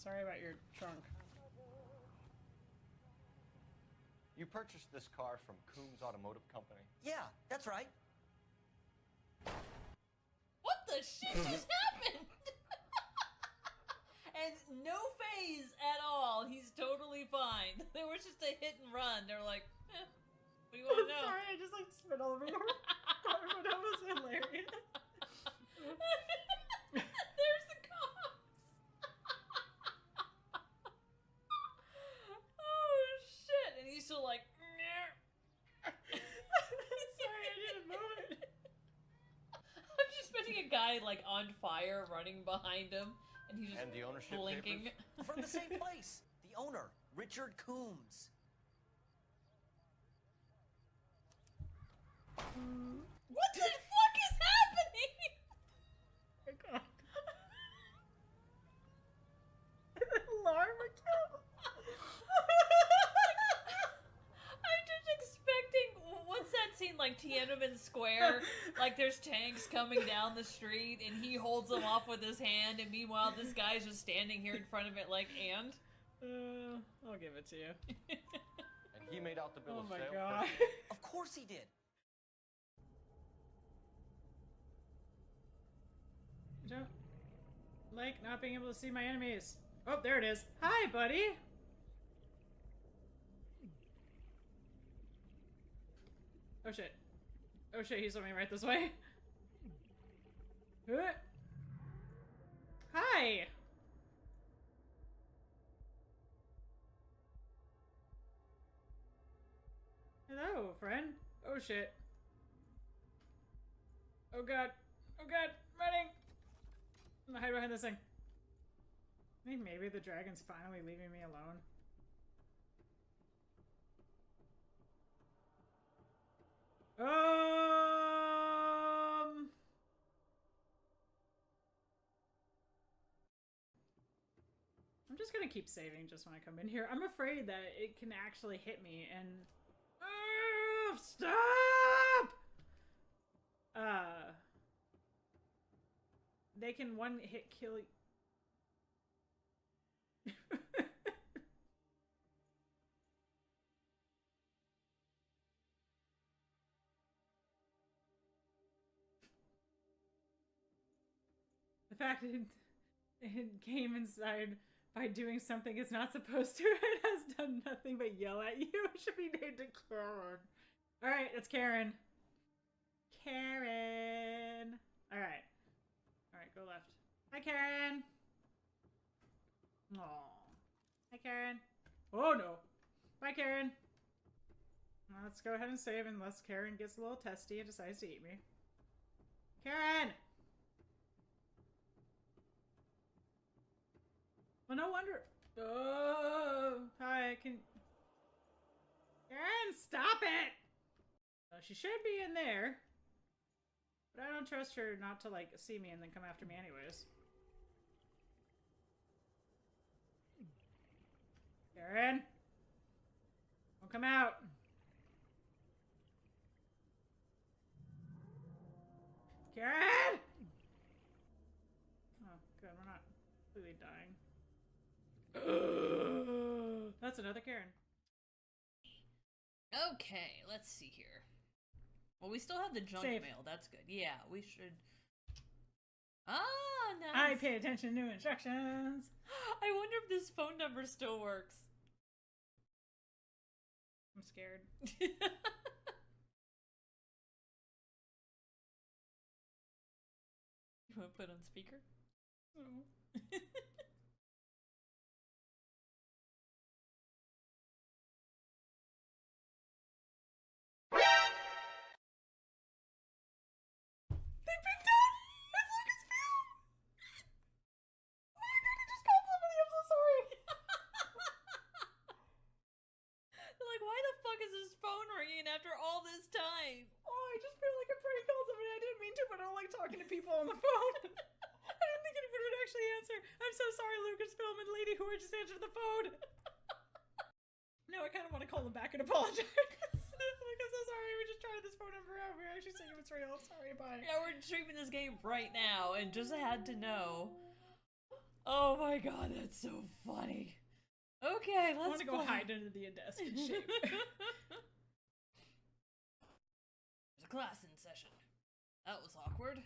Sorry about your trunk. You purchased this car from Coombs Automotive Company? Yeah, that's right. What the shit just happened? And no phase at all. He's totally fine. There was just a hit and run. They were like, what do you want to know? Sorry, I just like spit all over your but that was hilarious. There's the cops. Oh shit! And he's still like, Sorry, I didn't move it. I'm just picturing a guy like on fire running behind him, and he's just And the ownership blinking. papers? From the same place. The owner, Richard Coombs. What the fuck is happening? Oh my god. Alarm kill. I'm just expecting, what's that scene like Tiananmen Square? Like there's tanks coming down the street and he holds them off with his hand, and meanwhile this guy's just standing here in front of it like, and? I'll give it to you. And he made out the bill Oh of my sale? god. Of course he did. I don't like not being able to see my enemies. Oh, there it is. Hi, buddy. Oh shit. Oh shit, he's swimming right this way. Hi! Hello, friend. Oh shit. Oh god. Oh god. Running! I'm gonna hide behind this thing. I think maybe the dragon's finally leaving me alone. I'm just gonna keep saving just when I come in here. I'm afraid that it can actually hit me and... stop! They can one hit kill you. The fact it came inside by doing something it's not supposed to, it has done nothing but yell at you. It should be named a Karen. Alright, it's Karen. Karen. Alright. Alright, go left. Hi, Karen. Aww. Hi, Karen. Oh, no. Bye, Karen. Let's go ahead and save unless Karen gets a little testy and decides to eat me. Karen! Well, no wonder. Oh, hi, can... Karen, stop it! She should be in there. But I don't trust her not to, like, see me and then come after me anyways. Karen! Don't come out! Karen! Oh, good, we're not completely dying. That's another Karen. Okay, let's see here. Well, we still have the junk Save. mail. That's good. Yeah, we should... Ah, nice. I pay attention to instructions. I wonder if this phone number still works. I'm scared. You want to put on speaker? Oh. They picked up! It's Lucasfilm! Oh my god, I just called somebody, I'm so sorry! They're like, why the fuck is this phone ringing after all this time? Oh, I just feel like I prank called somebody. I didn't mean to, but I don't like talking to people on the phone. I didn't think anybody would actually answer. I'm so sorry, Lucasfilm and lady who just answered the phone. No, I kind of want to call them back and apologize. Like, I'm so sorry. We just tried this phone number out. We're actually saying it's real. Sorry, bye. Yeah, we're streaming this game right now and just had to know. Oh my god, that's so funny. Okay, let's I want to go play. hide under the desk and shake. There's a class in session. That was awkward.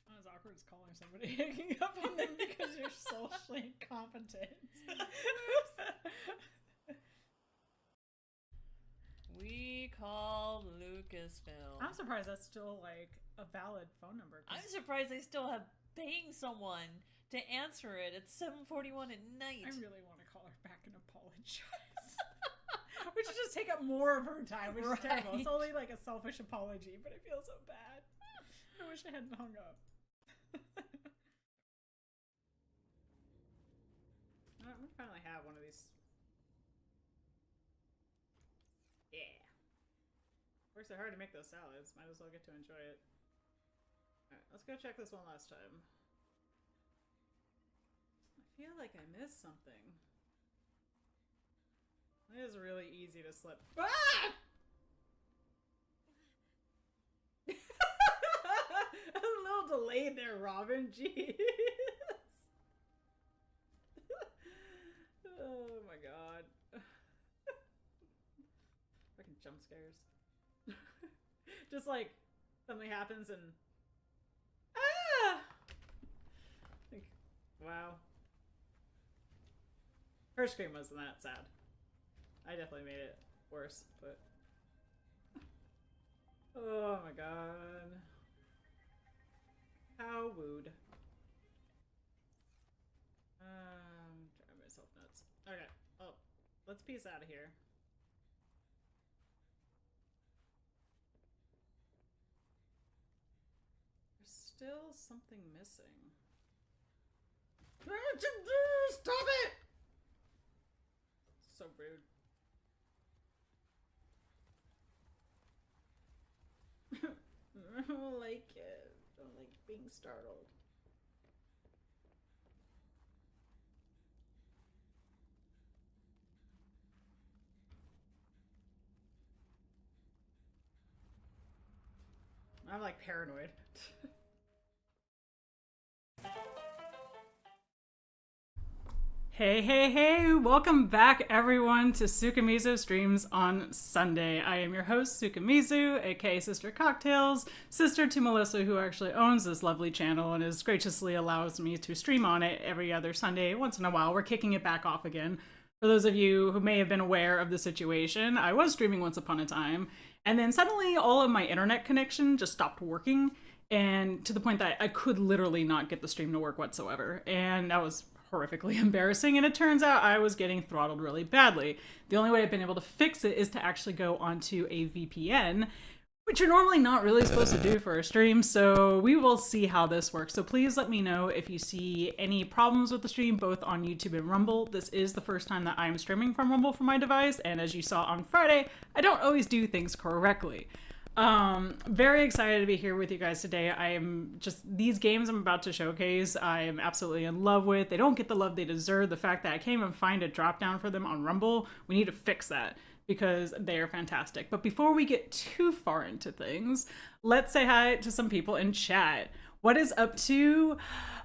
Not as awkward as calling somebody hanging up on them because you're socially incompetent. We call Lucasfilm. I'm surprised that's still like a valid phone number. I'm surprised they still have paying someone to answer it at 7:41 at night. I really want to call her back and apologize. We should just take up more of her time, which is terrible. It's only like a selfish apology, but I feel so bad. I wish I hadn't hung up. I'm gonna finally have one of these. Yeah. Worked so hard to make those salads. Might as well get to enjoy it. Alright, let's go check this one last time. I feel like I missed something. It is really easy to slip. Ah! A little delayed there, Robin. Jeez. Oh my god. Fucking jump scares. Just like something happens and like, wow. Her scream wasn't that sad. I definitely made it worse, but oh my god. How wooed. Driving myself nuts. Okay. Oh, let's peace out of here. There's still something missing. Stop it! So rude. I don't like it. I don't like being startled. I'm like paranoid. Hey, welcome back everyone to Sukamizu Streams on Sunday. I am your host, Sukamizu, aka Sister Cocktails, sister to Melissa, who actually owns this lovely channel and is graciously allows me to stream on it every other Sunday. Once in a while, we're kicking it back off again. For those of you who may have been aware of the situation, I was streaming once upon a time, and then suddenly all of my internet connection just stopped working, and to the point that I could literally not get the stream to work whatsoever, and that was horrifically embarrassing, and it turns out I was getting throttled really badly. The only way I've been able to fix it is to actually go onto a VPN, which you're normally not really supposed to do for a stream, so we will see how this works. So please let me know if you see any problems with the stream, both on YouTube and Rumble. This is the first time that I'm streaming from Rumble for my device, and as you saw on Friday, I don't always do things correctly. Very excited to be here with you guys today. I am just, these games I'm about to showcase, I am absolutely in love with. They don't get the love they deserve. The fact that I can't even find a drop down for them on Rumble, we need to fix that because they are fantastic. But before we get too far into things, let's say hi to some people in chat. What is up to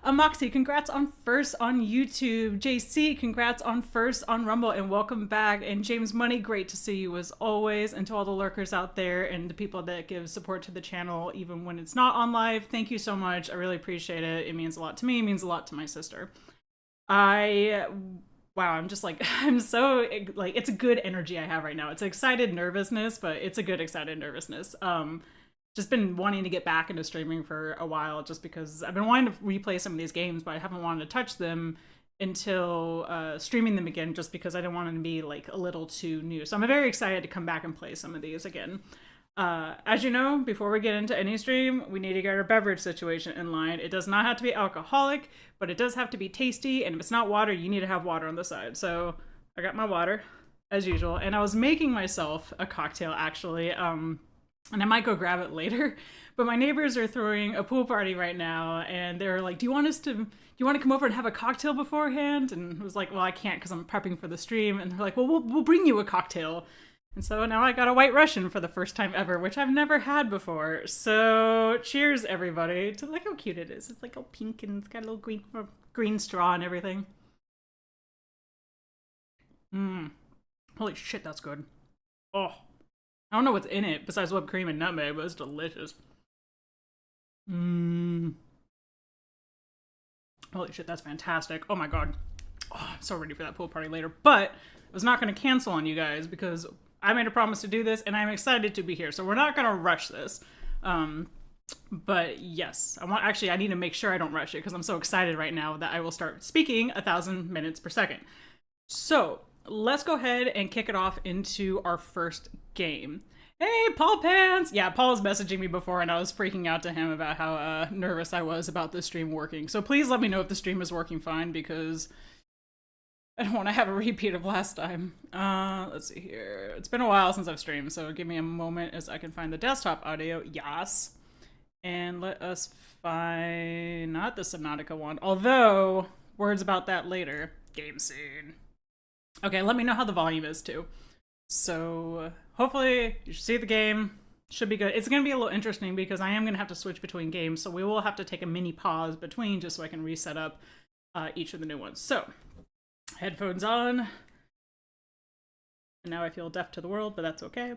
Moxie? Congrats on first on YouTube. JC, congrats on first on Rumble, and welcome back. And James Money, great to see you as always. And to all the lurkers out there and the people that give support to the channel even when it's not on live, thank you so much. I really appreciate it. It means a lot to me. It means a lot to my sister. Wow, I'm just like, I'm so, like, it's a good energy I have right now. It's excited nervousness, but it's a good excited nervousness. Just been wanting to get back into streaming for a while just because I've been wanting to replay some of these games, but I haven't wanted to touch them until streaming them again just because I didn't want them to be like a little too new. So I'm very excited to come back and play some of these again. As you know, before we get into any stream, we need to get our beverage situation in line. It does not have to be alcoholic, but it does have to be tasty, and if it's not water, you need to have water on the side. So I got my water, as usual, and I was making myself a cocktail, actually, and I might go grab it later, but my neighbors are throwing a pool party right now, and they're like, do you want to come over and have a cocktail beforehand? And I was like, well, I can't because I'm prepping for the stream. And they're like, well, we'll bring you a cocktail. And so now I got a White Russian for the first time ever, which I've never had before. So cheers, everybody. To look how cute it is. It's like all pink and it's got a little green straw and everything. Holy shit, that's good. Oh. I don't know what's in it besides whipped cream and nutmeg, but it's delicious. Holy shit, that's fantastic. Oh my god. Oh, I'm so ready for that pool party later. But I was not going to cancel on you guys because I made a promise to do this and I'm excited to be here. So we're not going to rush this. But yes, I need to make sure I don't rush it because I'm so excited right now that I will start speaking 1,000 minutes per second. So let's go ahead and kick it off into our first game. Hey, Paul Pants! Yeah, Paul was messaging me before and I was freaking out to him about how nervous I was about the stream working. So please let me know if the stream is working fine because I don't want to have a repeat of last time. Let's see here. It's been a while since I've streamed, so give me a moment as I can find the desktop audio. Yes. And let us find... not the Subnautica one, although words about that later. Game scene. Okay, let me know how the volume is too. So hopefully you should see the game. Should be good. It's going to be a little interesting because I am going to have to switch between games, so we will have to take a mini pause between just so I can reset up each of the new ones. So, headphones on. And now I feel deaf to the world, but that's okay.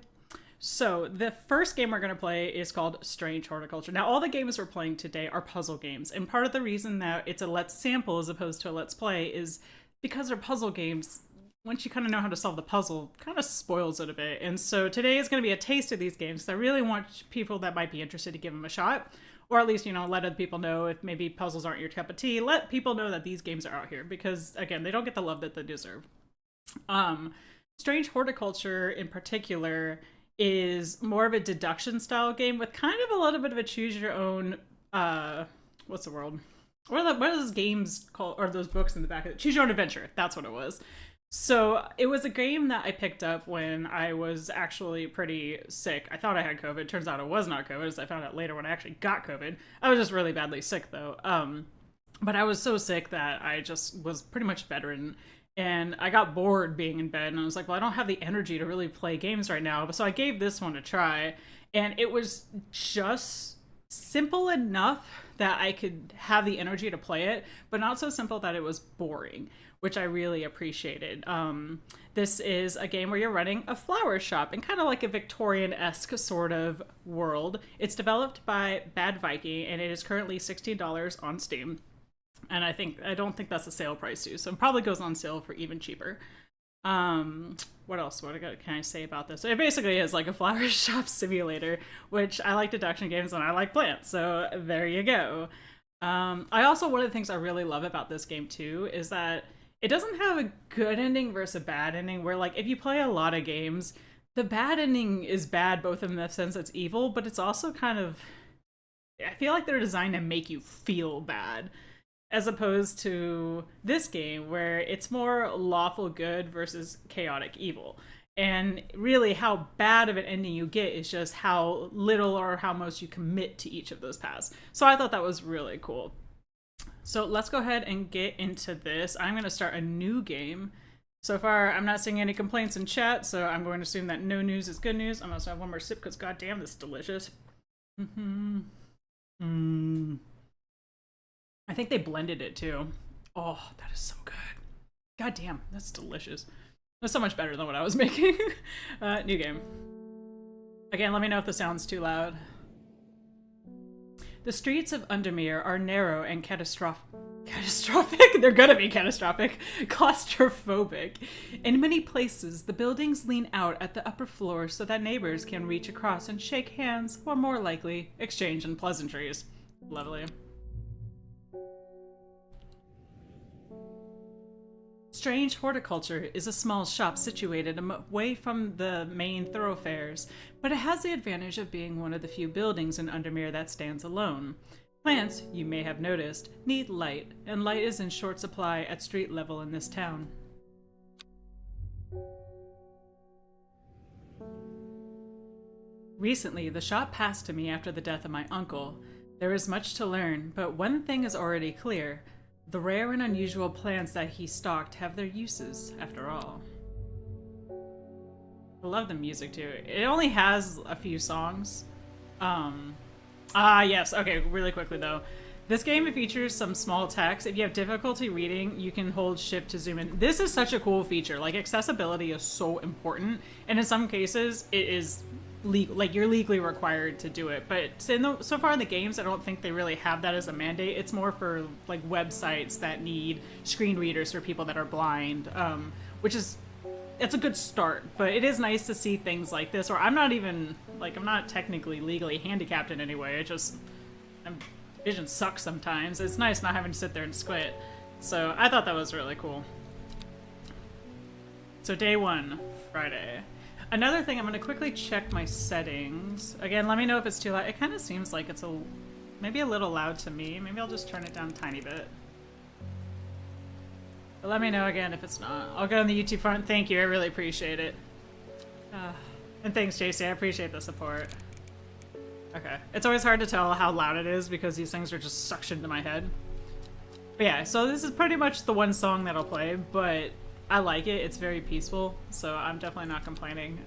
So, the first game we're going to play is called Strange Horticulture. Now, all the games we're playing today are puzzle games, and part of the reason that it's a let's sample as opposed to a let's play is because they're puzzle games. Once you kind of know how to solve the puzzle, kind of spoils it a bit. And so today is going to be a taste of these games. So I really want people that might be interested to give them a shot. Or at least, you know, let other people know if maybe puzzles aren't your cup of tea. Let people know that these games are out here. Because, again, they don't get the love that they deserve. Strange Horticulture, in particular, is more of a deduction-style game with kind of a little bit of a choose-your-own... what's the word? What are those games called? Or those books in the back of it? Choose Your Own Adventure. That's what it was. So it was a game that I picked up when I was actually pretty sick. I thought I had COVID. Turns out it was not COVID, as I found out later when I actually got COVID. I was just really badly sick, though. But I was so sick that I just was pretty much bedridden. And I got bored being in bed, and I was like, well, I don't have the energy to really play games right now. So I gave this one a try, and it was just simple enough that I could have the energy to play it, but not so simple that it was boring, which I really appreciated. This is a game where you're running a flower shop in kind of like a Victorian-esque sort of world. It's developed by Bad Viking, and it is currently $16 on Steam. And I don't think that's a sale price too, so it probably goes on sale for even cheaper. What else? Can I say about this? It basically is like a flower shop simulator, which I like deduction games and I like plants, so there you go. One of the things I really love about this game too is that it doesn't have a good ending versus a bad ending, where like if you play a lot of games, the bad ending is bad both in the sense it's evil, but it's also kind of, I feel like they're designed to make you feel bad. As opposed to this game, where it's more lawful good versus chaotic evil. And really how bad of an ending you get is just how little or how most you commit to each of those paths. So I thought that was really cool. So let's go ahead and get into this. I'm going to start a new game. So far, I'm not seeing any complaints in chat, so I'm going to assume that no news is good news. I'm going to have one more sip because goddamn, this is delicious. I think they blended it too. Oh, that is so good. God damn, that's delicious. That's so much better than what I was making. New game. Again, let me know if the sound's too loud. The streets of Undermere are narrow and catastrophic. They're gonna be catastrophic. Claustrophobic. In many places, the buildings lean out at the upper floor so that neighbors can reach across and shake hands, or more likely, exchange in pleasantries. Lovely. Strange Horticulture is a small shop situated away from the main thoroughfares, but it has the advantage of being one of the few buildings in Undermere that stands alone. Plants, you may have noticed, need light, and light is in short supply at street level in this town. Recently, the shop passed to me after the death of my uncle. There is much to learn, but one thing is already clear. The rare and unusual plants that he stocked have their uses, after all. I love the music too. It only has a few songs. Yes. Okay, really quickly though. This game features some small text. If you have difficulty reading, you can hold shift to zoom in. This is such a cool feature. Like, accessibility is so important, and in some cases, it is legal. Like, you're legally required to do it. But so far in the games, I don't think they really have that as a mandate. It's more for like websites that need screen readers for people that are blind, which is it's a good start. But it is nice to see things like this. Or I'm not technically legally handicapped in any way. Vision sucks sometimes. It's nice not having to sit there and squint. So I thought that was really cool. So day 1, Friday. Another thing, I'm going to quickly check my settings. Again, let me know if it's too loud. It kind of seems like it's maybe a little loud to me. Maybe I'll just turn it down a tiny bit. But let me know again if it's not. I'll go on the YouTube front. Thank you. I really appreciate it. And thanks, JC. I appreciate the support. Okay. It's always hard to tell how loud it is because these things are just suctioned to my head. But yeah, so this is pretty much the one song that I'll play, but I like it. It's very peaceful, so I'm definitely not complaining.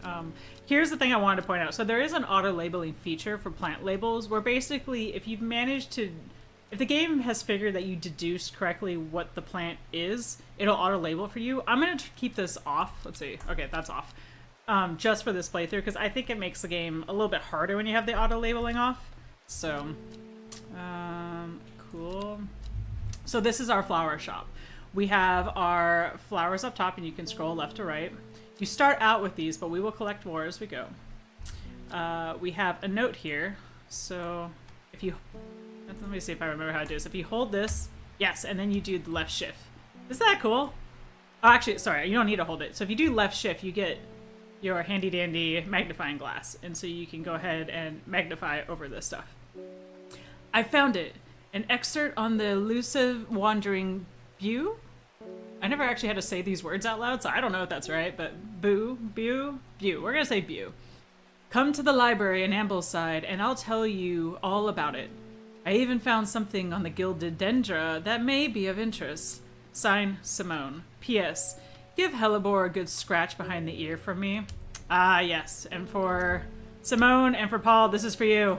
Here's the thing I wanted to point out. So there is an auto-labeling feature for plant labels where basically if the game has figured that you deduced correctly what the plant is, it'll auto-label for you. I'm going to keep this off. Let's see. Okay, that's off. Just for this playthrough, because I think it makes the game a little bit harder when you have the auto-labeling off. So, cool. So this is our flower shop. We have our flowers up top, and you can scroll left to right. You start out with these, but we will collect more as we go. We have a note here. So, if you... Let me see if I remember how to do this. If you hold this, yes, and then you do the left shift. Isn't that cool? Oh, actually, sorry, you don't need to hold it. So if you do left shift, you get your handy dandy magnifying glass, and so you can go ahead and magnify over this stuff. I found it. An excerpt on the elusive wandering Bew? I never actually had to say these words out loud, so I don't know if that's right, but Bew. We're gonna say Bew. Come to the library in Ambleside, and I'll tell you all about it. I even found something on the gilded dendra that may be of interest. Sign, Simone. P.S. Give Hellebore a good scratch behind the ear from me. Ah, yes. And for Simone and for Paul, this is for you.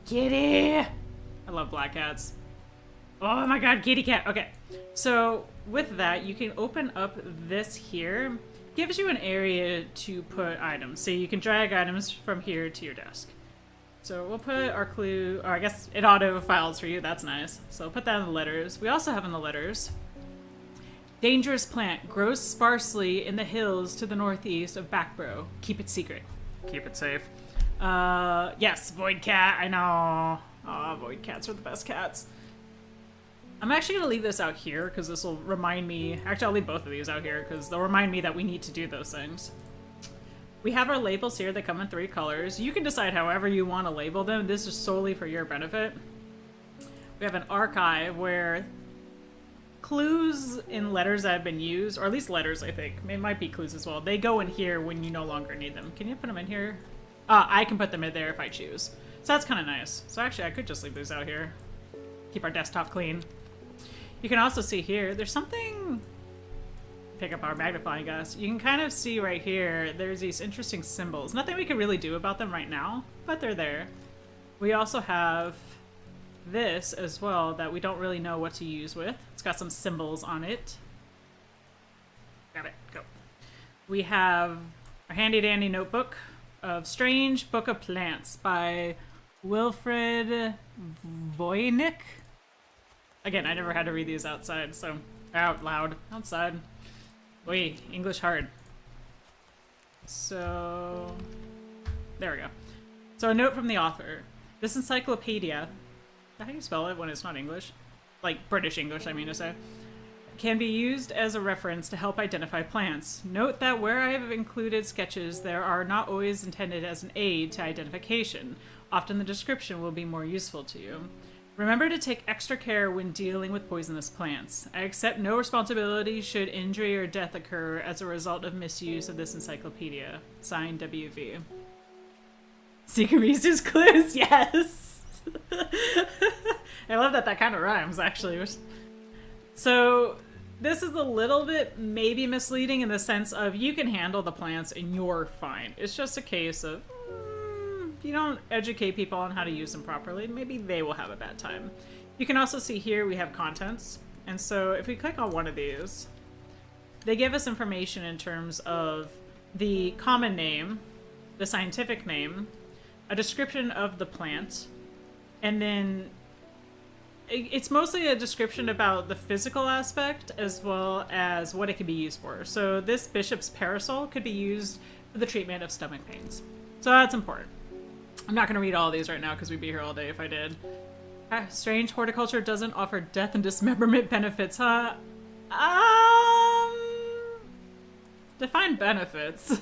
Kitty! I love black cats. Oh my god, kitty cat. Okay. So, with that, you can open up this here. Gives you an area to put items. So you can drag items from here to your desk. So we'll put our clue, or I guess it auto-files for you. That's nice. So we'll put that in the letters. We also have in the letters... Dangerous plant grows sparsely in the hills to the northeast of Backborough. Keep it secret. Keep it safe. Yes, void cat. I know. Oh, void cats are the best cats. I'm actually going to leave this out here because this will remind me. Actually, I'll leave both of these out here because they'll remind me that we need to do those things. We have our labels here that come in 3 colors. You can decide however you want to label them. This is solely for your benefit. We have an archive where clues in letters that have been used, or at least letters, I think. It might be clues as well. They go in here when you no longer need them. Can you put them in here? I can put them in there if I choose. So that's kind of nice. So actually, I could just leave these out here. Keep our desktop clean. You can also see here, there's something... Pick up our magnifying glass. You can kind of see right here, there's these interesting symbols. Nothing we can really do about them right now, but they're there. We also have this as well that we don't really know what to use with. It's got some symbols on it. Got it, go. We have our handy dandy notebook of Strange Book of Plants by Wilfred Voynich. Again, I never had to read these outside, so out loud, outside. Wait, English hard. So, there we go. So a note from the author. This encyclopedia, how do you spell it when it's not English? Like British English, I mean to say. Can be used as a reference to help identify plants. Note that where I have included sketches, there are not always intended as an aid to identification. Often the description will be more useful to you. Remember to take extra care when dealing with poisonous plants. I accept no responsibility should injury or death occur as a result of misuse of this encyclopedia. Signed, WV. Secret Research clues, yes! I love that that kind of rhymes, actually. So, this is a little bit maybe misleading in the sense of you can handle the plants and you're fine. It's just a case of if you don't educate people on how to use them properly, maybe they will have a bad time. You can also see here we have contents. And so if we click on one of these, they give us information in terms of the common name, the scientific name, a description of the plant, and then it's mostly a description about the physical aspect as well as what it could be used for. So this bishop's parasol could be used for the treatment of stomach pains. So that's important. I'm not going to read all these right now because we'd be here all day if I did. Strange, horticulture doesn't offer death and dismemberment benefits, huh? Define benefits.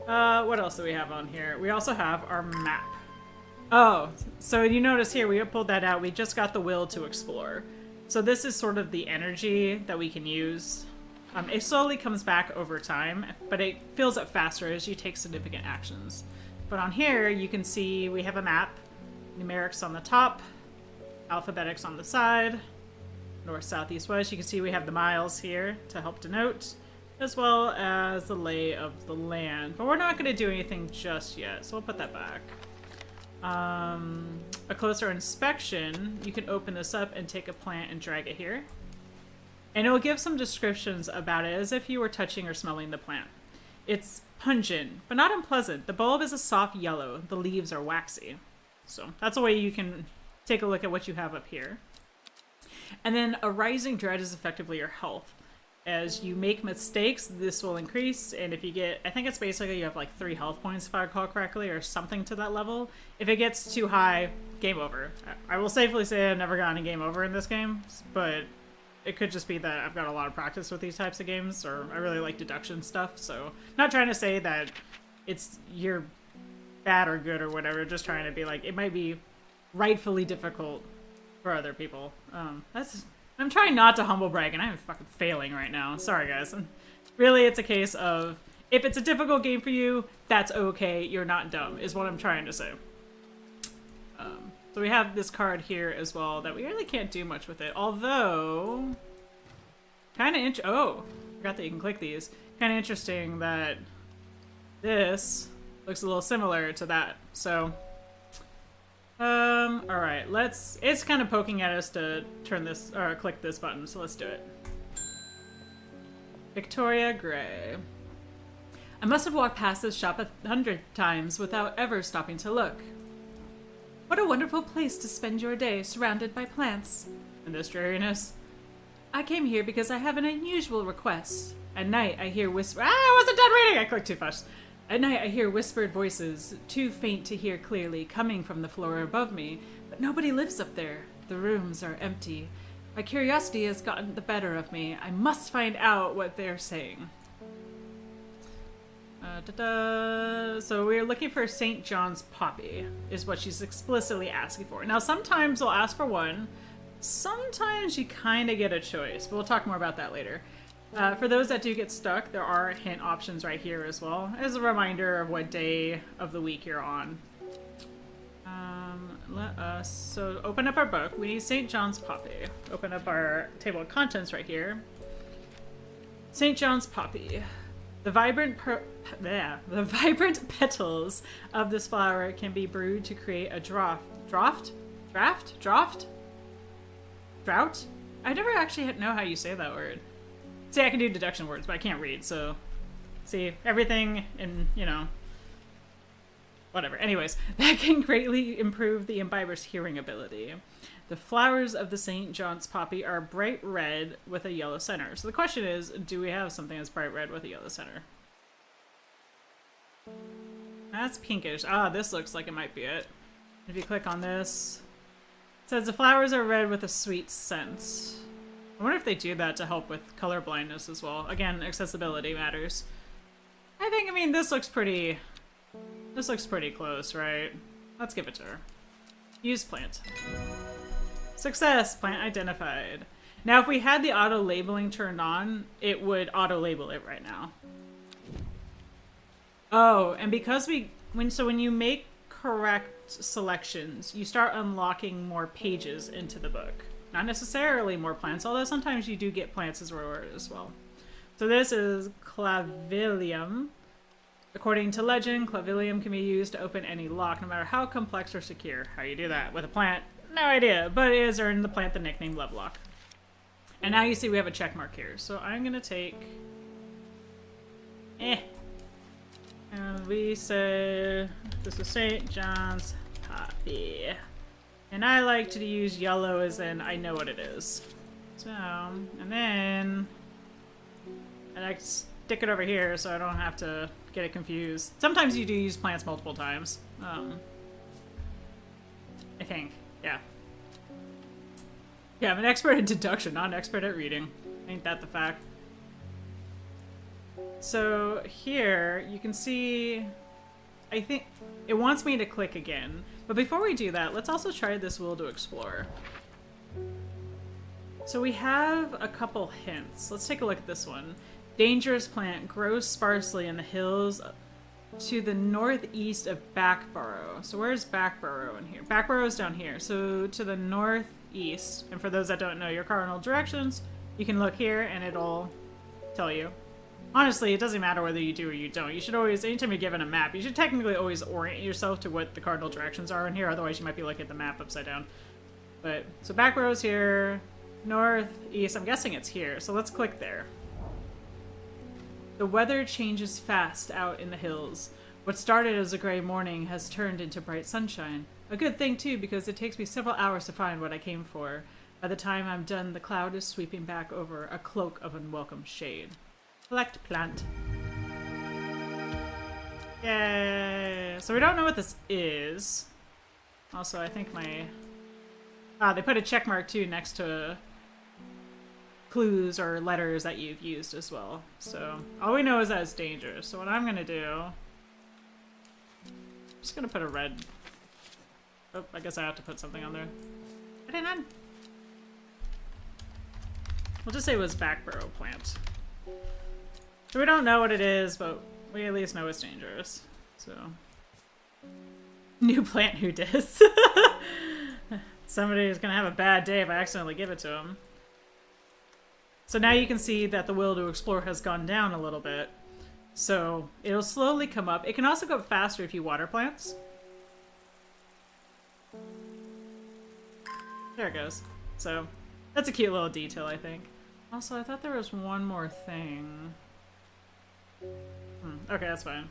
What else do we have on here? We also have our map. Oh, so you notice here, we pulled that out. We just got the will to explore. So this is sort of the energy that we can use. It slowly comes back over time, but it fills up faster as you take significant actions. But on here, you can see we have a map. Numerics on the top, alphabetics on the side, north, south, east, west. You can see we have the miles here to help denote, as well as the lay of the land. But we're not going to do anything just yet, so we'll put that back. A closer inspection, you can open this up and take a plant and drag it here. And it will give some descriptions about it as if you were touching or smelling the plant. It's pungent, but not unpleasant. The bulb is a soft yellow. The leaves are waxy. So that's a way you can take a look at what you have up here. And then a rising dread is effectively your health. As you make mistakes, this will increase, and if you get, I think it's basically you have like 3 health points if I recall correctly, or something to that level. If it gets too high, game over. I will safely say I've never gotten a game over in this game, but it could just be that I've got a lot of practice with these types of games, or I really like deduction stuff, so not trying to say that you're bad or good or whatever, just trying to be like, it might be rightfully difficult for other people. I'm trying not to humble brag, and I'm fucking failing right now. Sorry, guys. Really, it's a case of, if it's a difficult game for you, that's okay. You're not dumb, is what I'm trying to say. So we have this card here as well that we really can't do much with it. Although, kind of oh, forgot that you can click these. Kind of interesting that this looks a little similar to that. So, alright, it's kind of poking at us to turn this, or click this button, so let's do it. Victoria Gray. I must have walked past this shop 100 times without ever stopping to look. What a wonderful place to spend your day, surrounded by plants. In this dreariness. I came here because I have an unusual request. At night, I hear I wasn't done reading! I clicked too fast. At night, I hear whispered voices, too faint to hear clearly, coming from the floor above me. But nobody lives up there. The rooms are empty. My curiosity has gotten the better of me. I must find out what they're saying. So we're looking for St. John's Poppy, is what she's explicitly asking for. Now, sometimes we'll ask for one. Sometimes you kind of get a choice, but we'll talk more about that later. For those that do get stuck, there are hint options right here as well, as a reminder of what day of the week you're on. So open up our book. We need St. John's Poppy. Open up our table of contents right here. St. John's Poppy. The vibrant petals of this flower can be brewed to create a drought? I never actually know how you say that word. See, I can do deduction words, but I can't read, so... See, everything in, whatever. Anyways, that can greatly improve the imbiber's hearing ability. The flowers of the St. John's Poppy are bright red with a yellow center. So the question is, do we have something that's bright red with a yellow center? That's pinkish. Ah, this looks like it might be it. If you click on this, it says the flowers are red with a sweet scent. I wonder if they do that to help with color blindness as well. Again, accessibility matters. I mean, this looks pretty close, right? Let's give it to her. Use plant. Success! Plant identified. Now, if we had the auto-labeling turned on, it would auto-label it right now. Oh, and because when you make correct selections, you start unlocking more pages into the book. Not necessarily more plants, although sometimes you do get plants as reward as well. So this is clavilium. According to legend, clavilium can be used to open any lock, no matter how complex or secure. How you do that with a plant? No idea, but it has earned the plant the nickname Lovelock. And now you see we have a check mark here. So I'm gonna take... And we say this is St. John's Poppy. And I like to use yellow as in I know what it is. So, and then... And I stick it over here so I don't have to get it confused. Sometimes you do use plants multiple times. I think. Yeah. Yeah, I'm an expert in deduction, not an expert at reading. Ain't that the fact? So here, you can see... I think it wants me to click again. But before we do that, let's also try this Will to Explore. So we have a couple hints. Let's take a look at this one. Dangerous plant grows sparsely in the hills to the northeast of Backborough. So where's Backborough in here? Backborough is down here. So to the northeast. And for those that don't know your cardinal directions, you can look here and it'll tell you. Honestly, it doesn't matter whether you do or you don't. You should always, anytime you're given a map, you should technically always orient yourself to what the cardinal directions are in here. Otherwise, you might be looking at the map upside down. But, so Backborough's here. Northeast, I'm guessing it's here. So let's click there. The weather changes fast out in the hills. What started as a gray morning has turned into bright sunshine. A good thing too, because it takes me several hours to find what I came for. By the time I'm done, the cloud is sweeping back over a cloak of unwelcome shade. Collect plant. Yay! So we don't know what this is. Also, I think my... they put a check mark too next to clues or letters that you've used as well. So all we know is that it's dangerous. So what I'm gonna do, I'm just gonna put a red. Oh, I guess I have to put something on there. I didn't. We'll just say it was Backborough plant. So we don't know what it is, but we at least know it's dangerous. So new plant, new dis. Somebody is gonna have a bad day if I accidentally give it to him. So now you can see that the will to explore has gone down a little bit. So it'll slowly come up. It can also go up faster if you water plants. There it goes. So that's a cute little detail, I think. Also, I thought there was one more thing. Okay, that's fine.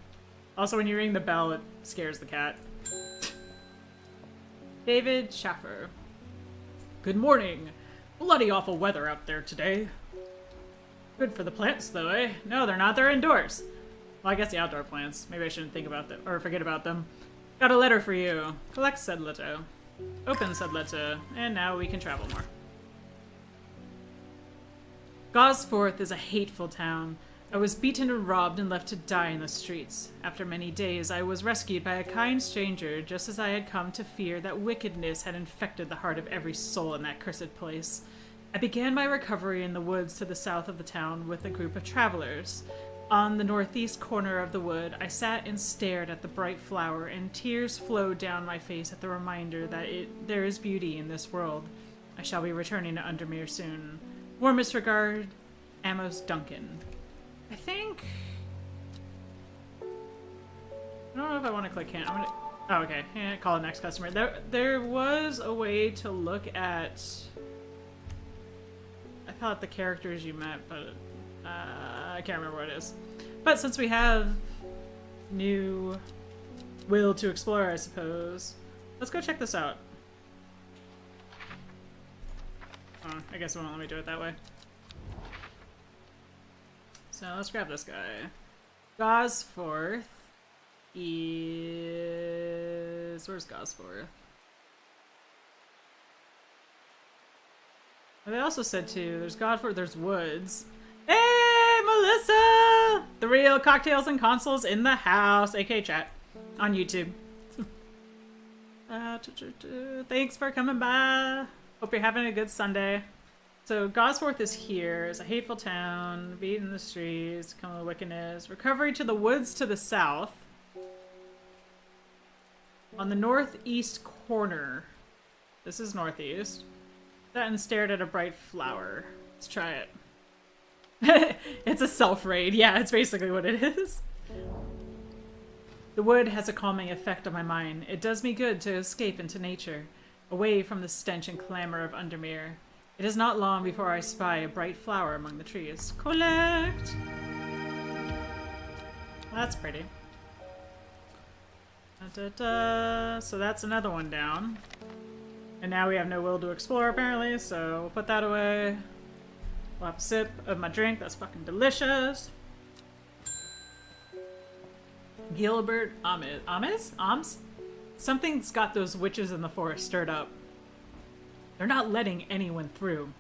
Also, when you ring the bell, it scares the cat. David Schaffer. Good morning. Bloody awful weather out there today. Good for the plants, though, eh? No, they're not. They're indoors. Well, I guess the outdoor plants. Maybe I shouldn't think about them, or forget about them. Got a letter for you. Collect said letter. Open said letter. And now we can travel more. Gosforth is a hateful town. I was beaten and robbed and left to die in the streets. After many days, I was rescued by a kind stranger, just as I had come to fear that wickedness had infected the heart of every soul in that cursed place. I began my recovery in the woods to the south of the town with a group of travelers. On the northeast corner of the wood, I sat and stared at the bright flower, and tears flowed down my face at the reminder that there is beauty in this world. I shall be returning to Undermere soon. Warmest regard, Amos Duncan. I think... I don't know if I want to click him. I'm gonna... Oh, okay. Call the next customer. There was a way to look at... I thought the characters you met, but I can't remember what it is. But since we have new will to explore, I suppose, let's go check this out. Oh, I guess it won't let me do it that way. So let's grab this guy. Gosforth is... Where's Gosforth? Well, they also said too, there's Gosforth, there's Woods. Hey, Melissa! The real cocktails and consoles in the house, aka chat, on YouTube. Thanks for coming by. Hope you're having a good Sunday. So Gosforth is here. It's a hateful town, beaten in the streets, come with wickedness. Recovery to the woods to the south. On the northeast corner. This is northeast. Sat and stared at a bright flower. Let's try it. It's a self-raid. Yeah, it's basically what it is. The wood has a calming effect on my mind. It does me good to escape into nature, away from the stench and clamor of Undermere. It is not long before I spy a bright flower among the trees. Collect! That's pretty. So that's another one down. And now we have no will to explore, apparently, so we'll put that away. We'll have a sip of my drink. That's fucking delicious. Gilbert Ames? Something's got those witches in the forest stirred up. They're not letting anyone through.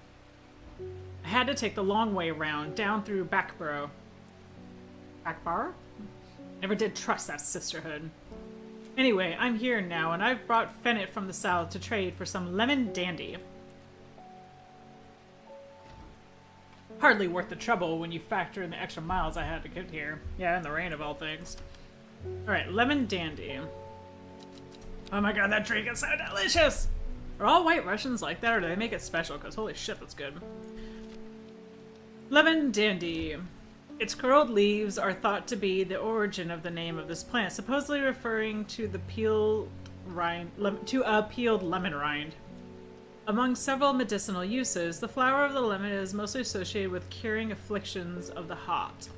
I had to take the long way around, down through Backborough. Backbar? Never did trust that sisterhood. Anyway, I'm here now, and I've brought Fennec from the south to trade for some lemon dandy. Hardly worth the trouble when you factor in the extra miles I had to get here. Yeah, in the rain of all things. Alright, lemon dandy. Oh my god, that drink is so delicious! Are all white Russians like that, or do they make it special? Because holy shit, that's good. Lemon dandy. Its curled leaves are thought to be the origin of the name of this plant, supposedly referring to the peeled lemon rind. Among several medicinal uses, the flower of the lemon is mostly associated with curing afflictions of the heart.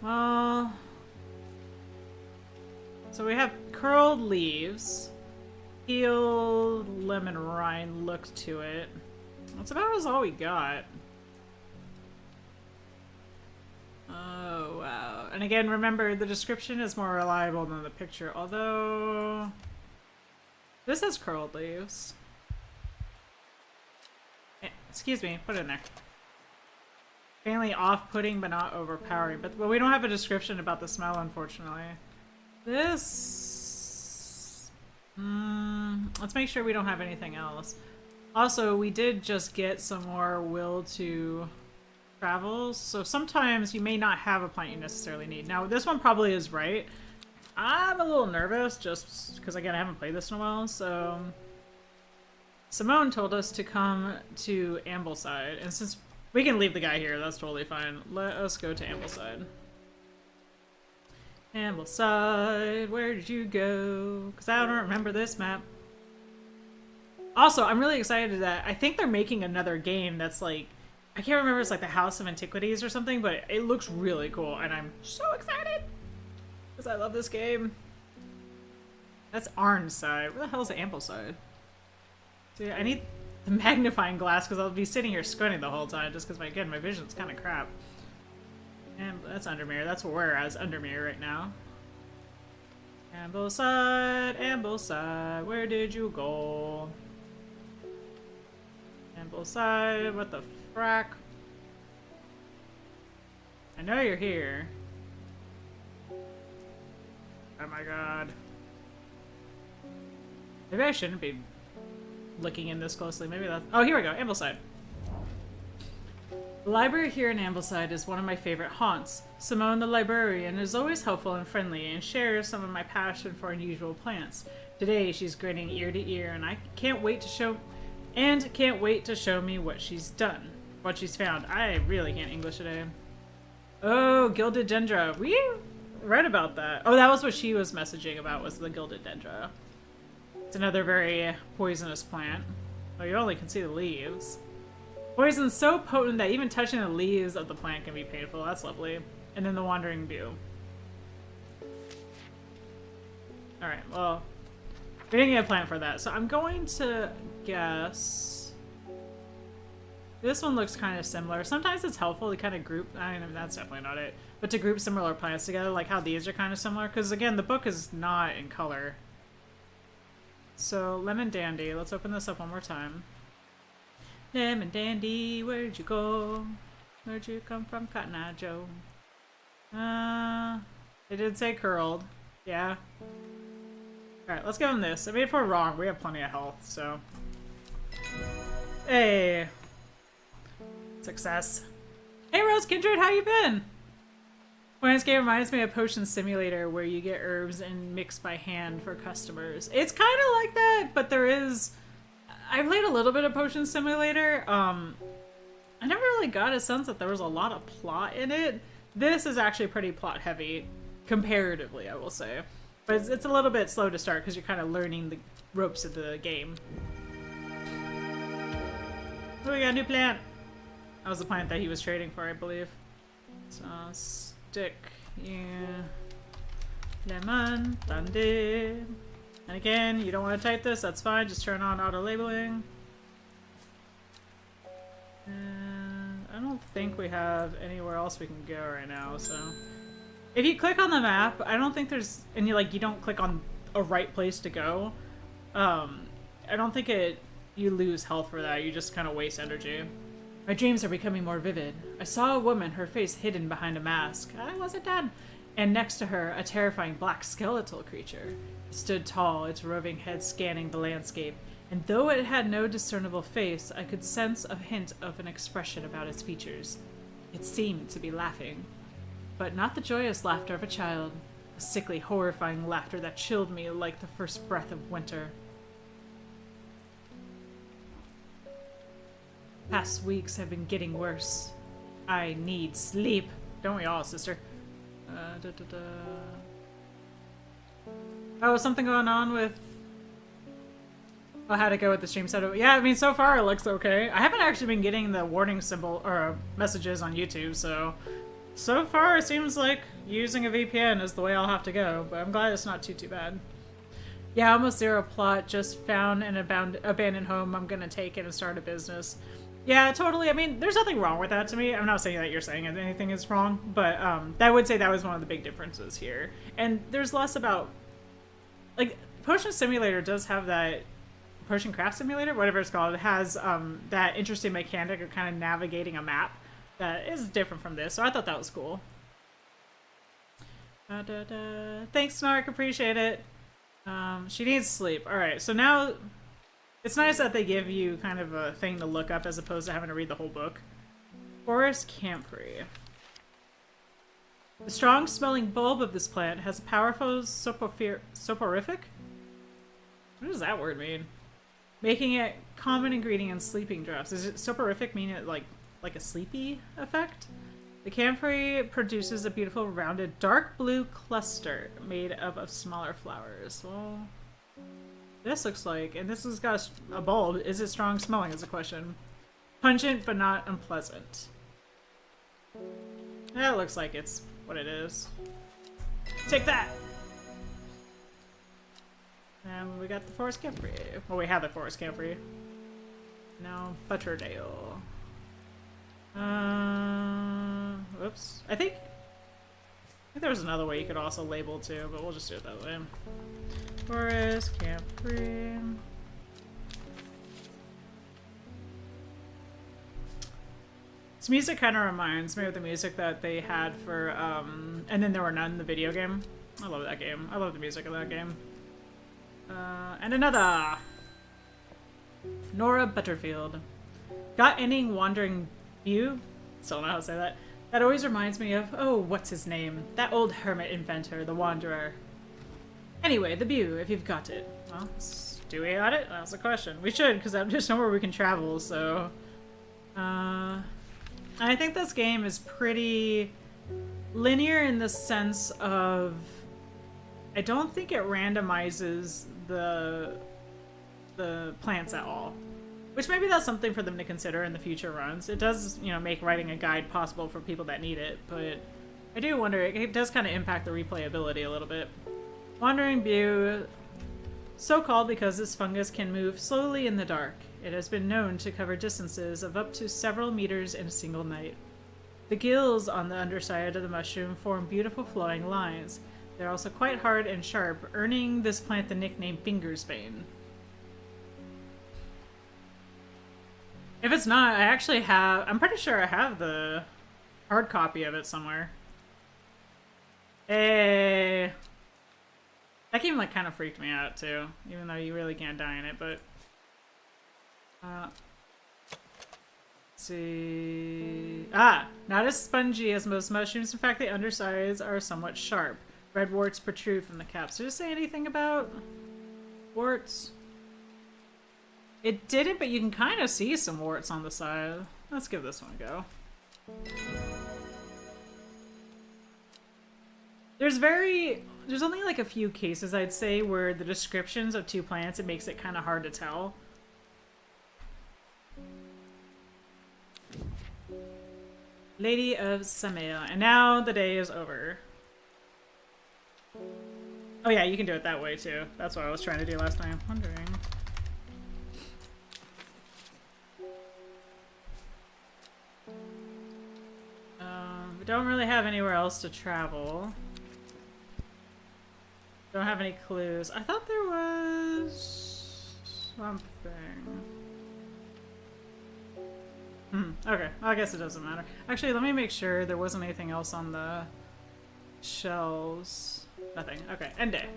Well, so we have curled leaves, peeled lemon rind look to it. That's about all we got. Oh, wow. And again, remember, the description is more reliable than the picture, although this has curled leaves. Excuse me, put it in there. Faintly off-putting, but not overpowering. But we don't have a description about the smell, unfortunately. This... let's make sure we don't have anything else. Also, we did just get some more will to travel, so sometimes you may not have a plant you necessarily need. Now, this one probably is right. I'm a little nervous, just because, again, I haven't played this in a while, so... Simone told us to come to Ambleside, and since we can leave the guy here, that's totally fine. Let us go to Ambleside. Ambleside, where did you go? Because I don't remember this map. Also, I'm really excited that I think they're making another game that's like, I can't remember, it's like the House of Antiquities or something, but it looks really cool, and I'm so excited! Because I love this game. That's Arnside. Where the hell is Ambleside? Dude, I need the magnifying glass because I'll be sitting here squinting the whole time just because, again, my vision's kind of crap. And that's Undermere. That's where we're as Undermere right now. Ambleside, Ambleside, where did you go? Ambleside, what the frack? I know you're here. Oh my god. Maybe I shouldn't be looking in this closely. Maybe that's... Oh, here we go. Ambleside. The library here in Ambleside is one of my favorite haunts. Simone, the librarian, is always helpful and friendly and shares some of my passion for unusual plants. Today, she's grinning ear to ear, and I can't wait to show me what she's done, what she's found. I really can't English today. Oh, Gilded Dendra. We read about that. Oh, that was what she was messaging about, was the Gilded Dendra. It's another very poisonous plant. Oh, you only can see the leaves. Poison's so potent that even touching the leaves of the plant can be painful. That's lovely. And then the Wandering Bew. Alright, well, we didn't get a plant for that, so I'm going to guess... This one looks kind of similar. Sometimes it's helpful to kind of group... I mean, that's definitely not it. But to group similar plants together, like how these are kind of similar. Because, again, the book is not in color. So, Lemon Dandy. Let's open this up one more time. Lemon Dandy, where'd you go? Where'd you come from, Cotton Eye Joe? It did say curled. Yeah. Alright, let's give him this. I mean, if we're wrong, we have plenty of health, so... Hey! Success. Hey, Rose Kindred, how you been? This game reminds me of Potion Simulator, where you get herbs and mix by hand for customers. It's kind of like that, but there is I played a little bit of Potion Simulator. I never really got a sense that there was a lot of plot in it. This is actually pretty plot heavy, comparatively, I will say. But it's a little bit slow to start because you're kind of learning the ropes of the game. Oh, we got a new plant. That was the plant that he was trading for, I believe. So, stick, yeah. Lemon, dandy. And again, you don't want to type this, that's fine. Just turn on auto-labeling. And I don't think we have anywhere else we can go right now, so... If you click on the map, I don't think there's... And you don't click on a right place to go. I don't think you lose health for that, you just kind of waste energy. My dreams are becoming more vivid. I saw a woman, her face hidden behind a mask. I wasn't done. And next to her, a terrifying black skeletal creature. It stood tall, its roving head scanning the landscape, and though it had no discernible face, I could sense a hint of an expression about its features. It seemed to be laughing. But not the joyous laughter of a child, a sickly, horrifying laughter that chilled me like the first breath of winter. Past weeks have been getting worse. I need sleep. Don't we all, sister? Oh, something going on with... Oh, how'd it go with the stream setup? Yeah, I mean, so far it looks okay. I haven't actually been getting the warning symbol or messages on YouTube, so far it seems like using a VPN is the way I'll have to go, but I'm glad it's not too bad. Yeah, almost zero plot, just found an abandoned home. I'm gonna take it and start a business. Yeah, totally. I mean, there's nothing wrong with that to me. I'm not saying that you're saying anything is wrong, but I would say that was one of the big differences here. And there's less about... Like, Potion Simulator does have that... Potion Craft Simulator? Whatever it's called. It has that interesting mechanic of kind of navigating a map that is different from this, so I thought that was cool. Thanks, Snark. Appreciate it. She needs sleep. Alright, so now... It's nice that they give you kind of a thing to look up as opposed to having to read the whole book. Forest Camphor. The strong-smelling bulb of this plant has a powerful soporific? What does that word mean? Making it common ingredient in sleeping drops. Does it soporific mean it like a sleepy effect? The camphor produces a beautiful rounded dark blue cluster made up of smaller flowers. Well... This looks like, and this has got a bulb. Is it strong smelling is a question. Pungent, but not unpleasant. That looks like it's what it is. Take that! And we got the forest camphor. Well, we have the forest camphor. Now, Butterdale. Whoops. I think there was another way you could also label too, but we'll just do it that way. Forest camphor. This music kind of reminds me of the music that they had for, And Then There Were None, the video game. I love that game. I love the music of that game. And another! Nora Butterfield. Got any wandering view? Still don't know how to say that. That always reminds me of, oh, what's his name? That old hermit inventor, the Wanderer. Anyway, the Bew, if you've got it. Well, do we got it? That's the question. We should, because I just know where we can travel, so... I think this game is pretty linear in the sense of... I don't think it randomizes the plants at all. Which maybe that's something for them to consider in the future runs. It does, you know, make writing a guide possible for people that need it, but I do wonder, it does kind of impact the replayability a little bit. Wandering Bew, so called because this fungus can move slowly in the dark. It has been known to cover distances of up to several meters in a single night. The gills on the underside of the mushroom form beautiful flowing lines. They're also quite hard and sharp, earning this plant the nickname Fingersbane. If it's not, I actually have... I'm pretty sure I have the hard copy of it somewhere. Hey! That game, like, kind of freaked me out, too. Even though you really can't die in it, but... let's see... Ah! Not as spongy as most mushrooms. In fact, the undersides are somewhat sharp. Red warts protrude from the caps. Did it say anything about warts? It didn't, but you can kind of see some warts on the side. Let's give this one a go. There's only like a few cases, I'd say, where the descriptions of two plants, it makes it kind of hard to tell. Lady of Samea. And now the day is over. Oh yeah, you can do it that way too. That's what I was trying to do last time. Wondering. We don't really have anywhere else to travel. Don't have any clues. I thought there was something. Okay, I guess it doesn't matter. Actually, let me make sure there wasn't anything else on the shelves. Nothing. Okay, end day.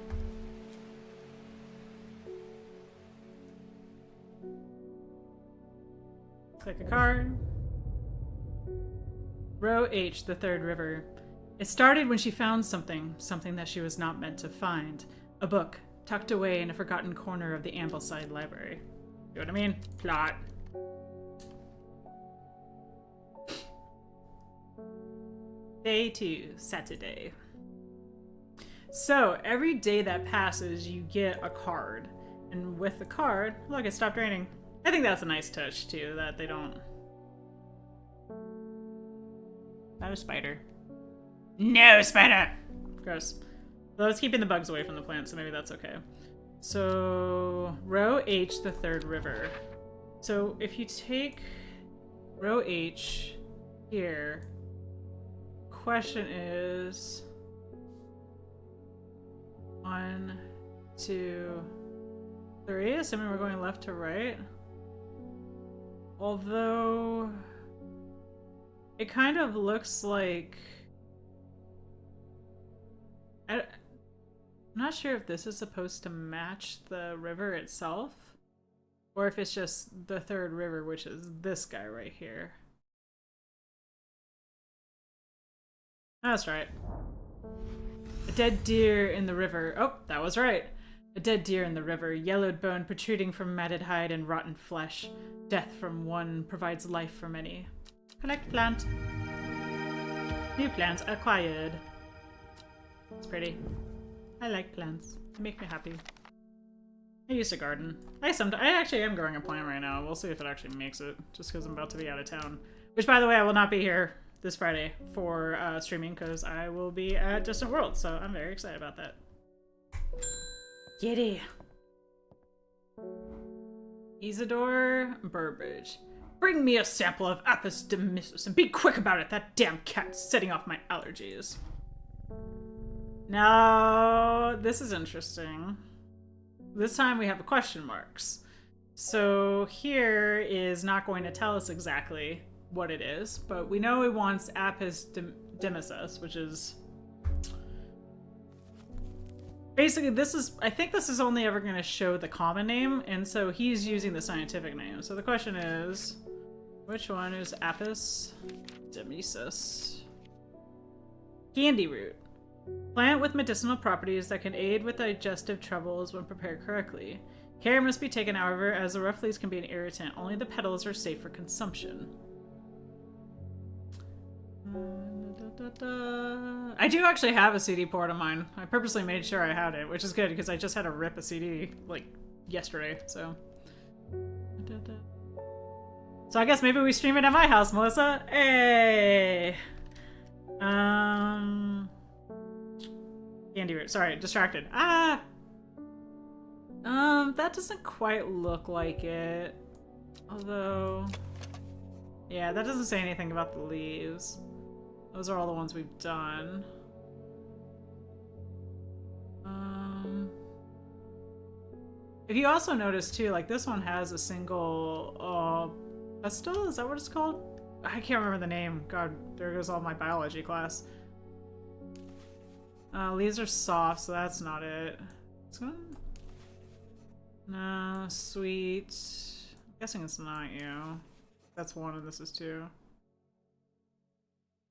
Click a card. Row H, the third river. It started when she found something that she was not meant to find. A book, tucked away in a forgotten corner of the Ambleside Library. You know what I mean? Plot. Day 2, Saturday. So, every day that passes, you get a card. And with the card, look, it stopped raining. I think that's a nice touch, too, that they don't... Not a spider. No spider! Gross. Though it's keeping the bugs away from the plant, so maybe that's okay. So, row H, the third river. So, if you take row H here, question is 1, 2, 3, assuming we're going left to right. Although it kind of looks like I'm not sure if this is supposed to match the river itself or if it's just the third river, which is this guy right here. That's right. A dead deer in the river. Oh, that was right. A dead deer in the river, yellowed bone protruding from matted hide and rotten flesh. Death from one provides life for many. Collect plant. New plants acquired. It's pretty. I like plants. They make me happy. I used to garden. I actually am growing a plant right now. We'll see if it actually makes it, just because I'm about to be out of town. Which, by the way, I will not be here this Friday for streaming, because I will be at Distant World, so I'm very excited about that. Giddy. Isidore Burbage. Bring me a sample of Apis demissus and be quick about it. That damn cat's setting off my allergies. Now, this is interesting. This time we have question marks. So here is not going to tell us exactly what it is, but we know it wants Apis demissus, which is... Basically, I think this is only ever going to show the common name, and so he's using the scientific name. So the question is, which one is Apis demissus? Candy root. Plant with medicinal properties that can aid with digestive troubles when prepared correctly. Care must be taken, however, as the rough leaves can be an irritant. Only the petals are safe for consumption. I do actually have a CD port of mine. I purposely made sure I had it, which is good because I just had to rip a CD like yesterday, so. So I guess maybe we stream it at my house, Melissa. Hey. Candy root. Sorry, distracted. Ah. That doesn't quite look like it. Although, yeah, that doesn't say anything about the leaves. Those are all the ones we've done. If you also notice too, like this one has a single pestle, is that what it's called? I can't remember the name. God, there goes all my biology class. Leaves are soft, so that's not it. This one? No, sweet. I'm guessing it's not you. That's one and this is two.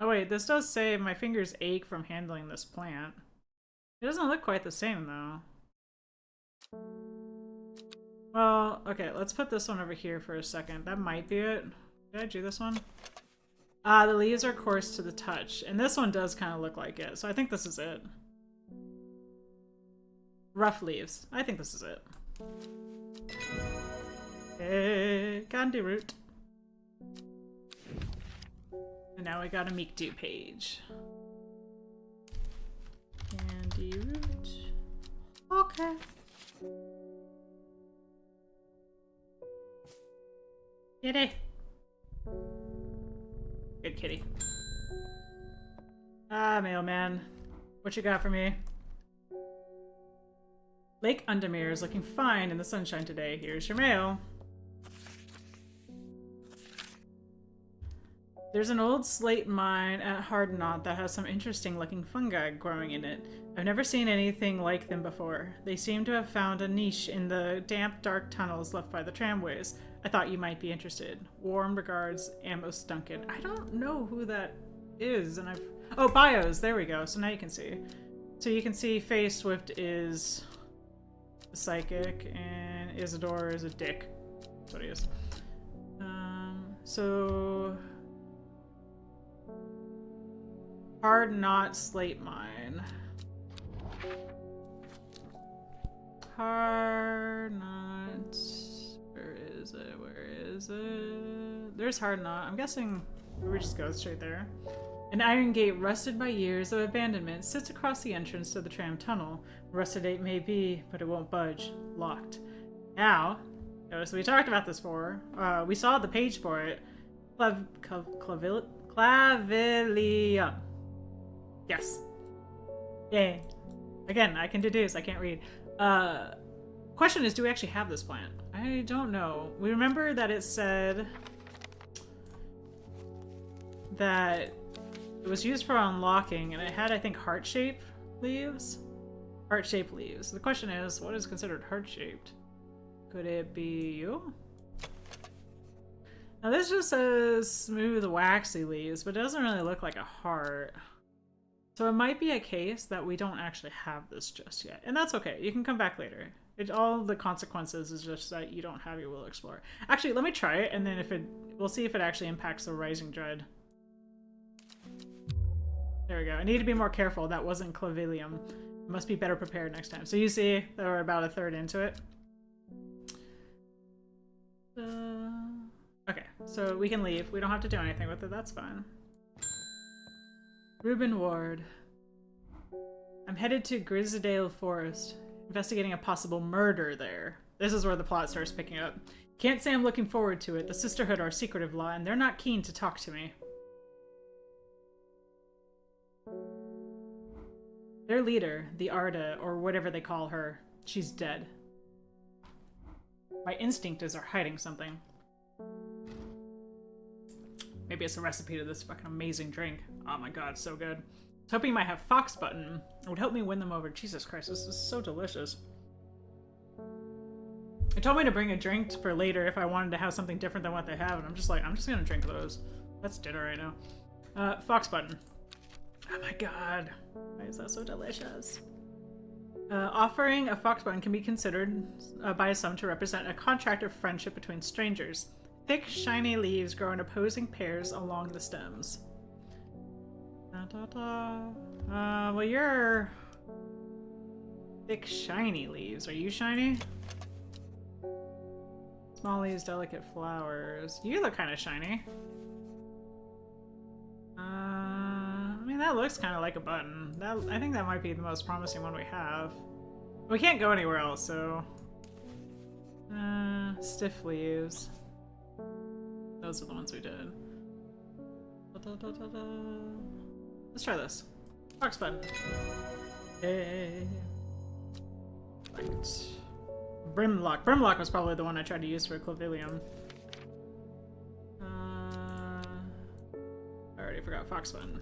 Oh wait, this does say my fingers ache from handling this plant. It doesn't look quite the same though. Well, okay, let's put this one over here for a second. That might be it. Did I do this one? The leaves are coarse to the touch. And this one does kind of look like it. So I think this is it. Rough leaves. I think this is it. Hey, candy root. And now we got a Meekdo page. Candy root. Okay. Kitty. Good kitty. Ah, mailman. What you got for me? Lake Undermere is looking fine in the sunshine today. Here's your mail. There's an old slate mine at Hardknot that has some interesting looking fungi growing in it. I've never seen anything like them before. They seem to have found a niche in the damp, dark tunnels left by the tramways. I thought you might be interested. Warm regards, Amos Duncan. I don't know who that is, and I've... Oh, bios! There we go. So now you can see. So you can see Faye Swift is a psychic, and Isidore is a dick. That's what he is. So... Hardknot slate mine. Hardknot. Where is it? Where is it? There's Hardknot. I'm guessing we just go straight there. An iron gate rusted by years of abandonment sits across the entrance to the tram tunnel. Rusted it may be, but it won't budge. Locked. Now, notice we talked about this before. We saw the page for it. Clavilium. Yes. Yay. Again, I can deduce. I can't read. Question is, do we actually have this plant? I don't know. We remember that it said that it was used for unlocking, and it had, I think, heart-shaped leaves? Heart-shaped leaves. The question is, what is considered heart-shaped? Could it be you? Now this just says smooth, waxy leaves, but it doesn't really look like a heart. So it might be a case that we don't actually have this just yet. And that's okay. You can come back later. All the consequences is just that you don't have your Will Explorer. Actually, let me try it, and then we'll see if it actually impacts the Rising Dread. There we go. I need to be more careful. That wasn't Clavilium. I must be better prepared next time. So you see that we're about a third into it. Okay, so we can leave. We don't have to do anything with it. That's fine. Reuben Ward. I'm headed to Grizzadale Forest, investigating a possible murder there. This is where the plot starts picking up. Can't say I'm looking forward to it. The Sisterhood are secretive law, and they're not keen to talk to me. Their leader, the Arda, or whatever they call her, she's dead. My instinct is they're hiding something. Maybe it's a recipe to this fucking amazing drink. Oh my god, so good. I was hoping you might have Fox Button. It would help me win them over. Jesus Christ, this is so delicious. They told me to bring a drink for later if I wanted to have something different than what they have, and I'm just like, I'm just gonna drink those. That's dinner right now. Fox Button. Oh my god. Why is that so delicious? Offering a Fox Button can be considered by some to represent a contract of friendship between strangers. Thick, shiny leaves grow in opposing pairs along the stems. Well, you're... thick, shiny leaves. Are you shiny? Small leaves, delicate flowers. You look kind of shiny. I mean, that looks kind of like a button. I think that might be the most promising one we have. We can't go anywhere else, so... stiff leaves. Those are the ones we did. Let's try this. Fox Button. Hey. Right. Brimlock. Brimlock was probably the one I tried to use for Clavilium. I already forgot Fox Button.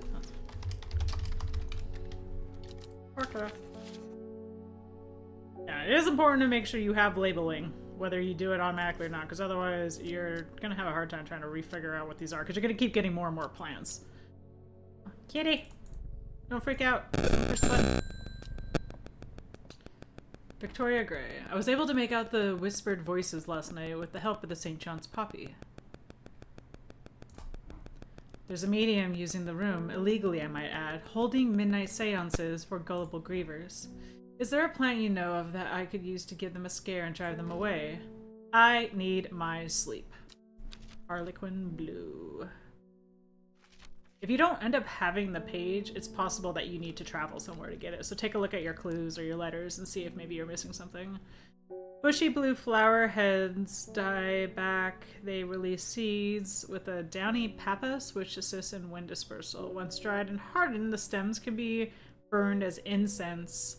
Okay. Yeah, it is important to make sure you have labeling, whether you do it automatically or not, because otherwise you're gonna have a hard time trying to re-figure out what these are, because you're gonna keep getting more and more plants. Kitty! Don't freak out. Push the button. Victoria Gray. I was able to make out the whispered voices last night with the help of the St. John's poppy. There's a medium using the room, illegally I might add, holding midnight seances for gullible grievers. Is there a plant you know of that I could use to give them a scare and drive them away? I need my sleep. Harlequin Blue. If you don't end up having the page, it's possible that you need to travel somewhere to get it. So take a look at your clues or your letters and see if maybe you're missing something. Bushy blue flower heads die back. They release seeds with a downy pappus, which assists in wind dispersal. Once dried and hardened, the stems can be burned as incense.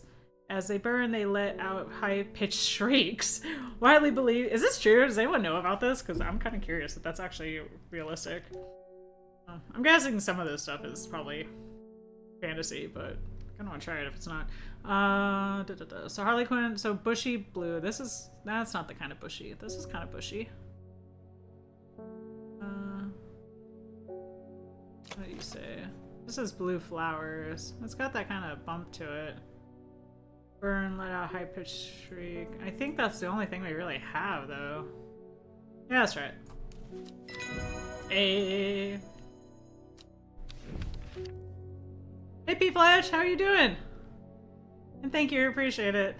As they burn, they let out high-pitched shrieks. Widely believed... Is this true? Does anyone know about this? Because I'm kind of curious if that's actually realistic. I'm guessing some of this stuff is probably fantasy, but I kind of want to try it if it's not. So Harlequin, so bushy blue. That's not the kind of bushy. This is kind of bushy. What do you say? This is blue flowers. It's got that kind of bump to it. Burn, let out high-pitched shriek. I think that's the only thing we really have, though. Yeah, that's right. Hey. Hey, P-Flash, how are you doing? And thank you, appreciate it.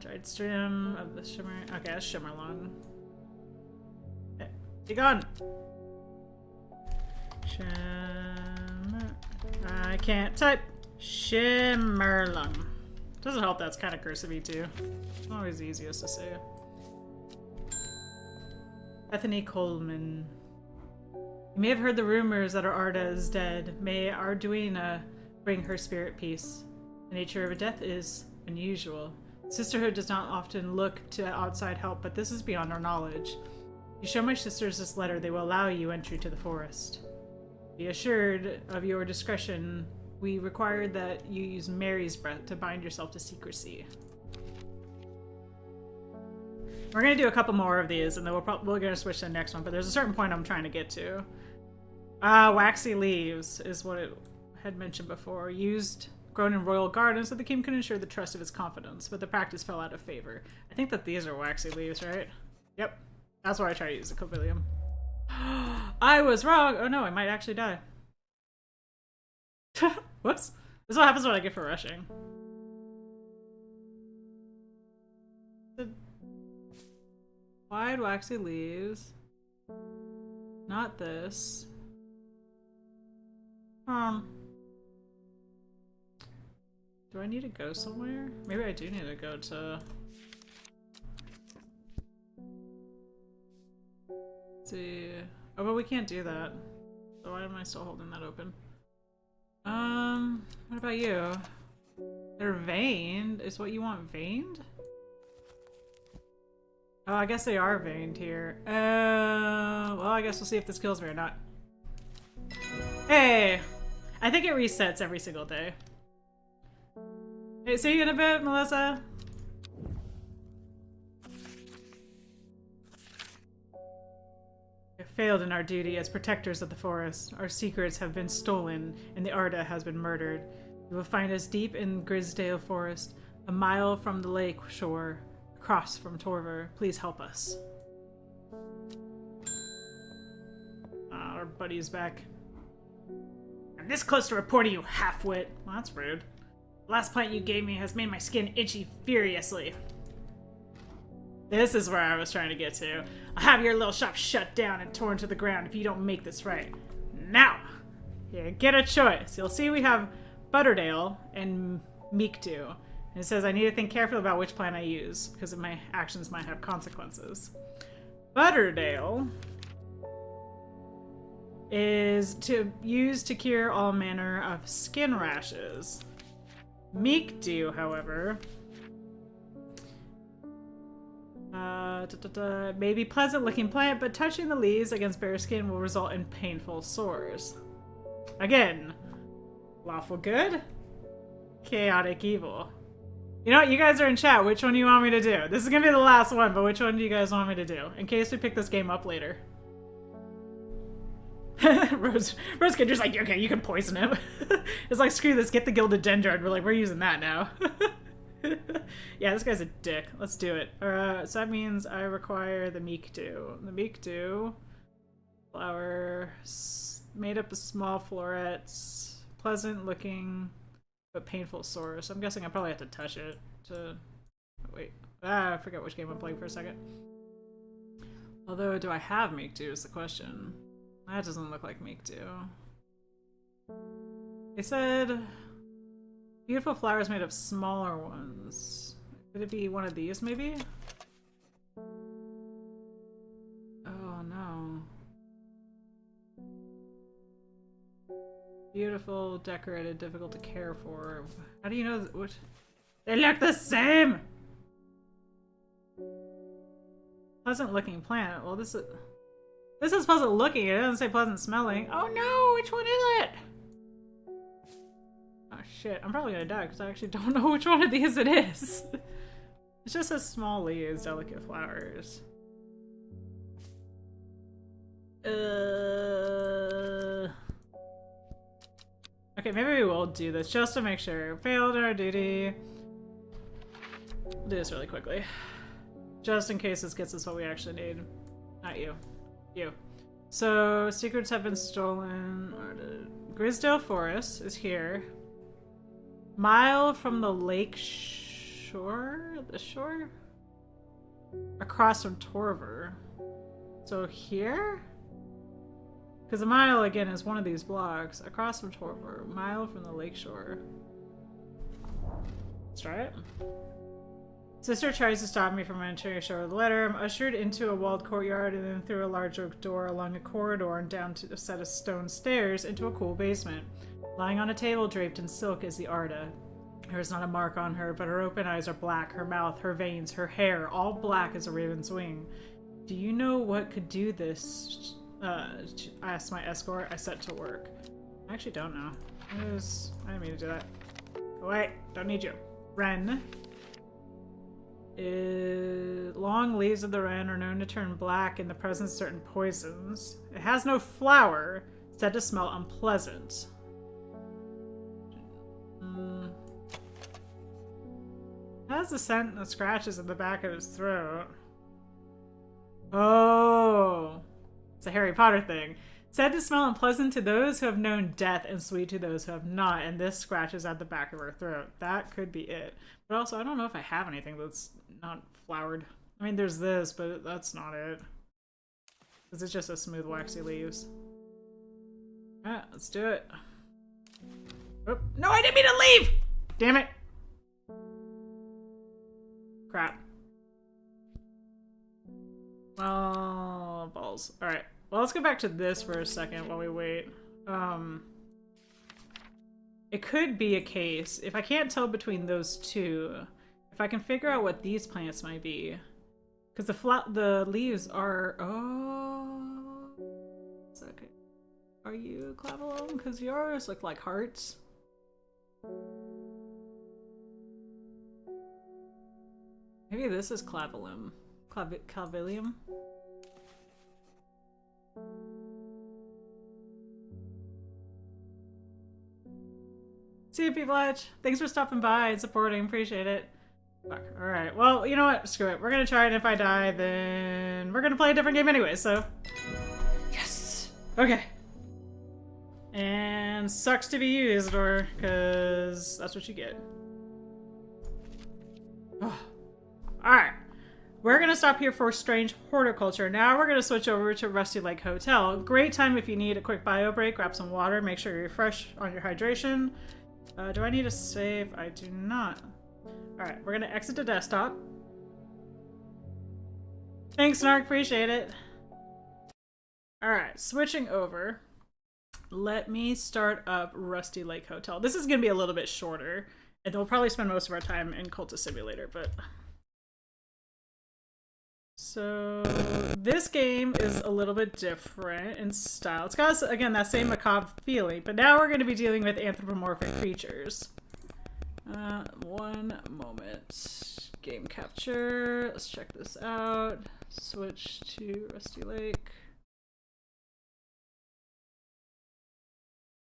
Dried stream of the shimmer. Okay, that's Shimmerlung. Hey, be gone. I can't type. Shimmerlung. Doesn't help that's kind of cursive-y too. It's always the easiest to say. Bethany Coleman. You may have heard the rumors that our Arda is dead. May Arduina bring her spirit peace. The nature of a death is unusual. Sisterhood does not often look to outside help, but this is beyond our knowledge. If you show my sisters this letter, they will allow you entry to the forest. Be assured of your discretion. We require that you use Mary's breath to bind yourself to secrecy. We're gonna do a couple more of these, and then we're gonna switch to the next one. But there's a certain point I'm trying to get to. Waxy leaves is what it had mentioned before. Grown in royal gardens, so the king could ensure the trust of his confidence, but the practice fell out of favor. I think that these are waxy leaves, right? Yep, that's why I try to use the cobilium. I was wrong. Oh no, I might actually die. Whoops. This is what happens when I get for rushing. Wide waxy leaves. Not this. Do I need to go somewhere? Maybe I do need to go to... Let's see... Oh, but we can't do that. So why am I still holding that open? What about you? They're veined. Is what you want veined? Oh, I guess they are veined here. Well, I guess we'll see if this kills me or not. Hey! I think it resets every single day. Hey, see you in a bit, Melissa! We have failed in our duty as protectors of the forest. Our secrets have been stolen, and the Arda has been murdered. You will find us deep in Grisdale Forest, a mile from the lake shore, across from Torver. Please help us. Our buddy's back. I'm this close to reporting you, half-wit. Well, that's rude. The last plant you gave me has made my skin itchy furiously. This is where I was trying to get to. I'll have your little shop shut down and torn to the ground if you don't make this right. Now! You get a choice. You'll see we have Butterdale and Meekdew. And it says I need to think carefully about which plant I use, because my actions might have consequences. Butterdale is to use to cure all manner of skin rashes. Meekdew, however, may be pleasant-looking plant, but touching the leaves against bare skin will result in painful sores. Again, lawful good, chaotic evil. You know what? You guys are in chat. Which one do you want me to do? This is gonna be the last one, but which one do you guys want me to do? In case we pick this game up later. Rose Kinder's like, okay, you can poison him. It's like, screw this, get the Gilded Dendron. We're like, we're using that now. Yeah, this guy's a dick. Let's do it. So that means I require the Meekdew. The Meekdew flower made up of small florets, pleasant looking but painful sore. So I'm guessing I probably have to touch it to. Oh, wait, I forget which game I'm playing for a second. Although, do I have Meekdew is the question. That doesn't look like Meekdew. They said beautiful flowers made of smaller ones. Could it be one of these, maybe? Oh no. Beautiful, decorated, difficult to care for. How do you know what? They look the same! Pleasant looking plant. Well, this is pleasant looking. It doesn't say pleasant smelling. Oh no, which one is it? Oh shit, I'm probably gonna die because I actually don't know which one of these it is. It just says small leaves, delicate flowers. Okay, maybe we will do this just to make sure. Failed our duty. We'll do this really quickly. Just in case this gets us what we actually need. Not you. You. So, secrets have been stolen. Grisdale Forest is here. Mile from the lake shore? The shore? Across from Torver. So here? Because a mile, again, is one of these blocks. Across from Torver. Mile from the lake shore. Let's try it. Sister tries to stop me from entering a show with a letter. I'm ushered into a walled courtyard and then through a large oak door along a corridor and down to a set of stone stairs into a cool basement. Lying on a table draped in silk is the Arda. There is not a mark on her, but her open eyes are black, her mouth, her veins, her hair, all black as a raven's wing. Do you know what could do this? I asked my escort. I set to work. I actually don't know. I didn't mean to do that. Go away. Don't need you. Wren. Long leaves of the wren are known to turn black in the presence of certain poisons. It has no flower, said to smell unpleasant. Has the scent that scratches in the back of his throat. Oh, it's a Harry Potter thing. Said to smell unpleasant to those who have known death and sweet to those who have not, and this scratches at the back of her throat. That could be it. But also, I don't know if I have anything that's not flowered. I mean, there's this, but that's not it. Because it's just a smooth, waxy leaves. Alright, let's do it. Oh, no, I didn't mean to leave! Damn it! Crap. Oh, balls. Alright. Well, let's go back to this for a second while we wait. It could be a case, if I can't tell between those two, if I can figure out what these plants might be. Because the leaves are... Oh... It's okay. Are you Clavelum? Because yours look like hearts. Maybe this is Clavelum. Clavilium? See you, P-Blatch. Thanks for stopping by and supporting. Appreciate it. Fuck. Alright. Well, you know what? Screw it. We're gonna try it. If I die, then we're gonna play a different game anyway, so... Yes! Okay. And sucks to be you, Isidore, because that's what you get. Oh. Alright. We're gonna stop here for Strange Horticulture. Now we're gonna switch over to Rusty Lake Hotel. Great time if you need a quick bio break, grab some water, make sure you're fresh on your hydration. Do I need a save? I do not. Alright, we're gonna exit the desktop. Thanks, Narc, appreciate it. Alright, switching over. Let me start up Rusty Lake Hotel. This is gonna be a little bit shorter, and we'll probably spend most of our time in Cultist Simulator, but... So, this game is a little bit different in style. It's got, again, that same macabre feeling, but now we're going to be dealing with anthropomorphic creatures. One moment. Game capture. Let's check this out. Switch to Rusty Lake.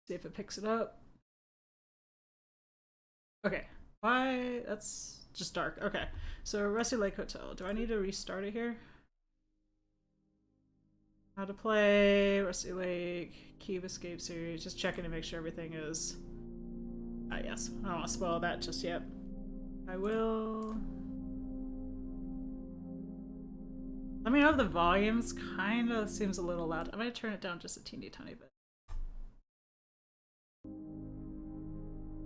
See if it picks it up. Okay. Why? That's just dark. Okay. So Rusty Lake Hotel. Do I need to restart it here? How to play Rusty Lake Cube Escape series. Just checking to make sure everything is. Yes. I don't want to spoil that just yet. I will. Let me know if the volume's kind of seems a little loud. I'm gonna turn it down just a teeny tiny bit.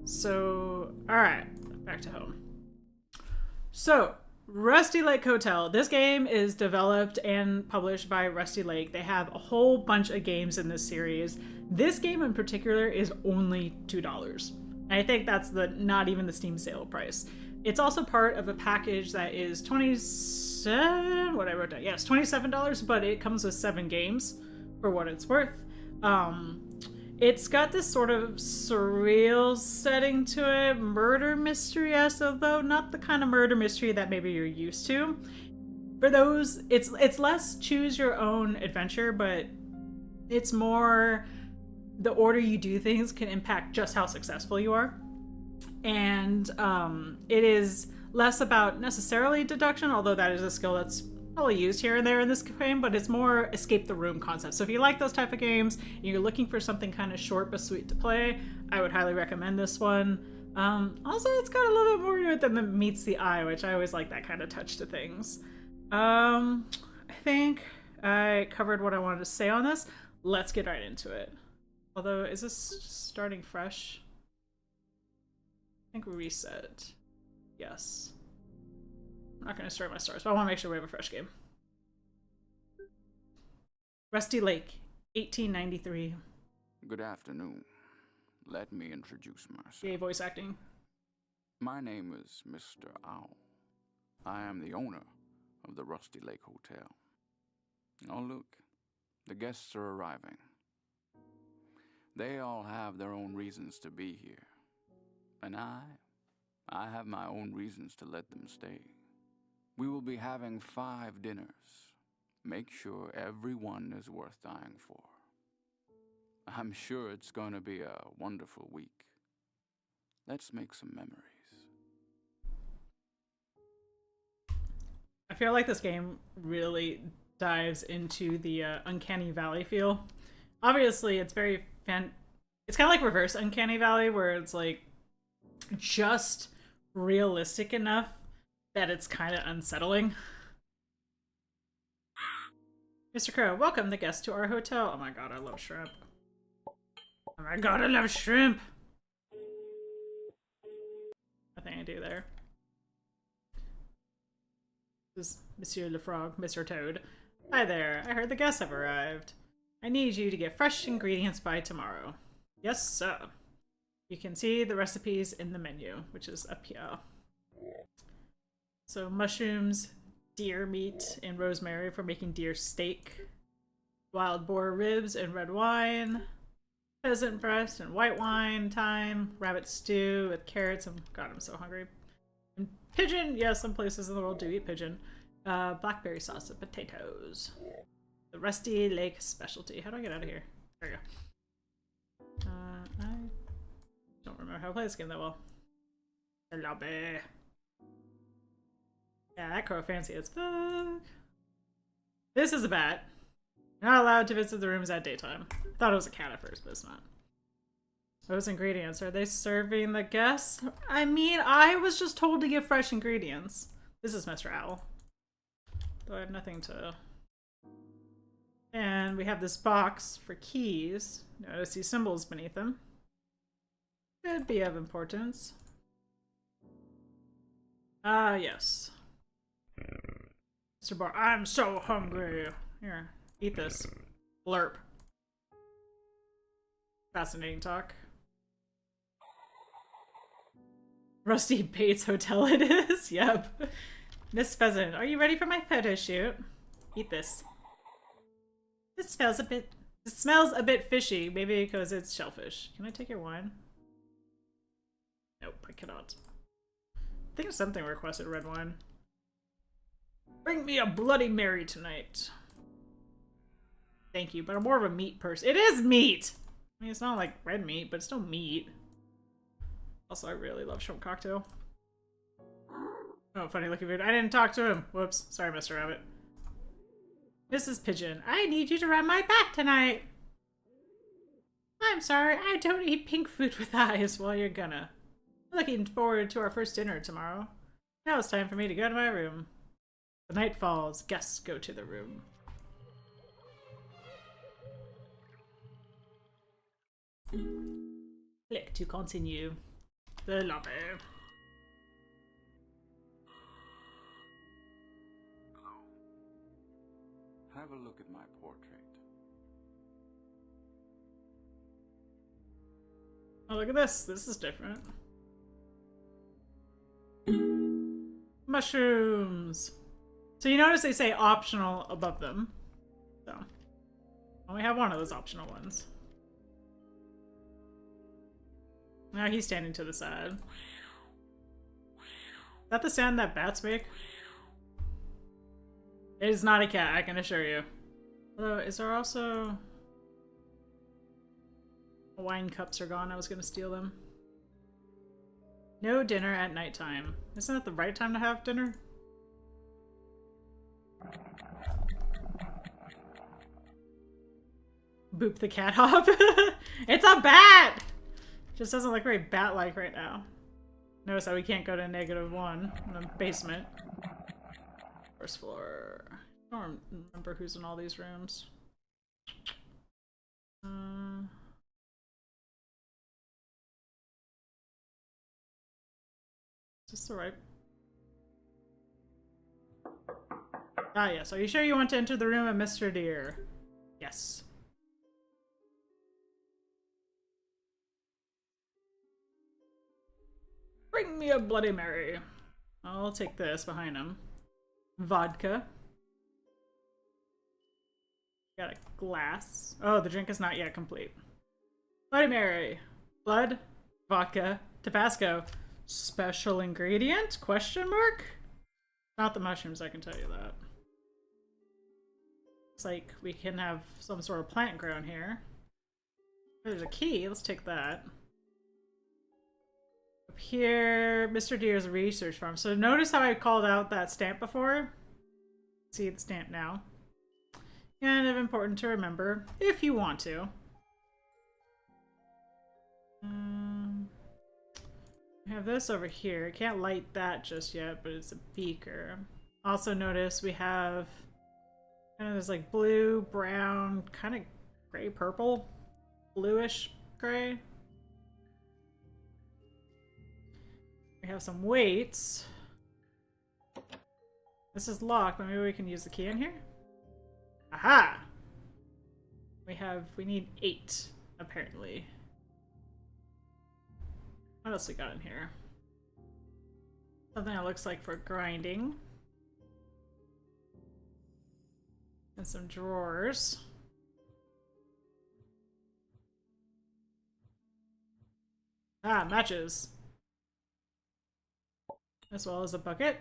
So, alright, back to home. So, Rusty Lake Hotel. This game is developed and published by Rusty Lake. They have a whole bunch of games in this series. This game in particular is only $2. And I think that's not even the Steam sale price. It's also part of a package that is $27, what I wrote down. Yeah, it's $27, but it comes with 7 games for what it's worth. It's got this sort of surreal setting to it, murder mystery-esque, although not the kind of murder mystery that maybe you're used to. For those, it's less choose your own adventure, but it's more the order you do things can impact just how successful you are. And it is less about necessarily deduction, although that is a skill that's probably used here and there in this game, but it's more escape the room concept. So if you like those type of games and you're looking for something kind of short but sweet to play, I would highly recommend this one. Also, it's got a little bit more to it than meets the eye, which I always like that kind of touch to things. I think I covered what I wanted to say on this. Let's get right into it. Although, is this starting fresh? I think we reset. Yes. I'm not going to start my stars, but I want to make sure we have a fresh game. Rusty Lake, 1893. Good afternoon. Let me introduce myself. Yay, voice acting. My name is Mr. Owl. I am the owner of the Rusty Lake Hotel. Oh, look. The guests are arriving. They all have their own reasons to be here. And I have my own reasons to let them stay. We will be having 5 dinners. Make sure everyone is worth dying for. I'm sure it's going to be a wonderful week. Let's make some memories. I feel like this game really dives into the Uncanny Valley feel. Obviously, it's very it's kind of like reverse Uncanny Valley, where it's like just realistic enough that it's kind of unsettling. Mr. Crow, welcome the guest to our hotel. Oh my god, I love shrimp. Oh my god, I love shrimp! Nothing I do there. This is Monsieur Le Frog, Mr. Toad. Hi there, I heard the guests have arrived. I need you to get fresh ingredients by tomorrow. Yes, sir. You can see the recipes in the menu, which is up here. So mushrooms, deer meat, and rosemary for making deer steak. Wild boar ribs and red wine. Pheasant breast and white wine, thyme, rabbit stew with carrots. God, I'm so hungry. And pigeon, yes, some places in the world do eat pigeon. Blackberry sauce and potatoes. The Rusty Lake specialty. How do I get out of here? There we go. I don't remember how to play this game that well. Lobby. Yeah, that crow fancy as fuck. This is a bat. You're not allowed to visit the rooms at daytime. I thought it was a cat at first, but it's not. Those ingredients, are they serving the guests? I mean, I was just told to get fresh ingredients. This is Mr. Owl. Though I have nothing to... And we have this box for keys. Notice these symbols beneath them. Could be of importance. Ah, yes. Mr. Bar, I'm so hungry. Here, eat this. Blurp. Fascinating talk. Rusty Bates Hotel it is. Yep. Miss Pheasant, are you ready for my photo shoot? Eat this. This smells a bit fishy, maybe because it's shellfish. Can I take your wine? Nope, I cannot. I think something requested red wine. Bring me a Bloody Mary tonight. Thank you, but I'm more of a meat person. It is meat! I mean, it's not like red meat, but it's still meat. Also, I really love shrimp cocktail. Oh, funny looking food. I didn't talk to him. Whoops. Sorry, Mr. Rabbit. Mrs. Pigeon, I need you to rub my back tonight. I'm sorry, I don't eat pink food with eyes. Well, you're gonna. I'm looking forward to our first dinner tomorrow. Now it's time for me to go to my room. The night falls. Guests go to the room. Click to continue. The lobby. Hello. Have a look at my portrait. Oh, look at this. This is different. Mushrooms. So you notice they say optional above them. So, only have one of those optional ones. Now he's standing to the side. Is that the sound that bats make? It is not a cat, I can assure you. Although, is there also... Wine cups are gone, I was gonna steal them. No dinner at nighttime. Isn't that the right time to have dinner? Boop the cat hop. It's a bat! Just doesn't look very bat-like right now. Notice how we can't go to -1 in the basement. First floor. I don't remember who's in all these rooms. Is this the right? Ah, yes. Are you sure you want to enter the room of Mr. Deer? Yes. Bring me a Bloody Mary. I'll take this behind him. Vodka. Got a glass. Oh, the drink is not yet complete. Bloody Mary. Blood. Vodka. Tabasco. Special ingredient? Question mark? Not the mushrooms, I can tell you that. Looks like we can have some sort of plant grown here. There's a key. Let's take that. Up here, Mr. Deer's research farm. So notice how I called out that stamp before? See the stamp now. Kind of important to remember, if you want to. I have this over here. I can't light that just yet, but it's a beaker. Also notice we have kind of this like blue, brown, kind of gray, purple, bluish gray. We have some weights. This is locked, but maybe we can use the key in here? Aha! We need 8, apparently. What else we got in here? Something that looks like for grinding. And some drawers. Ah, matches. As well as a bucket.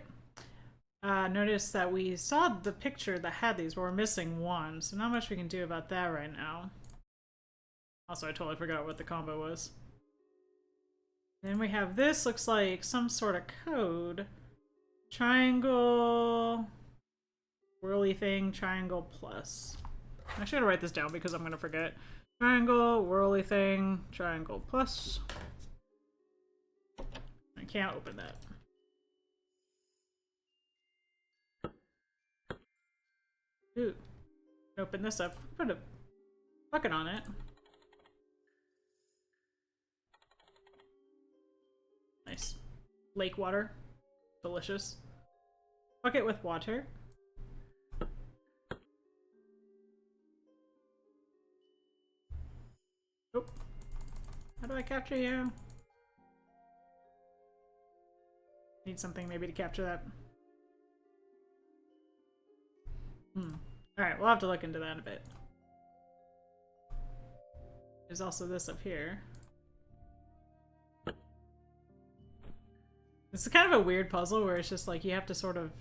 Notice that we saw the picture that had these, but we're missing one, so not much we can do about that right now. Also, I totally forgot what the combo was. Then we have this, looks like some sort of code. Triangle... whirly thing, triangle plus. I should write this down because I'm gonna forget. Triangle, whirly thing, triangle plus. I can't open that. Ooh. Open this up. Put a bucket on it. Nice. Lake water. Delicious. Bucket with water. Oh. How do I capture you? Need something maybe to capture that. Alright, we'll have to look into that a bit. There's also this up here. This is kind of a weird puzzle where it's just like you have to sort of...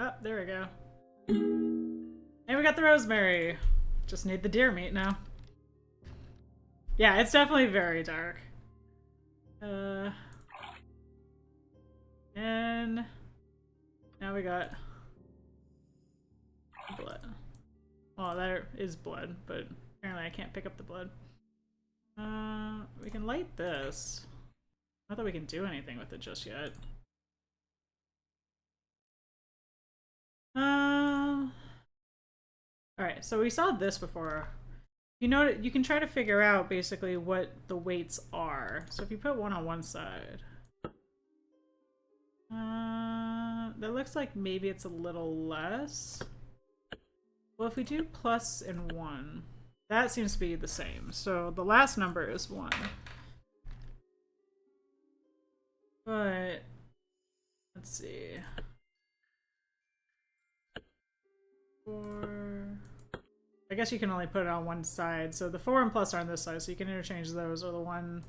Oh, there we go. And we got the rosemary. Just need the deer meat now. Yeah, it's definitely very dark. And now we got blood. Well, there is blood, but apparently I can't pick up the blood. We can light this. Not that we can do anything with it just yet. Alright, so we saw this before. You know, you can try to figure out basically what the weights are. So if you put one on one side, that looks like maybe it's a little less. Well, if we do plus and 1, that seems to be the same. So the last number is 1. But let's see. 4. I guess you can only put it on one side. So the 4 and plus are on this side, so you can interchange those, or the 1.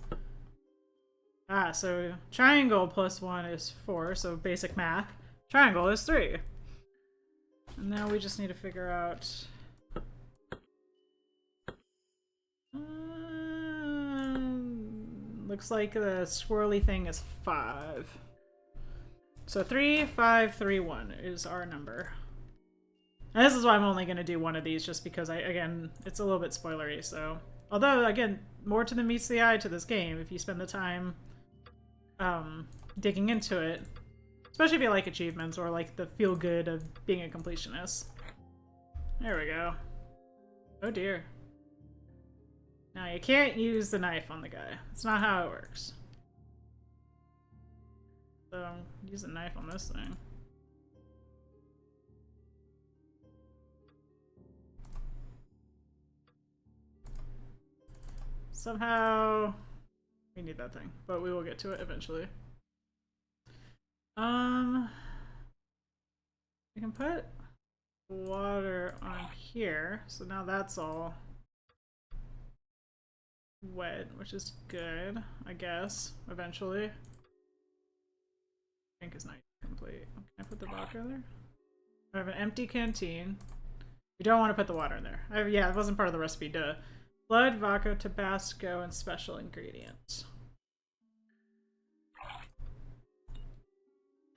Ah, so triangle plus 1 is 4, so basic math. Triangle is 3. And now we just need to figure out... looks like the swirly thing is 5. So 3, 5, 3, 1 is our number. And this is why I'm only going to do one of these, just because, again, it's a little bit spoilery, so... Although, again, more to the meets the eye to this game, if you spend the time digging into it. Especially if you like achievements, or like the feel-good of being a completionist. There we go. Oh dear. Now, you can't use the knife on the guy. That's not how it works. So, use a knife on this thing. Somehow... we need that thing, but we will get to it eventually. We can put water on here, so now that's all wet, which is good, I guess, eventually. Drink is not complete. Can I put the vodka there? I have an empty canteen. We don't want to put the water in there. Yeah, it wasn't part of the recipe, duh. Blood, vodka, Tabasco, and special ingredients.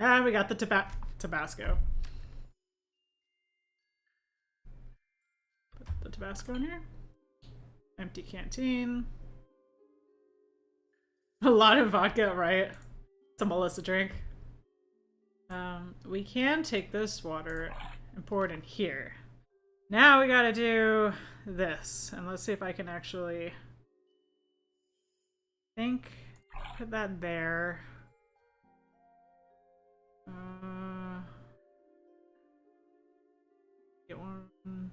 Ah, we got the Tabasco. Put the Tabasco in here. Empty canteen. A lot of vodka, right? It's a Melissa drink. We can take this water and pour it in here. Now we gotta do this. And let's see if I can actually... put that there. Get one.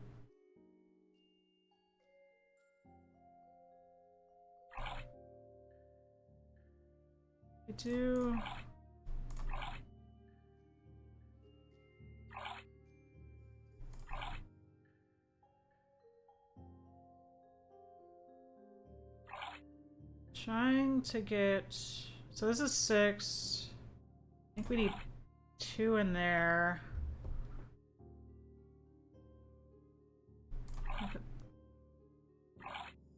Two. Trying to get... so this is 6. I think we need 2 in there. Put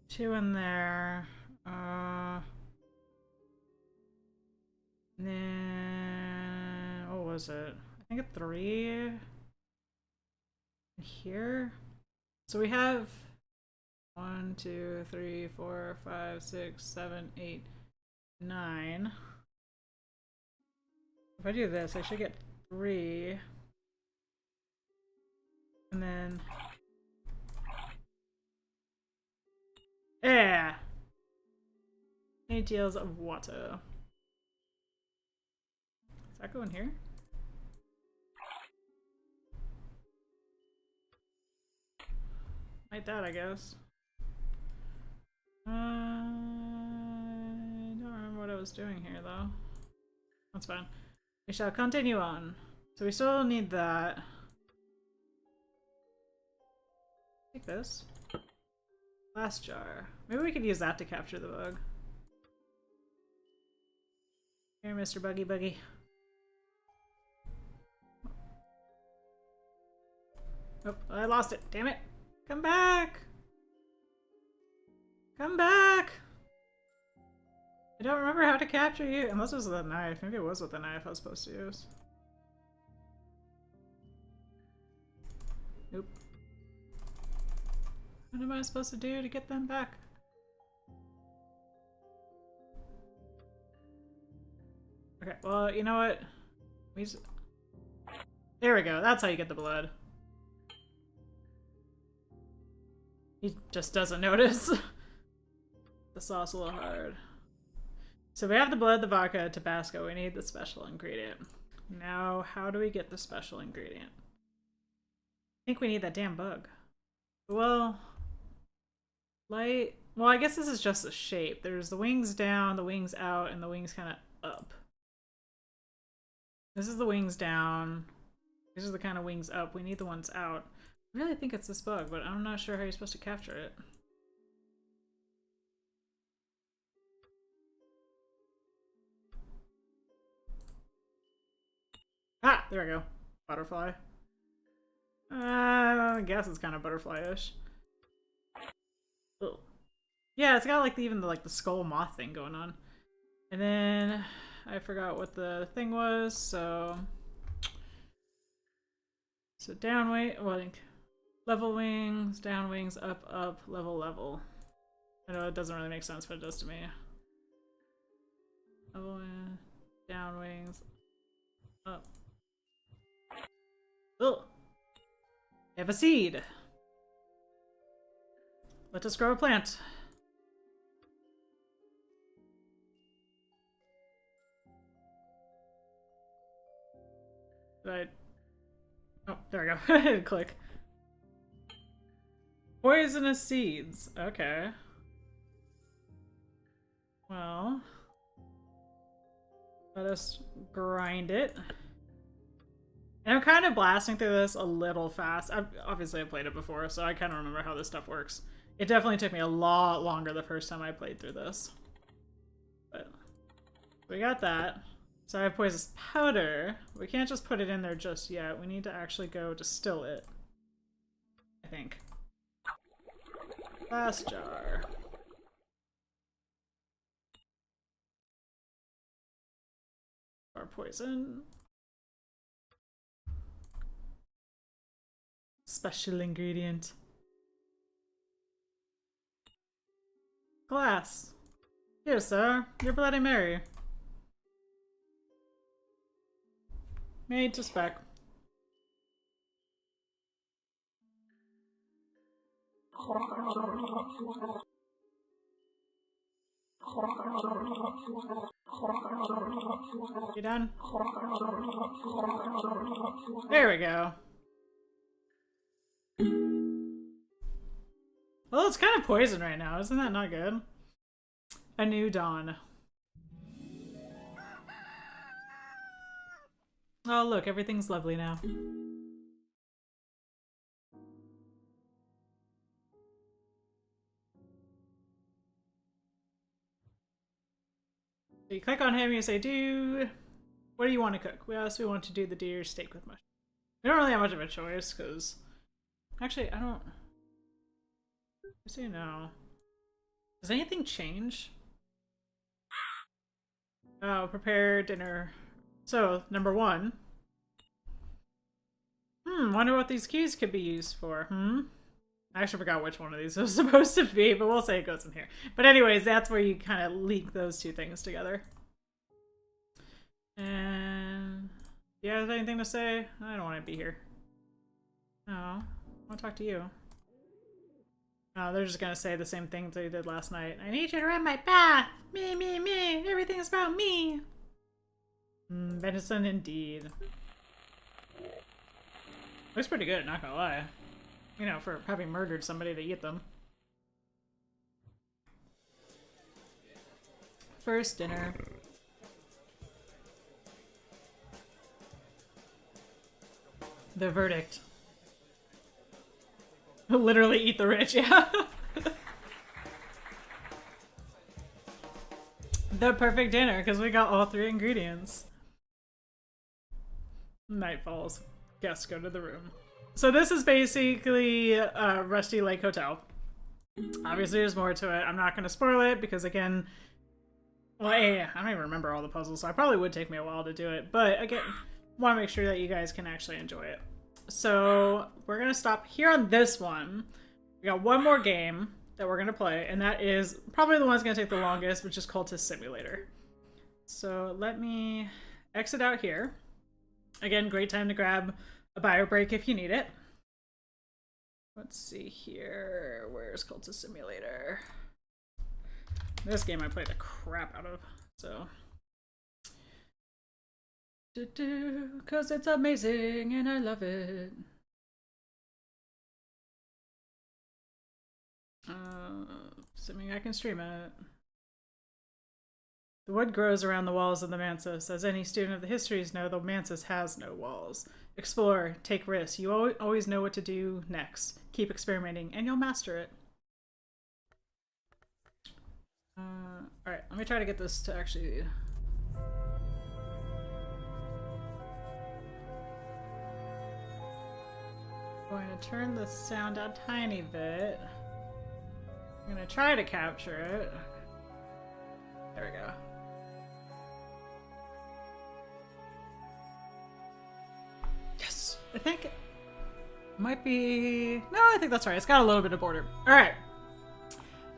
2 in there. Then... what was it? I think a 3 in here. So we have 1, 2, 3, 4, 5, 6, 7, 8, 9. If I do this, I should get 3. And then... yeah! 8 deals of water. Does that go in here? Like that, I guess. I don't remember what I was doing here, though. That's fine. We shall continue on. So we still need that. Take this. Glass jar. Maybe we could use that to capture the bug. Here, Mr. Buggy Buggy. Oh, I lost it. Damn it. Come back! Come back! I don't remember how to capture you, unless it was with a knife. Maybe it was with a knife I was supposed to use. Nope. What am I supposed to do to get them back? Okay, well, you know what? There we go. That's how you get the blood. He just doesn't notice. The sauce a little hard. So we have the blood, the vodka, Tabasco. We need the special ingredient. Now, how do we get the special ingredient? I think we need that damn bug. Well, light. Well, I guess this is just a shape. There's the wings down, the wings out, and the wings kind of up. This is the wings down. These are the kind of wings up. We need the ones out. I really think it's this bug, but I'm not sure how you're supposed to capture it. Ah! There we go. Butterfly. I guess it's kind of butterfly-ish. Yeah, it's got like even the skull moth thing going on. And then I forgot what the thing was, so down wing, like level wings, down wings, up, up, level, level. I know it doesn't really make sense, but it does to me. Level wing, down wings, up. Oh, I have a seed. Let us grow a plant. Right. Oh, there we go. Click. Poisonous seeds. Okay. Well, let us grind it. And I'm kind of blasting through this a little fast. Obviously, I've played it before, so I kind of remember how this stuff works. It definitely took me a lot longer the first time I played through this. But we got that. So I have poisonous powder. We can't just put it in there just yet. We need to actually go distill it. I think. Glass jar. Our poison. Special ingredient. Glass. Here, sir. Your Bloody Mary. Made to spec. You done? There we go. Well, it's kind of poison right now. Isn't that not good? A new dawn. Oh, look, everything's lovely now. So you click on him, you say, what do you want to cook? We want to do the deer steak with mushrooms. We don't really have much of a choice, because... Actually, I don't... I say no. Does anything change? Oh, prepare dinner. So, number 1. Wonder what these keys could be used for, I actually forgot which one of these was supposed to be, but we'll say it goes in here. But anyways, that's where you kind of link those two things together. And... do you have anything to say? I don't want to be here. No. I want to talk to you. Oh, they're just gonna say the same thing they did last night. I need you to run my path! Me, me, me! Everything's about me! Venison indeed. Looks pretty good, not gonna lie. You know, for having murdered somebody to eat them. First dinner. The verdict. Literally eat the rich, yeah. The perfect dinner, because we got all 3 ingredients. Night falls. Guests go to the room. So this is basically Rusty Lake Hotel. Obviously there's more to it. I'm not going to spoil it because, again, Well, I don't even remember all the puzzles, so it probably would take me a while to do it. But again, want to make sure that you guys can actually enjoy it. So we're going to stop here on this one. We got one more game that we're going to play, and that is probably the one that's going to take the longest, which is Cultist Simulator. So let me exit out here. Again, great time to grab a bio break if you need it. Let's see here. Where's Cultist Simulator? This game I played the crap out of, so. Because it's amazing and I love it. Assuming I can stream it. The wood grows around the walls of the Mansus. As any student of the histories know, the Mansus has no walls. Explore, take risks. You always know what to do next. Keep experimenting, and you'll master it. Alright, let me try to get this to actually... I'm going to turn the sound down a tiny bit. I'm going to try to capture it. There we go. Yes! I think it might be... No, I think that's right. It's got a little bit of border. Alright.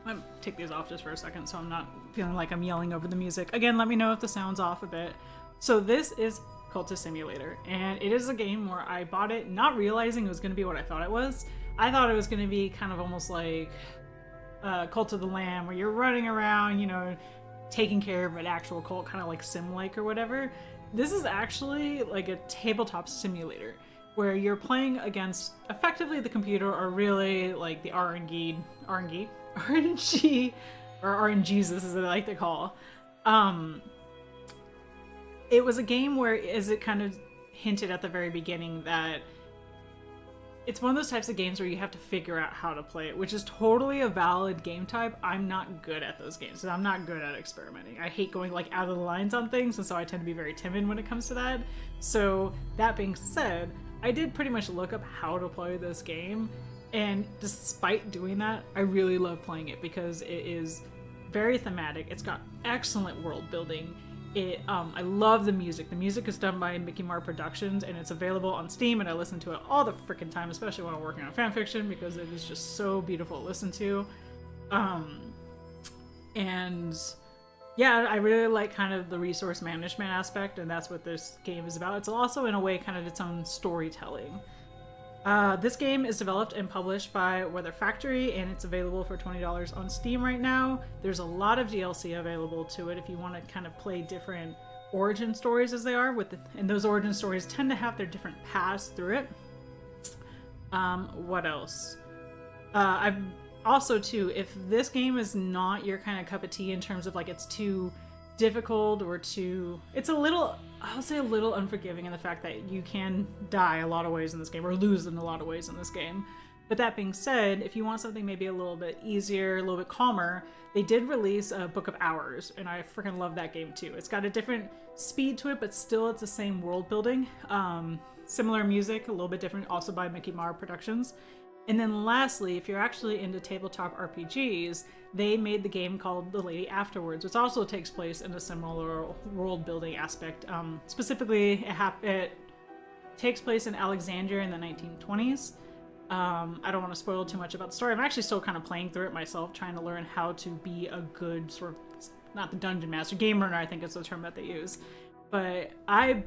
I'm gonna take these off just for a second so I'm not feeling like I'm yelling over the music. Again, let me know if the sound's off a bit. So this is Cultist Simulator, and it is a game where I bought it not realizing it was going to be what I thought it was. I thought it was going to be kind of almost like Cult of the Lamb, where you're running around, you know, taking care of an actual cult, kind of like Sim-like or whatever. This is actually like a tabletop simulator, where you're playing against effectively the computer, or really like the RNG, or RNGesus as they like to call. It was a game where, as it kind of hinted at the very beginning, that it's one of those types of games where you have to figure out how to play it, which is totally a valid game type. I'm not good at those games, and I'm not good at experimenting. I hate going like out of the lines on things, and so I tend to be very timid when it comes to that. So that being said, I did pretty much look up how to play this game, and despite doing that, I really love playing it because it is very thematic. It's got excellent world building. I love the music. The music is done by Mickey Mar Productions, and it's available on Steam, and I listen to it all the freaking time, especially when I'm working on fanfiction, because it is just so beautiful to listen to. And yeah, I really like kind of the resource management aspect, and that's what this game is about. It's also, in a way, kind of its own storytelling. This game is developed and published by Weather Factory, and it's available for $20 on Steam right now. There's a lot of DLC available to it if you want to kind of play different origin stories as they are, and those origin stories tend to have their different paths through it. What else? I've also, too, if this game is not your kind of cup of tea in terms of like it's too difficult or too... It's a little... I'll say a little unforgiving in the fact that you can die a lot of ways in this game, or lose in a lot of ways in this game. But that being said, if you want something maybe a little bit easier, a little bit calmer, they did release a Book of Hours, and I freaking love that game too. It's got a different speed to it, but still it's the same world building. Similar music, a little bit different, also by Mickey Mar Productions. And then lastly, if you're actually into tabletop RPGs, they made the game called The Lady Afterwards, which also takes place in a similar world building aspect. Specifically, it takes place in Alexandria in the 1920s. I don't want to spoil too much about the story. I'm actually still kind of playing through it myself, trying to learn how to be a good sort of, not the dungeon master, game runner, I think is the term that they use. But I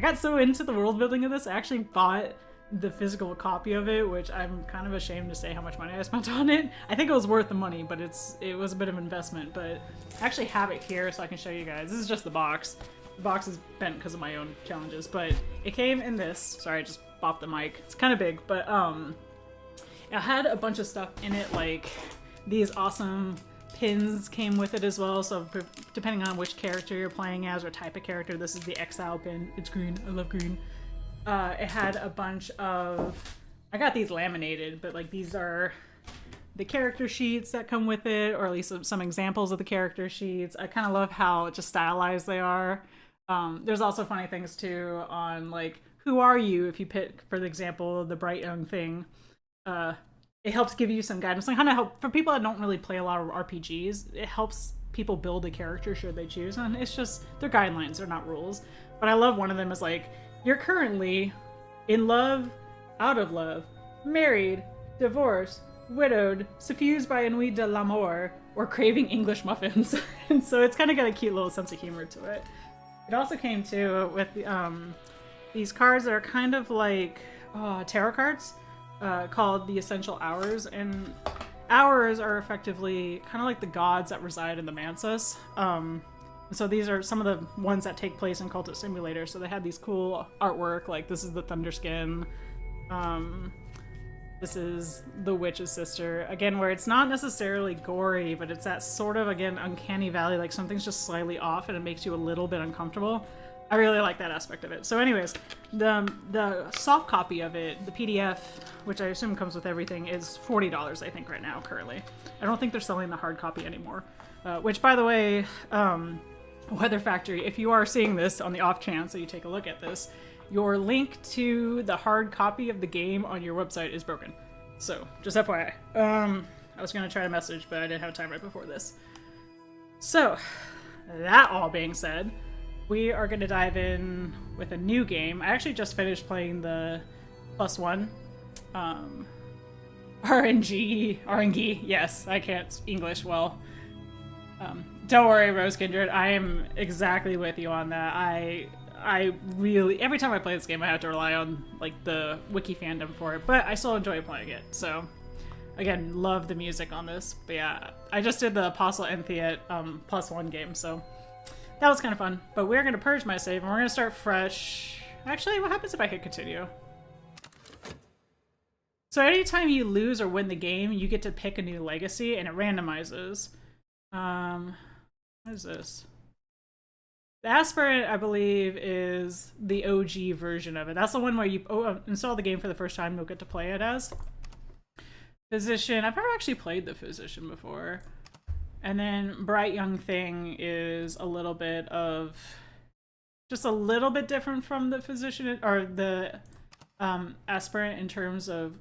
got so into the world building of this, I actually bought the physical copy of it, which I'm kind of ashamed to say how much money I spent on it. I think it was worth the money, but it was a bit of an investment. But I actually have it here so I can show you guys. This is just the box. The box is bent because of my own challenges, but it came in this. Sorry, I just bopped the mic. It's kind of big, but it had a bunch of stuff in it, like these awesome pins came with it as well, so depending on which character you're playing as or type of character, this is the Exile pin. It's green. I love green. It had a bunch of... I got these laminated, but like these are the character sheets that come with it, or at least some examples of the character sheets. I kind of love how just stylized they are. There's also funny things too on like, who are you if you pick, for example, the Bright Young thing. It helps give you some guidance. Like, kind of help for people that don't really play a lot of RPGs. It helps people build a character should they choose, and it's just, they're guidelines, they're not rules. But I love one of them is like, you're currently in love, out of love, married, divorced, widowed, suffused by ennui de l'amour, or craving English muffins. And so it's kind of got a cute little sense of humor to it. It also came to with these cards that are kind of like tarot cards called the Essential Hours, and hours are effectively kind of like the gods that reside in the Mansus. So these are some of the ones that take place in Cultist Simulator. So they had these cool artwork, like this is the Thunderskin. This is the Witch's Sister. Again, where it's not necessarily gory, but it's that sort of, again, uncanny valley, like something's just slightly off and it makes you a little bit uncomfortable. I really like that aspect of it. So anyways, the soft copy of it, the PDF, which I assume comes with everything, is $40, I think, right now, currently. I don't think they're selling the hard copy anymore. Which, by the way, Weather Factory, if you are seeing this on the off chance that you take a look at this, your link to the hard copy of the game on your website is broken. So, just FYI. I was going to try to message, but I didn't have time right before this. So, that all being said, we are going to dive in with a new game. I actually just finished playing the +1 RNG, yes, I can't English well. Don't worry, Rose Kindred, I am exactly with you on that. I really, every time I play this game, I have to rely on, like, the wiki fandom for it, but I still enjoy playing it, so, again, love the music on this. But yeah, I just did the Apostle Entheat +1 game, so that was kind of fun. But we're going to purge my save, and we're going to start fresh. Actually, what happens if I hit continue? So anytime you lose or win the game, you get to pick a new legacy, and it randomizes. What is this? The Aspirant, I believe, is the OG version of it. That's the one where you install the game for the first time, you'll get to play it as. Physician, I've never actually played the Physician before. And then Bright Young Thing is a little bit of, just a little bit different from the Physician, or the Aspirant in terms of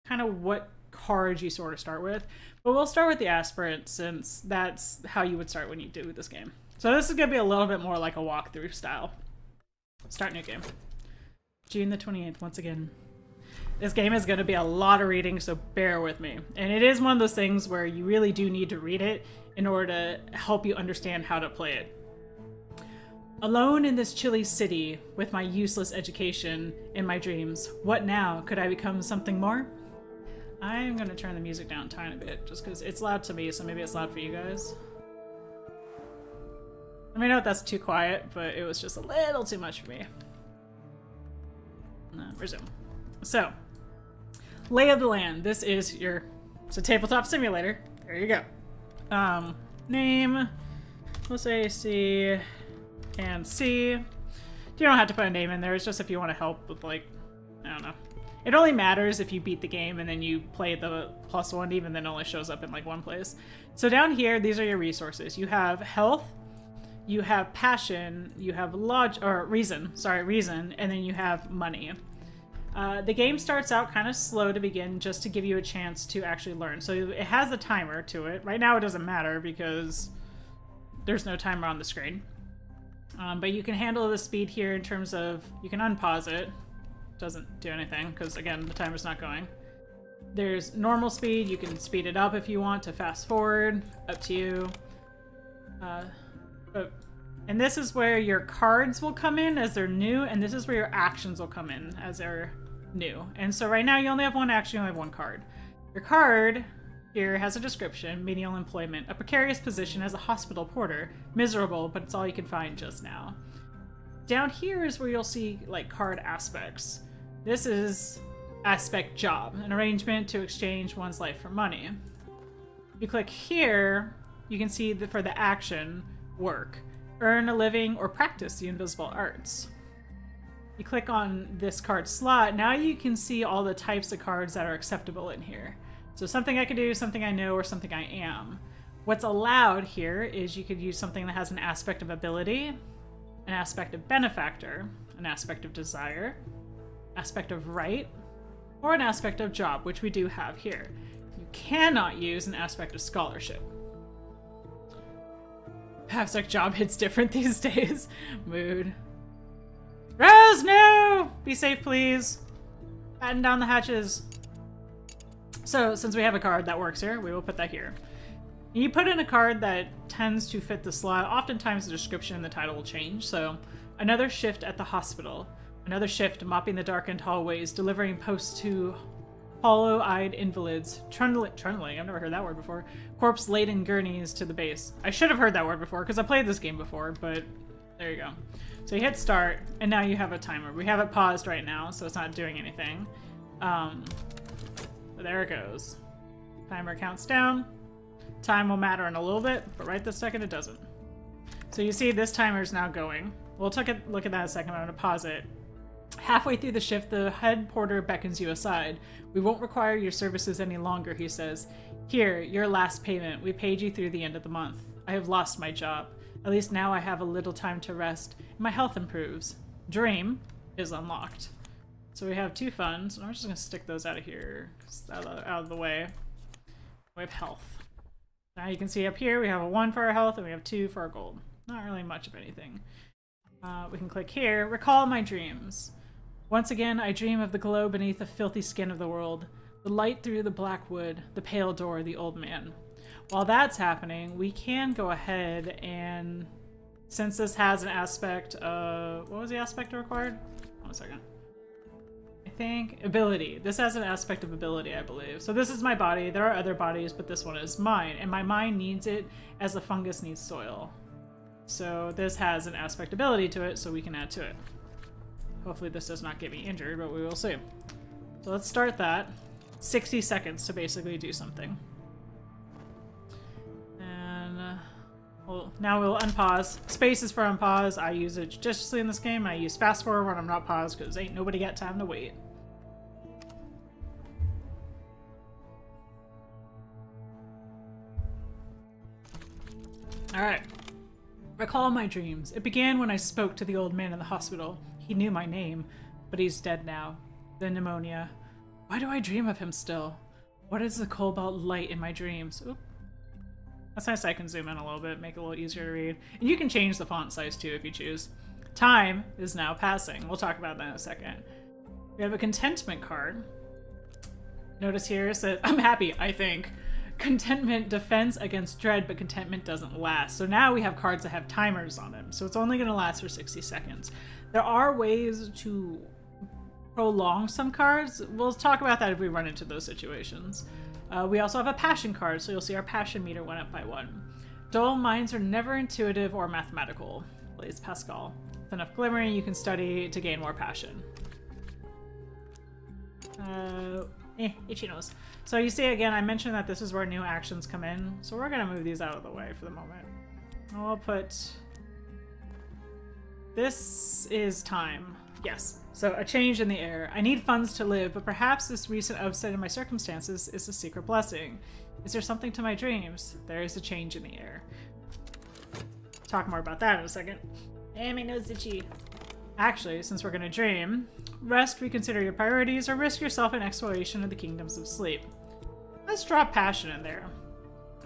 kind of what cards you sort of start with. But we'll start with the Aspirant since that's how you would start when you do this game. So this is going to be a little bit more like a walkthrough style. Start new game. June the 28th, once again. This game is going to be a lot of reading, so bear with me. And it is one of those things where you really do need to read it in order to help you understand how to play it. Alone in this chilly city, with my useless education and my dreams, what now? Could I become something more? I'm going to turn the music down a tiny bit, just because it's loud to me, so maybe it's loud for you guys. Let me know if that's too quiet, but it was just a little too much for me. Resume. So, lay of the land. This is it's a tabletop simulator. There you go. Name. We'll say C and C. You don't have to put a name in there. It's just if you want to help with, like, I don't know. It only matters if you beat the game and then you play the +1, even then it only shows up in, like, one place. So down here, these are your resources. You have health. You have passion, you have reason, and then you have money. The game starts out kind of slow to begin, just to give you a chance to actually learn. So it has a timer to it. Right now it doesn't matter because there's no timer on the screen. But you can handle the speed here in terms of, you can unpause it. Doesn't do anything because, again, the timer's not going. There's normal speed, you can speed it up if you want to fast forward, up to you. And this is where your cards will come in as they're new, and this is where your actions will come in as they're new. And so right now you only have one action, you only have one card. Your card here has a description: menial employment, a precarious position as a hospital porter, miserable, but it's all you can find just now. Down here is where you'll see, like, card aspects. This is aspect job, an arrangement to exchange one's life for money. You click here, you can see for the action, work, earn a living, or practice the invisible arts. You click on this card slot, now you can see all the types of cards that are acceptable in here. So something I can do, something I know, or something I am. What's allowed here is you could use something that has an aspect of ability, an aspect of benefactor, an aspect of desire, aspect of right, or an aspect of job, which we do have here. You cannot use an aspect of scholarship. Pavsec job hits different these days. Mood. Rose, no! Be safe, please. Batten down the hatches. So, since we have a card that works here, we will put that here. You put in a card that tends to fit the slot. Oftentimes the description and the title will change. So, another shift at the hospital. Another shift mopping the darkened hallways, delivering posts to hollow-eyed invalids. Trundling, I've never heard that word before. Corpse-laden gurneys to the base. I should have heard that word before, because I played this game before, but there you go. So you hit start, and now you have a timer. We have it paused right now, so it's not doing anything. But there it goes. Timer counts down. Time will matter in a little bit, but right this second it doesn't. So you see this timer is now going. We'll take a look at that in a second. I'm going to pause it. Halfway through the shift, the head porter beckons you aside. We won't require your services any longer, he says. Here, your last payment. We paid you through the end of the month. I have lost my job. At least now I have a little time to rest. My health improves. Dream is unlocked. So we have 2 funds. I'm just going to stick those out of here, out of the way. We have health. Now you can see up here we have a 1 for our health and we have 2 for our gold. Not really much of anything. We can click here. Recall my dreams. Once again, I dream of the glow beneath the filthy skin of the world. The light through the black wood. The pale door, the old man. While that's happening, we can go ahead and, since this has an aspect of, what was the aspect required? 1 second. I think ability. This has an aspect of ability, I believe. So this is my body. There are other bodies, but this one is mine. And my mind needs it as the fungus needs soil. So this has an aspect ability to it, so we can add to it. Hopefully this does not get me injured, but we will see. So let's start that. 60 seconds to basically do something. And well, now we'll unpause. Space is for unpause. I use it judiciously in this game. I use fast forward when I'm not paused because ain't nobody got time to wait. Alright. Recall my dreams. It began when I spoke to the old man in the hospital. He knew my name, but he's dead now. The pneumonia. Why do I dream of him still? What is the cobalt light in my dreams? Oop. That's nice. I can zoom in a little bit, make it a little easier to read. And you can change the font size too if you choose. Time is now passing. We'll talk about that in a second. We have a contentment card. Notice here is that I'm happy, I think. Contentment defends against dread, but contentment doesn't last. So now we have cards that have timers on them. So it's only going to last for 60 seconds. There are ways to prolong some cards. We'll talk about that if we run into those situations. We also have a passion card, so you'll see our passion meter went up by 1. Dull minds are never intuitive or mathematical. Blaise Pascal. With enough glimmering, you can study to gain more passion. Itchy nose. So you see again, I mentioned that this is where new actions come in, so we're gonna move these out of the way for the moment. I'll put... This is time. Yes. So a change in the air. I need funds to live, but perhaps this recent upset in my circumstances is a secret blessing. Is there something to my dreams? There is a change in the air. Talk more about that in a second. And my nose itchy. Actually, since we're gonna dream, rest, reconsider your priorities, or risk yourself in exploration of the kingdoms of sleep. Let's drop passion in there.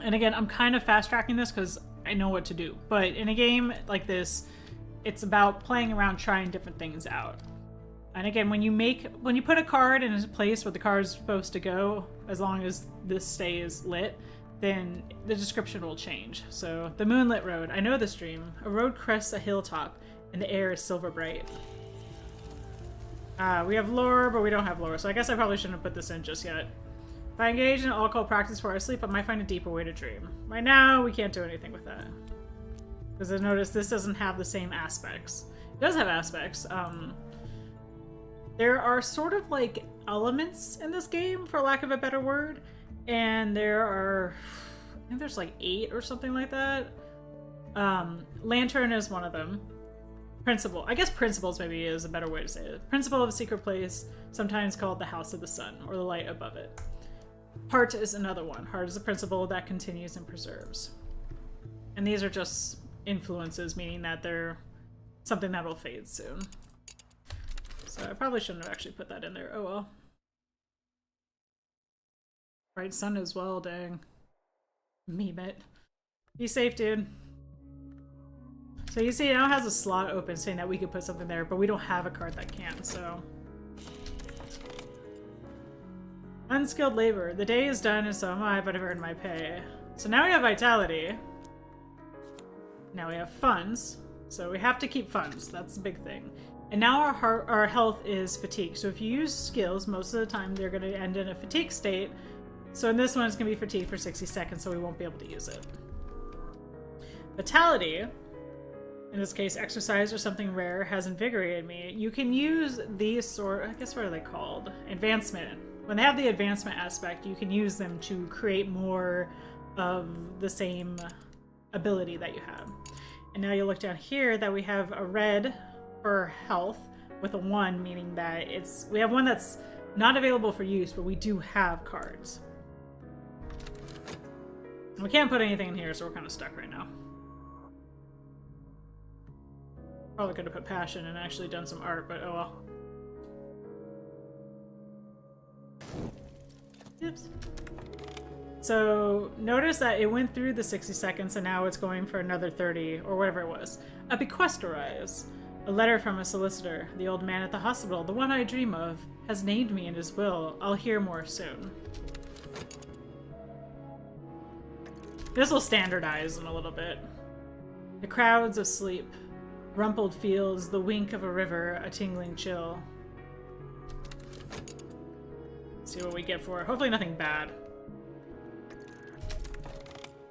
And again, I'm kind of fast-tracking this because I know what to do. But in a game like this, it's about playing around, trying different things out. And again, when you put a card in a place where the card is supposed to go, as long as this stays lit, then the description will change. So, the moonlit road. I know this dream. A road crests a hilltop, and the air is silver bright. We have lore, but we don't have lore, so I guess I probably shouldn't have put this in just yet. If I engage in alcohol practice before I sleep, I might find a deeper way to dream. Right now, we can't do anything with that. Because I noticed this doesn't have the same aspects. It does have aspects. There are sort of like elements in this game, for lack of a better word, and there are, I think there's like 8 or something like that. Lantern is one of them. Principle. I guess principles maybe is a better way to say it. Principle of a secret place, sometimes called the House of the Sun, or the light above it. Heart is another one. Heart is a principle that continues and preserves. And these are just influences, meaning that they're something that will fade soon. So I probably shouldn't have actually put that in there. Oh well. Bright sun as well, dang. Meme it. Be safe, dude. So you see, it now has a slot open saying that we could put something there, but we don't have a card that can, so. Unskilled labor. The day is done and so am I, but I've earned my pay. So now we have vitality. Now we have funds. So we have to keep funds. That's the big thing. And now our health is fatigue. So if you use skills, most of the time they're going to end in a fatigue state. So in this one, it's going to be fatigue for 60 seconds, so we won't be able to use it. Vitality, in this case exercise or something rare, has invigorated me. You can use these I guess what are they called? Advancement. When they have the advancement aspect, you can use them to create more of the same ability that you have. And now you look down here that we have a red for health with a 1, meaning that we have one that's not available for use, but we do have cards. And we can't put anything in here, so we're kind of stuck right now. Probably could have put passion and actually done some art, but oh well. Oops. So notice that it went through the 60 seconds and now it's going for another 30 or whatever it was. A bequest arrives. A letter from a solicitor. The old man at the hospital, the one I dream of, has named me in his will. I'll hear more soon. This will standardize in a little bit. The crowd's asleep. Rumpled fields, the wink of a river, a tingling chill. Let's see what we get for it. Hopefully nothing bad.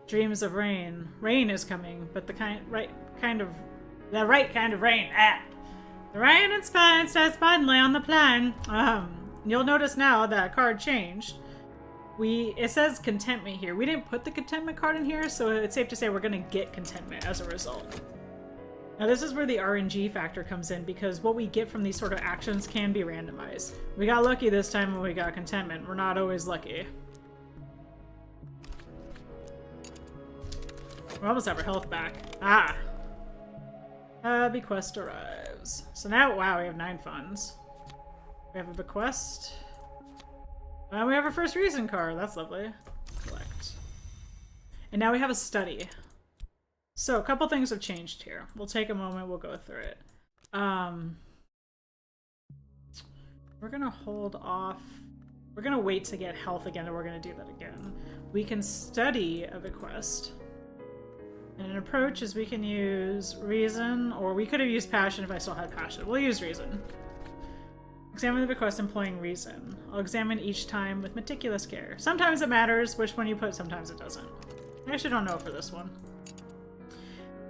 Dreams of rain. Rain is coming, but the right kind of rain. The rain and spine starts finally on the plan. You'll notice now that card changed. It says contentment here. We didn't put the contentment card in here, so it's safe to say we're gonna get contentment as a result. Now this is where the RNG factor comes in, because what we get from these sort of actions can be randomized. We got lucky this time when we got contentment. We're not always lucky. We almost have our health back. Bequest arrives. So now, wow, we have 9 funds. We have a bequest. And we have our first reason card. That's lovely. Collect. And now we have a study. So a couple things have changed here. We'll take a moment, we'll go through it. We're gonna hold off. We're gonna wait to get health again, and we're gonna do that again. We can study a bequest. And an approach is we can use reason, or we could have used passion if I still had passion. We'll use reason. Examine the bequest employing reason. I'll examine each time with meticulous care. Sometimes it matters which one you put, sometimes it doesn't. I actually don't know for this one.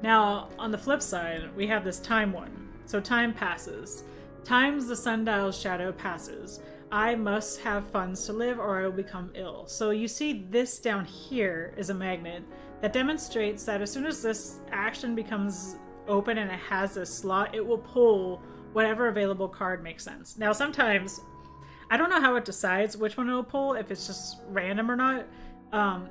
Now, on the flip side, we have this time one. So time passes. Times the sundial's shadow passes. I must have funds to live or I will become ill. So you see this down here is a magnet that demonstrates that as soon as this action becomes open and it has this slot, it will pull whatever available card makes sense. Now sometimes, I don't know how it decides which one it'll pull, if it's just random or not.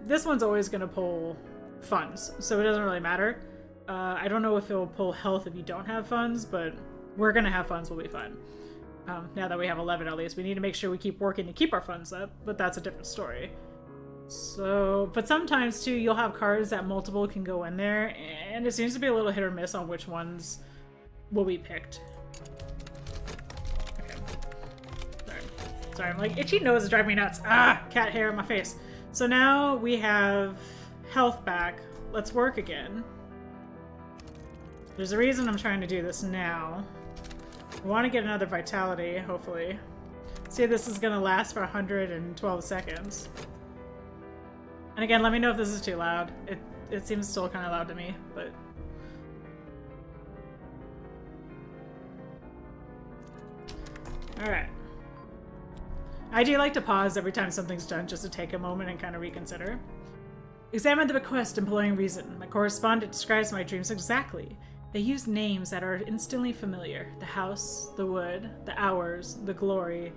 This one's always going to pull funds, so it doesn't really matter. I don't know if it will pull health if you don't have funds, but we're going to have funds, we'll be fine. Now that we have 11 at least, we need to make sure we keep working to keep our funds up, but that's a different story. So, but sometimes too, you'll have cards that multiple can go in there, and it seems to be a little hit or miss on which ones will be picked. Okay. Sorry, I'm like, itchy nose is driving me nuts. Cat hair on my face. So now we have health back. Let's work again. There's a reason I'm trying to do this now. We want to get another vitality, hopefully. See if this is going to last for 112 seconds. And again, let me know if this is too loud. It seems still kind of loud to me, but... Alright. I do like to pause every time something's done just to take a moment and kind of reconsider. Examine the bequest employing reason. My correspondent describes my dreams exactly. They use names that are instantly familiar. The house, the wood, the hours, the glory.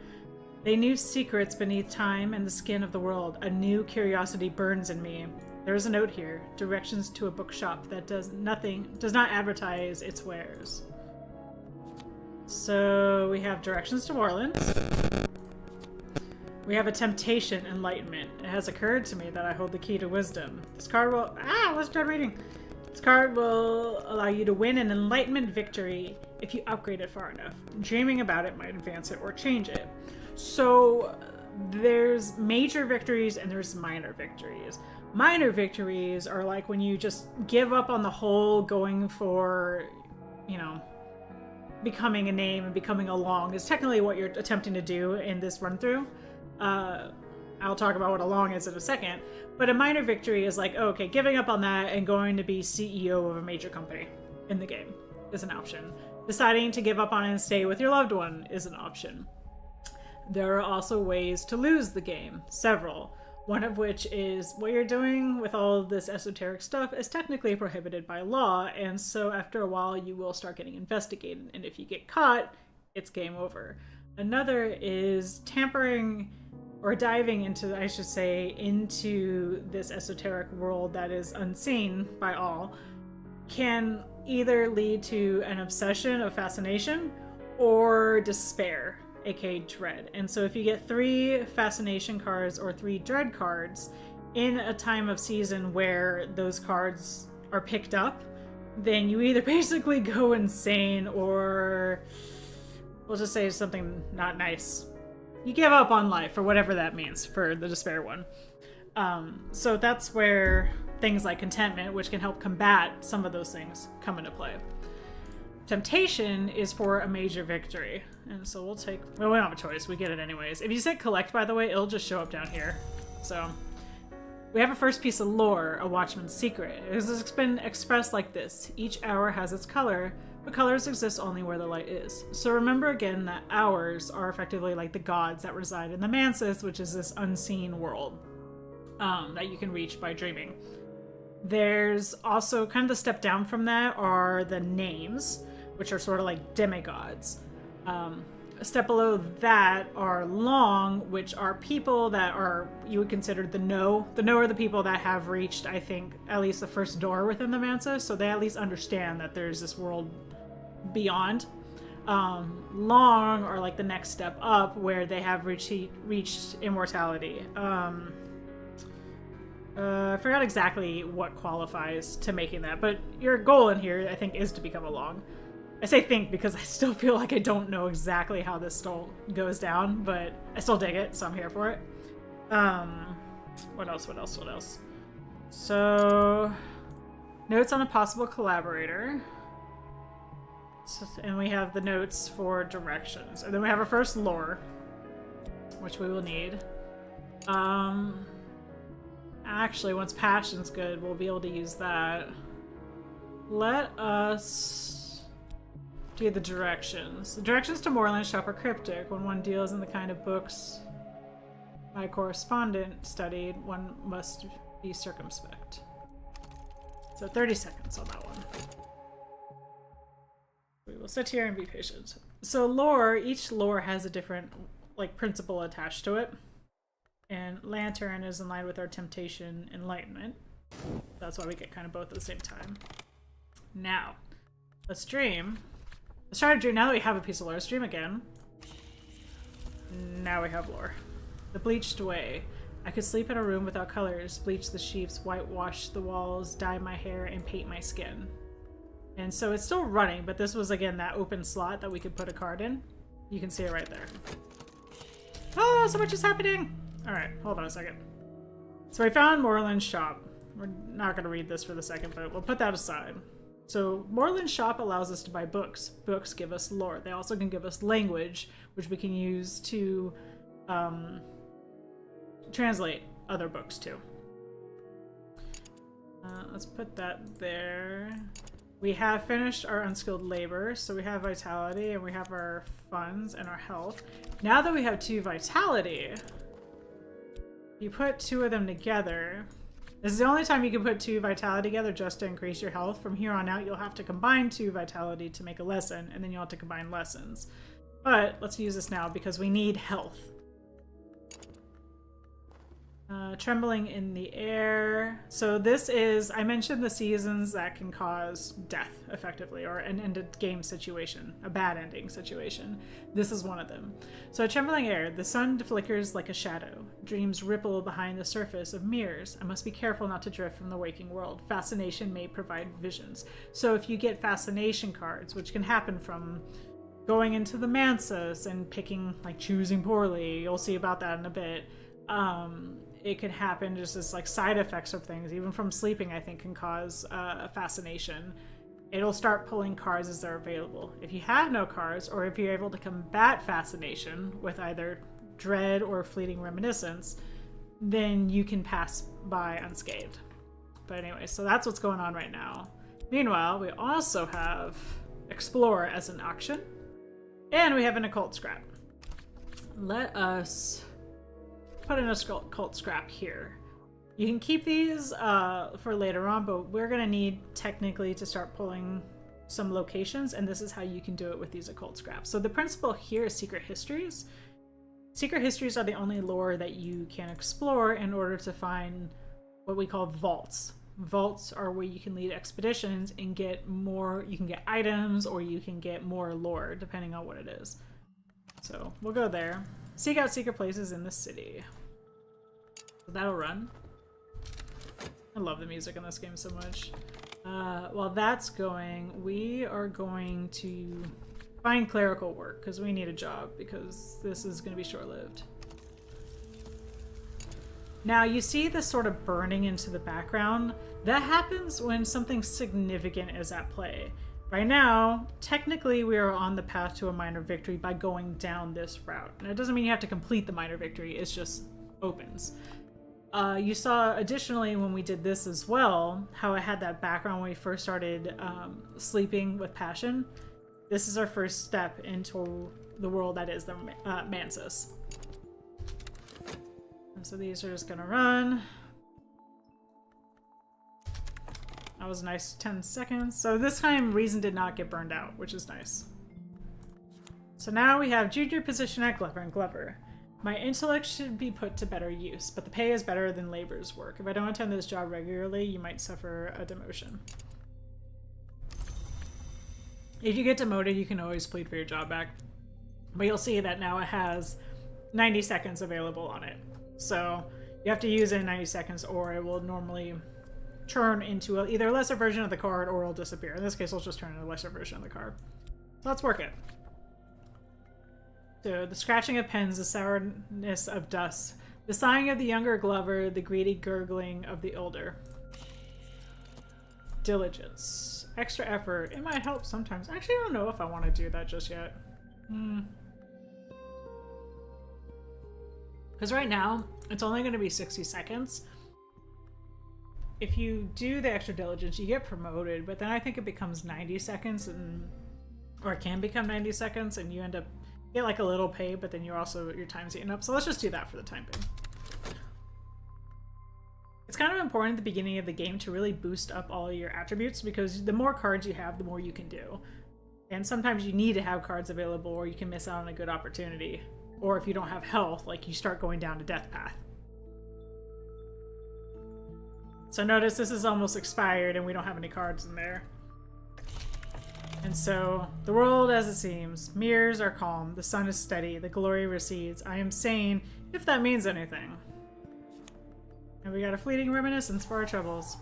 They knew secrets beneath time and the skin of the world. A new curiosity burns in me. There is a note here. Directions to a bookshop that does not advertise its wares. So we have directions to Orleans. We have a temptation, enlightenment. It has occurred to me that I hold the key to wisdom. This card will... let's start reading. This card will allow you to win an enlightenment victory if you upgrade it far enough. Dreaming about it might advance it or change it. So there's major victories and there's minor victories. Minor victories are like when you just give up on the whole going for, you know, becoming a name and becoming a long is technically what you're attempting to do in this run through. I'll talk about what a long is in a second. But a minor victory is like, oh, okay, giving up on that and going to be CEO of a major company in the game is an option. Deciding to give up on it and stay with your loved one is an option. There are also ways to lose the game, several. One of which is what you're doing with all of this esoteric stuff is technically prohibited by law, and so after a while you will start getting investigated, and if you get caught, it's game over. Another is tampering or diving into, I should say, into this esoteric world that is unseen by all, can either lead to an obsession of fascination or despair, aka dread. And so if you get 3 fascination cards or 3 dread cards in a time of season where those cards are picked up, then you either basically go insane or, we'll just say something not nice. You give up on life, or whatever that means for the despair one. So that's where things like contentment, which can help combat some of those things, come into play. Temptation is for a major victory. And so we'll take... Well, we don't have a choice. We get it anyways. If you say collect, by the way, it'll just show up down here. So we have a first piece of lore, a Watchman's Secret. It has been expressed like this. Each hour has its color, but colors exist only where the light is. So remember again that hours are effectively like the gods that reside in the Mansis, which is this unseen world that you can reach by dreaming. There's also kind of the step down from that are the names, which are sort of like demigods. A step below that are long, which are people that are, you would consider the know. The know are the people that have reached, I think, at least the first door within the Mansa, so they at least understand that there's this world beyond. Long are like the next step up, where they have reached immortality. I forgot exactly what qualifies to making that, but your goal in here, I think, is to become a long. I say think because I still feel like I don't know exactly how this still goes down, but I still dig it, so I'm here for it. What else? So, notes on a possible collaborator. And we have the notes for directions. And then we have our first lore, which we will need. Actually, once passion's good, we'll be able to use that. Let us do the directions. The directions to Moorland Shop are cryptic. When one deals in the kind of books my correspondent studied, one must be circumspect. So 30 seconds on that one. We will sit here and be patient. So lore, each lore has a different like principle attached to it. And Lantern is in line with our Temptation Enlightenment. That's why we get kind of both at the same time. Now, let's dream. Let's try to dream. Now that we have a piece of lore, let's dream again. Now we have lore. The bleached way. I could sleep in a room without colors, bleach the sheets, whitewash the walls, dye my hair, and paint my skin. And so it's still running, but this was, again, that open slot that we could put a card in. You can see it right there. Oh, so much is happening! Alright, hold on a second. So we found Moorland's Shop. We're not going to read this for the second, but we'll put that aside. So Moorland's Shop allows us to buy books. Books give us lore. They also can give us language, which we can use to translate other books too. Let's put that there. We have finished our unskilled labor, so we have vitality, and we have our funds and our health. Now that we have 2 vitality, you put 2 of them together. This is the only time you can put 2 vitality together just to increase your health. From here on out, you'll have to combine 2 vitality to make a lesson, and then you'll have to combine lessons. But let's use this now because we need health. Trembling in the air. So this is, I mentioned the seasons that can cause death, effectively, or an ended game situation, a bad ending situation. This is one of them. So trembling air, the sun flickers like a shadow. Dreams ripple behind the surface of mirrors. I must be careful not to drift from the waking world. Fascination may provide visions. So if you get fascination cards, which can happen from going into the Mansus and picking, like choosing poorly, you'll see about that in a bit. It could happen just as like side effects of things, even from sleeping, I think can cause fascination. It'll start pulling cards as they're available. If you have no cards, or if you're able to combat fascination with either dread or fleeting reminiscence, then you can pass by unscathed. But anyway, so that's what's going on right now. Meanwhile, we also have Explore as an auction, and we have an occult scrap. Let us put in a cult scrap here. You can keep these for later on, but we're gonna need technically to start pulling some locations, and this is how you can do it with these occult scraps. So the principle here is secret histories. Secret histories are the only lore that you can explore in order to find what we call vaults. Vaults are where you can lead expeditions and get more, you can get items or you can get more lore depending on what it is. So we'll go there. Seek out secret places in the city. So that'll run. I love the music in this game so much. While that's going, we are going to find clerical work because we need a job because this is going to be short-lived. Now you see this sort of burning into the background. That happens when something significant is at play. Right now, technically we are on the path to a minor victory by going down this route. And it doesn't mean you have to complete the minor victory, it just opens. You saw additionally when we did this as well, how I had that background when we first started sleeping with passion. This is our first step into the world that is the Mansus. And so these are just gonna run. That was a nice 10 seconds. So this time Reason did not get burned out, which is nice. So now we have junior position at Glover and Glover. My intellect should be put to better use, but the pay is better than labor's work. If I don't attend this job regularly, you might suffer a demotion. If you get demoted, you can always plead for your job back. But you'll see that now it has 90 seconds available on it. So you have to use it in 90 seconds or it will normally turn into either a lesser version of the card or it'll disappear. In this case, it'll just turn into a lesser version of the card. So let's work it. So the scratching of pens, the sourness of dust, the sighing of the younger Glover, the greedy gurgling of the older. Diligence. Extra effort. It might help sometimes. Actually, I don't know if I want to do that just yet. Because right now, it's only going to be 60 seconds. If you do the extra diligence, you get promoted, but then I think it becomes 90 seconds, or it can become 90 seconds, and you end up get like a little pay, but then your time's eaten up. So let's just do that for the time being. It's kind of important at the beginning of the game to really boost up all of your attributes because the more cards you have, the more you can do. And sometimes you need to have cards available or you can miss out on a good opportunity. Or if you don't have health, like you start going down a death path. So notice this is almost expired and we don't have any cards in there. And so, the world as it seems. Mirrors are calm, the sun is steady, the glory recedes. I am sane, if that means anything. And we got a fleeting reminiscence for our troubles.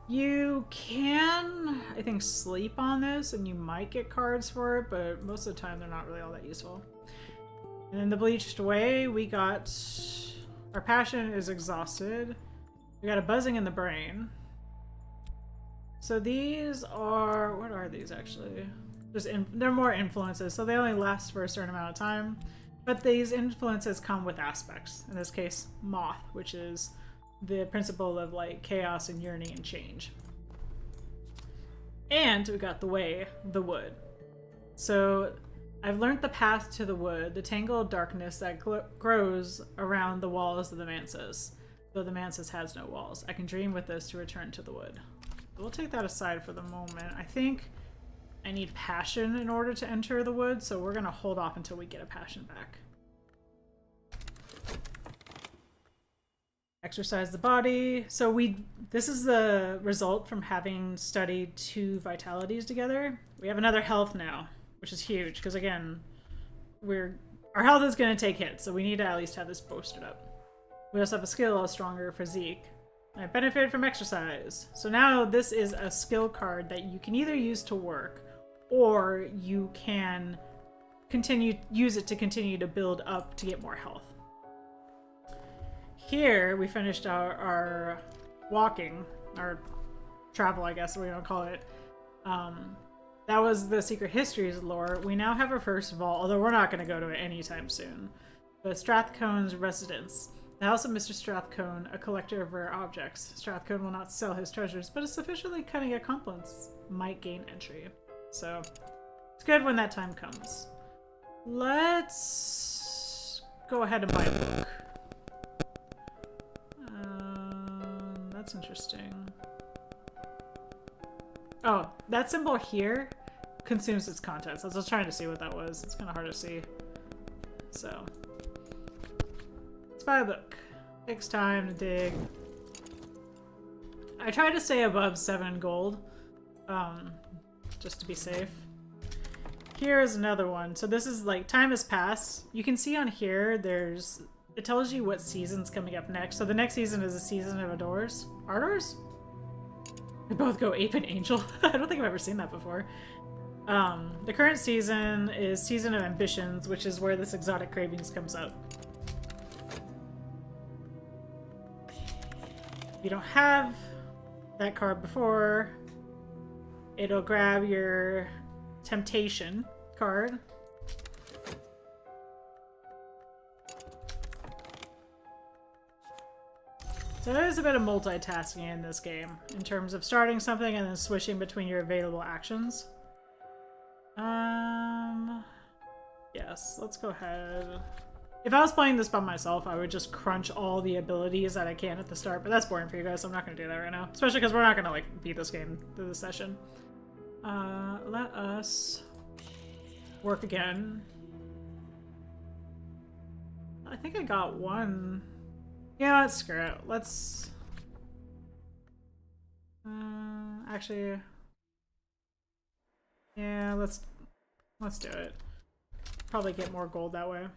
You can, I think, sleep on this and you might get cards for it, but most of the time they're not really all that useful. And in the bleached way, we got... Our passion is exhausted. We got a buzzing in the brain. So these are... What are these, actually? They're more influences, so they only last for a certain amount of time. But these influences come with aspects. In this case, Moth, which is the principle of, like, chaos and yearning and change. And we got the way, the wood. So... I've learned the path to the wood, the tangled darkness that grows around the walls of the Mansus. Though the Mansus has no walls. I can dream with this to return to the wood. We'll take that aside for the moment. I think I need passion in order to enter the wood, so we're going to hold off until we get a passion back. Exercise the body. So this is the result from having studied 2 vitalities together. We have another health now, which is huge because again, our health is going to take hits, so we need to at least have this boosted up. We also have a skill, a stronger physique. I benefit from exercise. So now this is a skill card that you can either use to work, or you can use it to continue to build up to get more health. Here, we finished our walking, our travel, I guess we're gonna call it. That was the Secret Histories lore. We now have our first vault, although we're not gonna go to it anytime soon. But Strathcone's residence. The house of Mr. Strathcone, a collector of rare objects. Strathcone will not sell his treasures, but a sufficiently cunning accomplice might gain entry. So, it's good when that time comes. Let's go ahead and buy a book. That's interesting. Oh, that symbol here consumes its contents. I was just trying to see what that was. It's kind of hard to see. So, let's buy a book. Takes time to dig. I try to stay above 7 gold, just to be safe. Here is another one. So this is like, time has passed. You can see on here, it tells you what season's coming up next. So the next season is a season of Ardors. Ardors? They both go ape and angel. I don't think I've ever seen that before. The current season is Season of Ambitions, which is where this exotic cravings comes up. If you don't have that card before, it'll grab your temptation card. So there's a bit of multitasking in this game, in terms of starting something and then switching between your available actions. Yes, let's go ahead. If I was playing this by myself, I would just crunch all the abilities that I can at the start, but that's boring for you guys, so I'm not going to do that right now. Especially because we're not going to, like, beat this game through this session. Let us work again. I think I got one. Yeah, let's screw it. Let's... actually... Yeah, let's do it. Probably get more gold that way.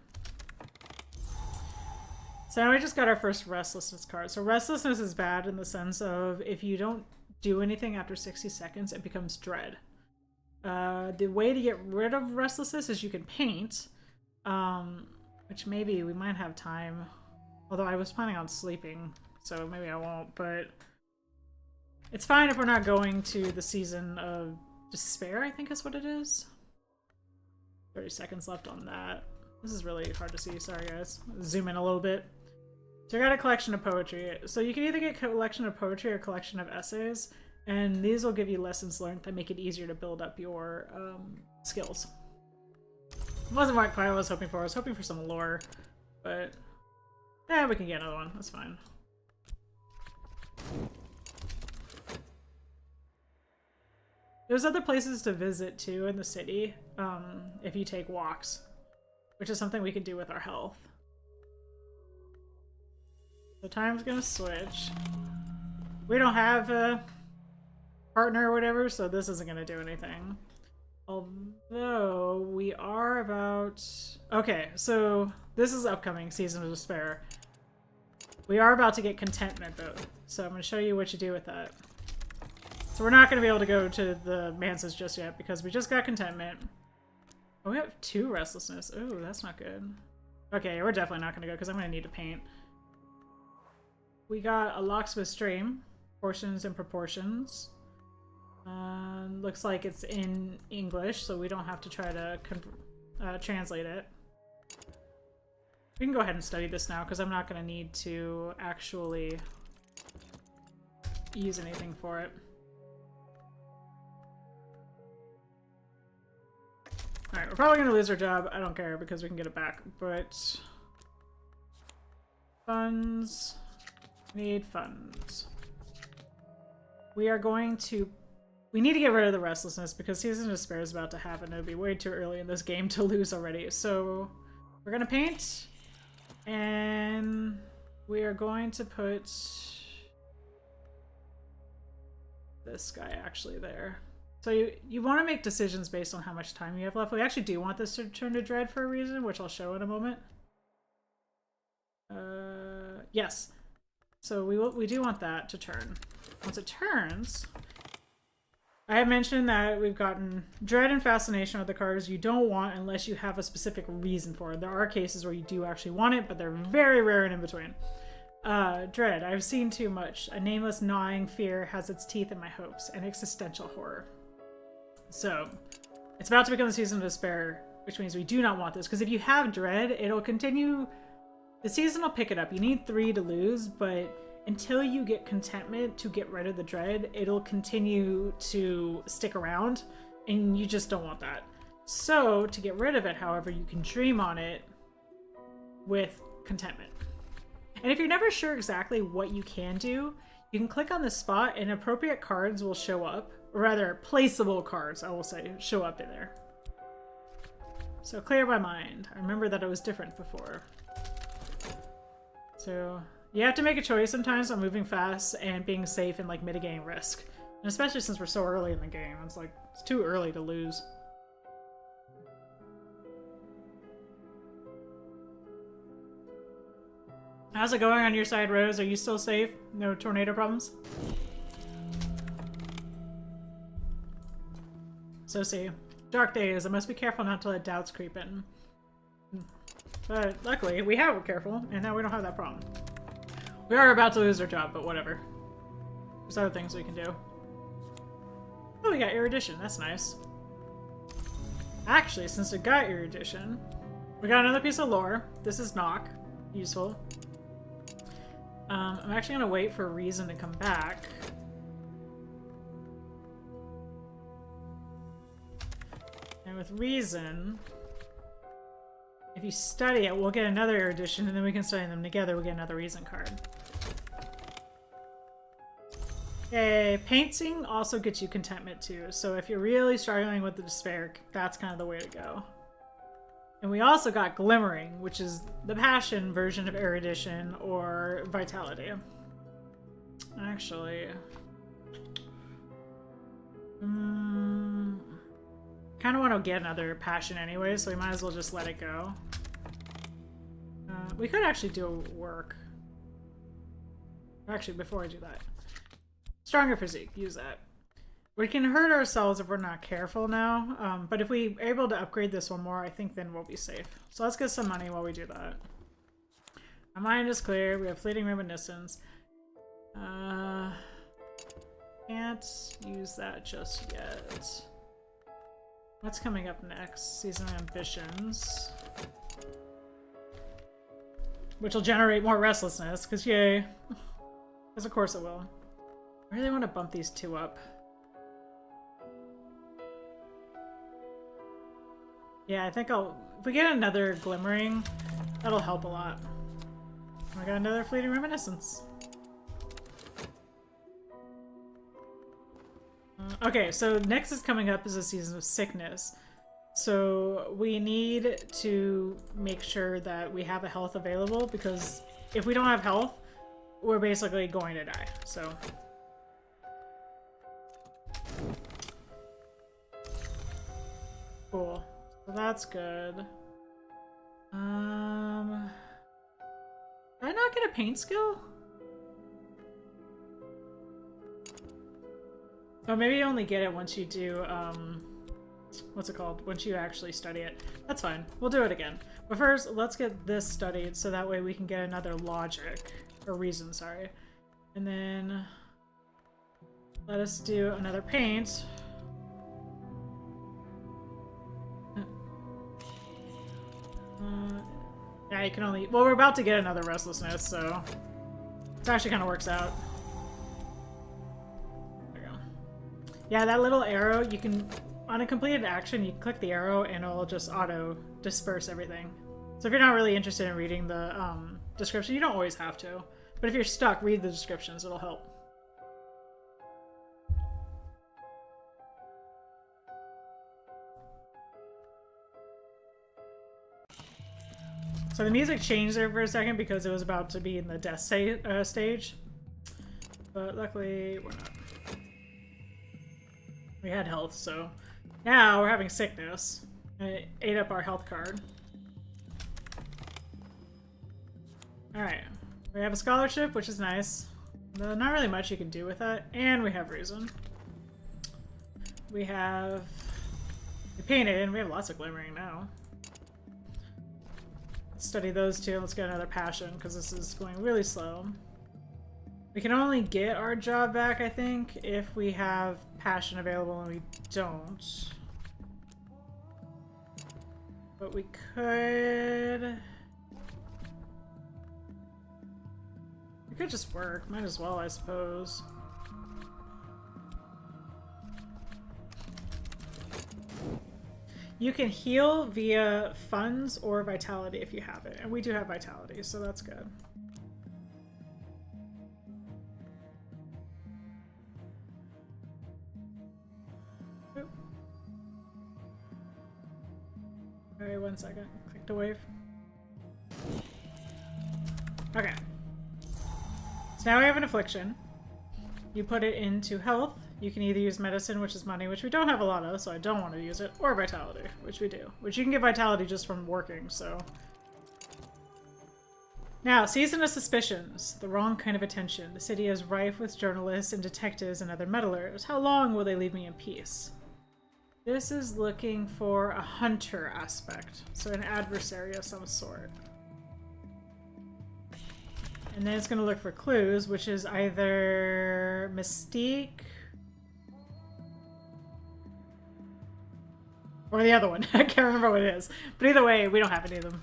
So now we just got our first Restlessness card. So Restlessness is bad in the sense of if you don't do anything after 60 seconds, it becomes Dread. The way to get rid of Restlessness is you can paint, which maybe we might have time. Although I was planning on sleeping, so maybe I won't, but it's fine if we're not going to the Season of Despair, I think is what it is. 30 seconds left on that. This is really hard to see, sorry guys. Zoom in a little bit. So I got a collection of poetry. So you can either get a collection of poetry or a collection of essays, and these will give you lessons learned that make it easier to build up your skills. It wasn't quite what I was hoping for. I was hoping for some lore, but yeah, we can get another one. That's fine. There's other places to visit too in the city, if you take walks, which is something we can do with our health. The time's gonna switch. We don't have a partner or whatever, so this isn't gonna do anything. Although we are about... Okay, so this is upcoming Season of Despair. We are about to get contentment though, so I'm gonna show you what you do with that. So we're not gonna be able to go to the manses just yet because we just got contentment. Oh, we have 2 restlessness. Ooh, that's not good. Okay, we're definitely not gonna go because I'm gonna need to paint. We got a locksmith stream, portions and proportions. Looks like it's in English, so we don't have to try to translate it. We can go ahead and study this now because I'm not going to need to actually use anything for it. Alright, we're probably going to lose our job. I don't care because we can get it back, but... Funds... Need funds. We are going to... We need to get rid of the restlessness because Season of Despair is about to happen. It would be way too early in this game to lose already. So we're gonna paint and we are going to put this guy actually there. So you want to make decisions based on how much time you have left. We actually do want this to turn to dread for a reason, which I'll show in a moment. Yes. So we do want that to turn. Once it turns, I have mentioned that we've gotten dread and fascination are the cards you don't want unless you have a specific reason for it. There are cases where you do actually want it, but they're very rare and in between. Dread. I've seen too much. A nameless gnawing fear has its teeth in my hopes. An existential horror. So, it's about to become the season of despair, which means we do not want this. Because if you have dread, it'll continue. The season will pick it up. You need 3 to lose, but until you get contentment to get rid of the dread, it'll continue to stick around, and you just don't want that. So, to get rid of it, however, you can dream on it with contentment. And if you're never sure exactly what you can do, you can click on the spot and appropriate cards will show up. Or rather, placeable cards, I will say, show up in there. So clear my mind. I remember that it was different before. So you have to make a choice sometimes on moving fast and being safe and like mitigating risk. And especially since we're so early in the game, it's like, it's too early to lose. How's it going on your side, Rose? Are you still safe? No tornado problems? So see. Dark days. I must be careful not to let doubts creep in. But luckily, we were careful, and now we don't have that problem. We are about to lose our job, but whatever. There's other things we can do. Oh, we got erudition. That's nice. Actually, since we got erudition, we got another piece of lore. This is knock. Useful. I'm actually going to wait for Reason to come back. And with Reason, if you study it, we'll get another erudition, and then we can study them together. We'll get another Reason card. Okay, painting also gets you contentment too. So if you're really struggling with the despair, that's kind of the way to go. And we also got Glimmering, which is the passion version of erudition or vitality. Actually, kind of want to get another passion anyway, so we might as well just let it go. We could actually do work. Actually, before I do that. Stronger physique, use that. We can hurt ourselves if we're not careful now, but if we're able to upgrade this one more, I think then we'll be safe. So let's get some money while we do that. Our mind is clear, we have fleeting reminiscence. Can't use that just yet. What's coming up next? Season of Ambitions. Which will generate more restlessness, because yay. Because of course it will. I really want to bump these 2 up. Yeah, I think if we get another Glimmering, that'll help a lot. We got another Fleeting Reminiscence. Okay, so next is coming up is a Season of Sickness. So we need to make sure that we have a health available, because if we don't have health, we're basically going to die, so... Cool. So that's good. Did I not get a paint skill? Oh, maybe you only get it once you do, what's it called? Once you actually study it. That's fine. We'll do it again. But first, let's get this studied so that way we can get another logic. Or reason, sorry. And then... let us do another paint. Yeah, you can only... well, we're about to get another restlessness, so... it actually kind of works out. There we go. Yeah, that little arrow, you can... on a completed action, you click the arrow and it'll just auto-disperse everything. So if you're not really interested in reading the description, you don't always have to. But if you're stuck, read the descriptions, it'll help. So So the music changed there for a second because it was about to be in the death stage. But luckily, we're not. We had health, so now we're having sickness. It ate up our health card. Alright. We have a scholarship, which is nice. Though not really much you can do with that. And we have reason. We painted, and we have lots of glimmering now. Let's study those two. Let's get another passion, because this is going really slow. We can only get our job back, I think, if we have passion available, and we don't. But we could... It could just work. Might as well, I suppose. You can heal via funds or vitality if you have it. And we do have vitality, so that's good. Oop. Alright, 1 second. Click to wave. Okay. So now we have an affliction. You put it into health. You can either use medicine, which is money, which we don't have a lot of, so I don't want to use it, or vitality, which we do. Which you can get vitality just from working, so... Now, season of suspicions. The wrong kind of attention. The city is rife with journalists and detectives and other meddlers. How long will they leave me in peace? This is looking for a hunter aspect, so an adversary of some sort. And then it's going to look for clues, which is either Mystique or the other one. I can't remember what it is. But either way, we don't have any of them.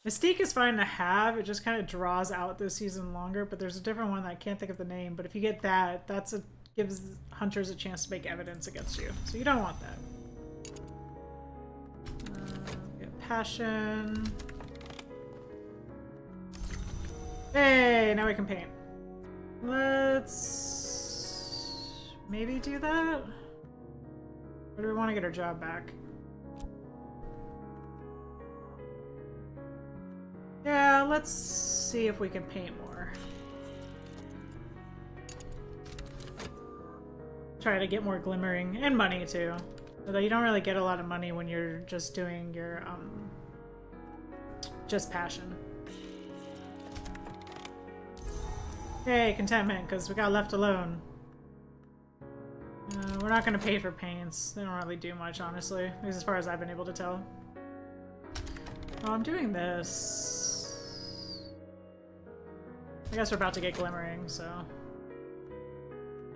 Mystique is fine to have. It just kind of draws out this season longer, but there's a different one that I can't think of the name. But if you get that, gives hunters a chance to make evidence against you. So you don't want that. We have passion. Hey, now we can paint. Let's maybe do that? Or do we want to get our job back? Yeah, let's see if we can paint more. Try to get more glimmering and money too. Although you don't really get a lot of money when you're just doing your just passion. Hey, contentment, because we got left alone. We're not going to pay for paints. They don't really do much, honestly. At least as far as I've been able to tell. Well, I'm doing this. I guess we're about to get glimmering, so... I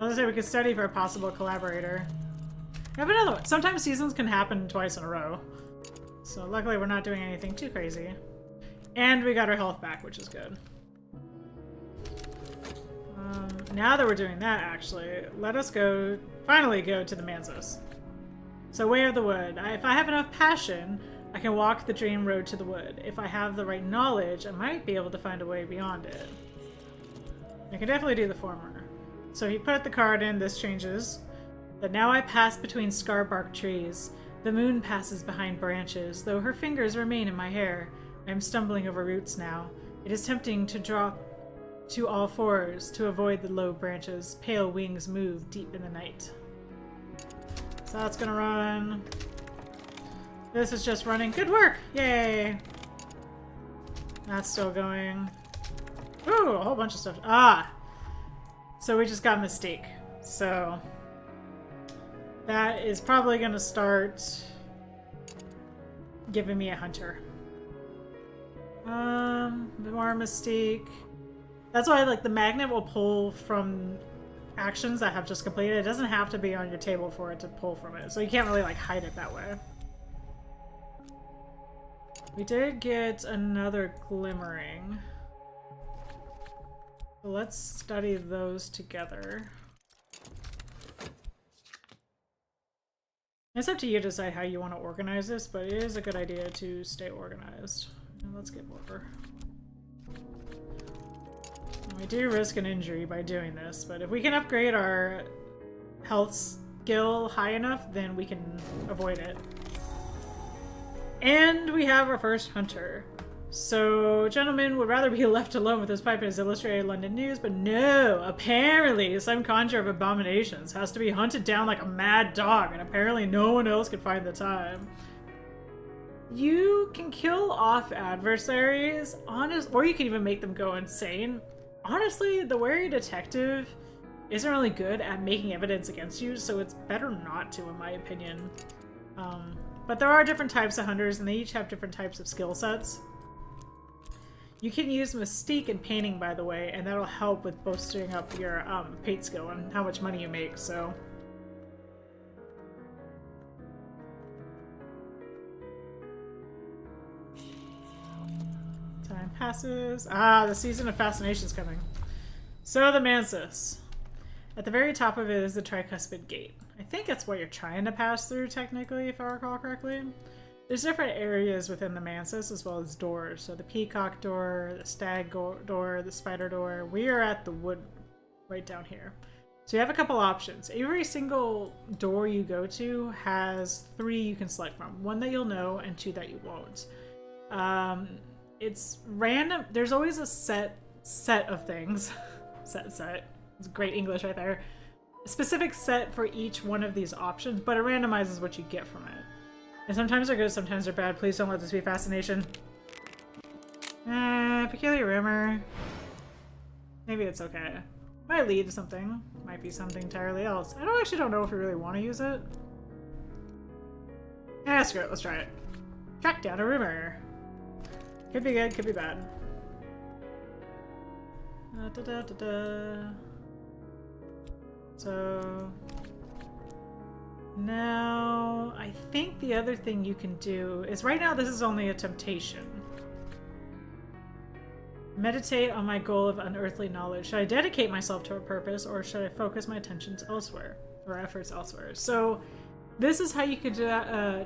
was gonna say we could study for a possible collaborator. We have another one. Sometimes seasons can happen twice in a row. So luckily we're not doing anything too crazy. And we got our health back, which is good. Now that we're doing that, actually, let us finally go to the Manzos. So, Way of the Wood. If I have enough passion, I can walk the dream road to the wood. If I have the right knowledge, I might be able to find a way beyond it. I can definitely do the former. So if you put the card in, this changes. But now I pass between scar-barked trees. The moon passes behind branches, though her fingers remain in my hair. I am stumbling over roots now. It is tempting to drop to all fours to avoid the low branches. Pale wings move deep in the night. So that's gonna run. This is just running. Good work! Yay! That's still going. Ooh, a whole bunch of stuff. Ah! So we just got Mystique. So that is probably gonna start giving me a hunter. More Mystique. That's why, like, the magnet will pull from actions that have just completed. It doesn't have to be on your table for it to pull from it. So you can't really, like, hide it that way. We did get another glimmering. So let's study those together. It's up to you to decide how you want to organize this, but it is a good idea to stay organized. And let's get more. We do risk an injury by doing this, but if we can upgrade our health skill high enough, then we can avoid it. And we have our first hunter. So, gentleman would rather be left alone with his pipe in his illustrated London news, but no, apparently some conjure of abominations has to be hunted down like a mad dog, and apparently no one else can find the time. You can kill off adversaries, or you can even make them go insane. Honestly, the wary detective isn't really good at making evidence against you, so it's better not to, in my opinion. But there are different types of hunters, and they each have different types of skill sets. You can use Mystique and Painting, by the way, and that'll help with boosting up your paint skill and how much money you make, so... Time passes. Ah, the season of fascination's coming. So the Mansus. At the very top of it is the tricuspid gate. I think that's what you're trying to pass through, technically, if I recall correctly. There's different areas within the Mansus as well as doors. So the peacock door, the stag door, the spider door. We are at the wood right down here. So you have a couple options. Every single door you go to has 3 you can select from. 1 that you'll know and 2 that you won't. It's random. There's always a set of things. set. It's great English right there. A specific set for each one of these options, but it randomizes what you get from it. And sometimes they're good, sometimes they're bad. Please don't let this be fascination. Peculiar rumor. Maybe it's okay. Might lead to something. Might be something entirely else. I actually don't know if we really want to use it. Screw it. Let's try it. Track down a rumor. Could be good, could be bad. So... now, I think the other thing you can do is, right now this is only a temptation. Meditate on my goal of unearthly knowledge. Should I dedicate myself to a purpose, or should I focus my attentions elsewhere, or efforts elsewhere? So, this is how you could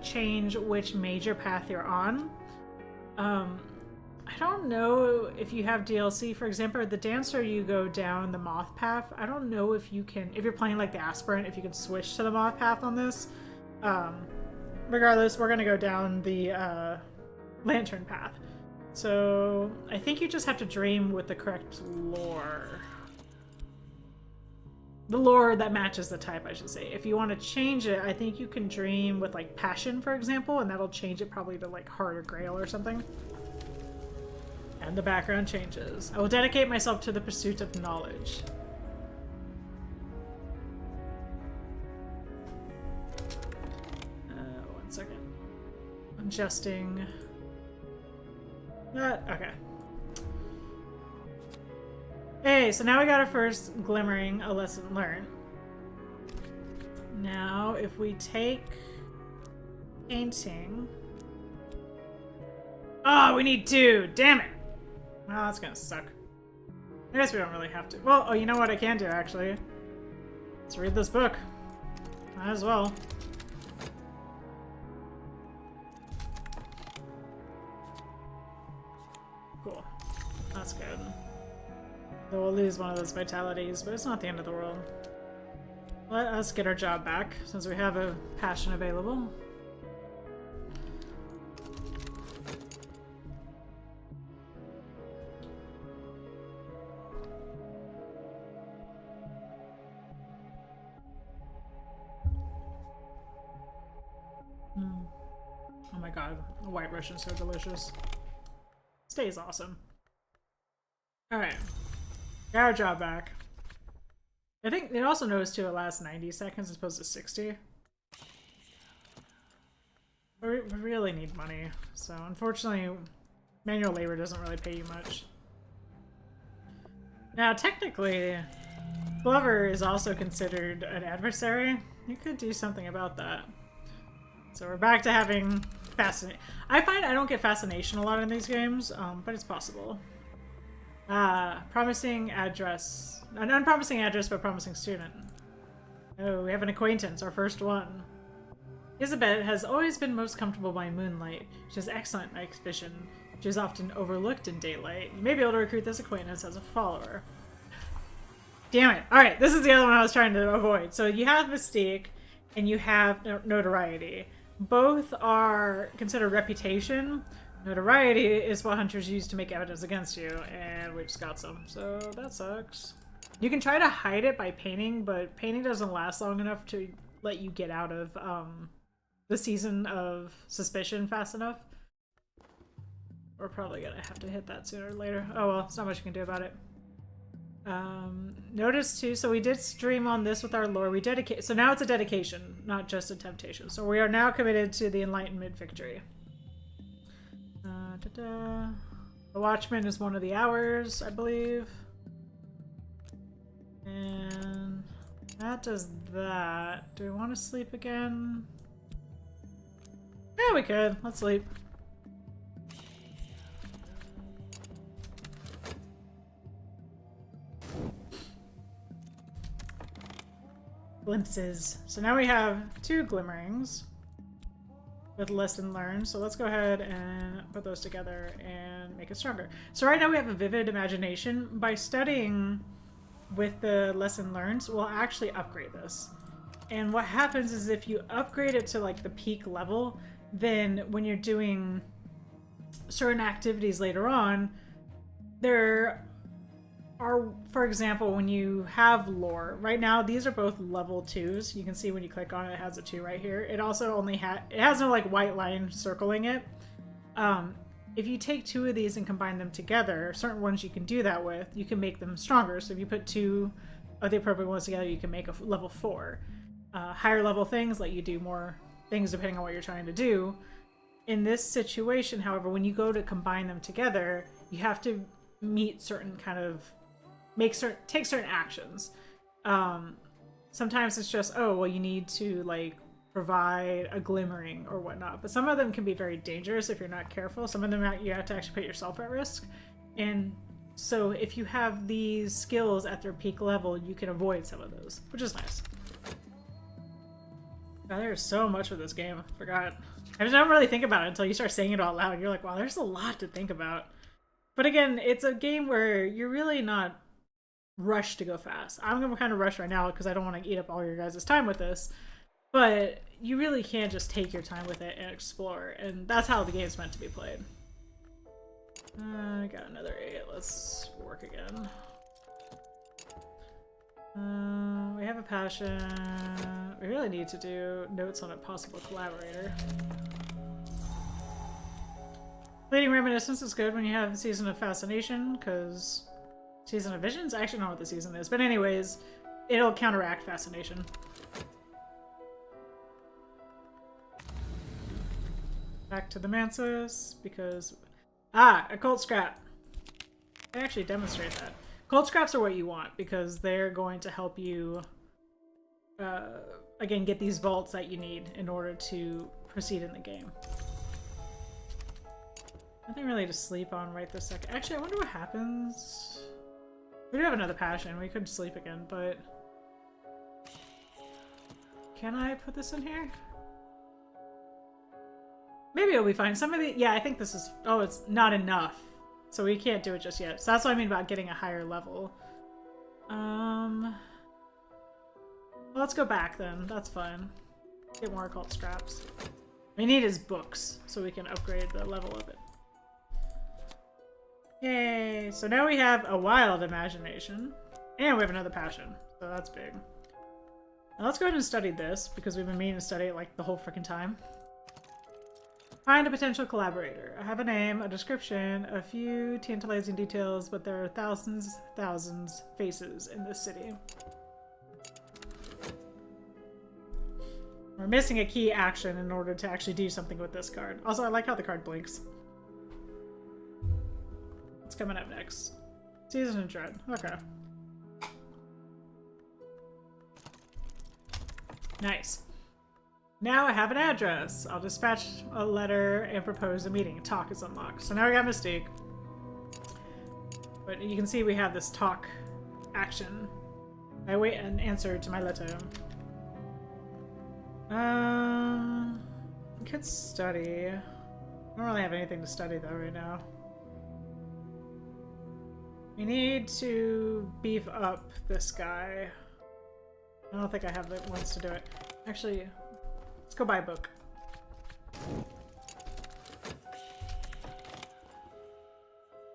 change which major path you're on. I don't know if you have DLC. For example, the dancer, you go down the moth path. I don't know if you can, if you're playing like the aspirant, if you can switch to the moth path on this. Regardless, we're going to go down the lantern path. So I think you just have to dream with the correct lore. The lore that matches the type, I should say. If you want to change it, I think you can dream with like passion, for example, and that'll change it probably to like heart or grail or something. And the background changes. I will dedicate myself to the pursuit of knowledge. One second. Adjusting. Okay. Hey, so now we got our first glimmering, a lesson learned. Now, if we take painting... oh, we need 2! Damn it! Well, that's gonna suck. I guess we don't really have to. Well, oh, you know what I can do, actually? Let's read this book. Might as well. Cool. That's good. Though we'll lose one of those vitalities, but it's not the end of the world. Let us get our job back, since we have a passion available. Oh my god, the White Russian's so delicious. Stays awesome. Alright. Got our job back. I think it also knows too it lasts 90 seconds as opposed to 60. We really need money, so unfortunately manual labor doesn't really pay you much. Now technically, Glover is also considered an adversary. You could do something about that. So we're back to having fascination. I find I don't get fascination a lot in these games, but it's possible. Promising address. An unpromising address, but promising student. Oh, we have an acquaintance, our first one. Isabel has always been most comfortable by moonlight. She has excellent night vision. She is often overlooked in daylight. You may be able to recruit this acquaintance as a follower. Damn it. Alright, this is the other one I was trying to avoid. So you have Mystique, and you have notoriety. both are considered reputation. Notoriety is what hunters use to make evidence against you, and we just got some, so that sucks. You can try to hide it by painting, but painting doesn't last long enough to let you get out of the season of suspicion fast enough. We're probably gonna have to hit that sooner or later. Oh well, there's not much you can do about it. Notice too, so we did stream on this with our lore. We dedicate, so now it's a dedication, not just a temptation. So we are now committed to the Enlightenment victory. The Watchman is one of the hours, I believe. And that does that. Do we want to sleep again? Yeah, we could. Let's sleep. Glimpses. So now we have 2 glimmerings with lesson learned. So let's go ahead and put those together and make it stronger. So right now we have a vivid imagination. By studying with the lesson learned, we'll actually upgrade this. And what happens is if you upgrade it to like the peak level, then when you're doing certain activities later on, there are, for example, when you have lore, right now these are both level 2s. You can see when you click on it, it has a 2 right here. It also only has no like white line circling it. If you take 2 of these and combine them together, certain ones you can do that with, you can make them stronger. So if you put 2 of the appropriate ones together, you can make a level 4. Higher level things let you do more things depending on what you're trying to do. In this situation, however, when you go to combine them together, you have to meet certain kind of take certain actions. Sometimes it's just, oh well, you need to like provide a glimmering or whatnot, but some of them can be very dangerous if you're not careful. Some of them you have to actually put yourself at risk, and so if you have these skills at their peak level, you can avoid some of those, which is nice. God, there's so much with this game. I forgot. I just don't really think about it until you start saying it out loud. You're like, wow, there's a lot to think about. But again, it's a game where you're really not rushed to go fast. I'm gonna kind of rush right now because I don't want to eat up all your guys' time with this. But you really can just take your time with it and explore, and that's how the game's meant to be played. I got another 8. Let's work again. We have a passion. We really need to do notes on a possible collaborator. Fleeting Reminiscence is good when you have Season of Fascination, because Season of Visions? I actually don't know what the season is, but anyways, it'll counteract Fascination. Back to the Mansus, because... Ah! Occult Scrap! I actually demonstrate that. Occult Scraps are what you want, because they're going to help you, again, get these vaults that you need in order to proceed in the game. Nothing really to sleep on right this second. Actually, I wonder what happens... We do have another passion. We could sleep again, but... Can I put this in here? Maybe it'll be fine. Some of the... Yeah, I think this is... Oh, it's not enough. So we can't do it just yet. So that's what I mean about getting a higher level. Well, let's go back then. That's fine. Get more occult scraps. We need his books so we can upgrade the level of it. Yay! So now we have a wild imagination. And we have another passion. So that's big. Now let's go ahead and study this, because we've been meaning to study it like the whole freaking time. Find a potential collaborator. I have a name, a description, a few tantalizing details, but there are thousands faces in this city. We're missing a key action in order to actually do something with this card. Also, I like how the card blinks. What's coming up next? Season of Dread. Okay. Nice. Now I have an address. I'll dispatch a letter and propose a meeting. Talk is unlocked. So now we got Mystique. But you can see we have this talk action. I wait an answer to my letter. We could study. I don't really have anything to study though right now. We need to beef up this guy. I don't think I have the ones to do it. Actually, let's go buy a book.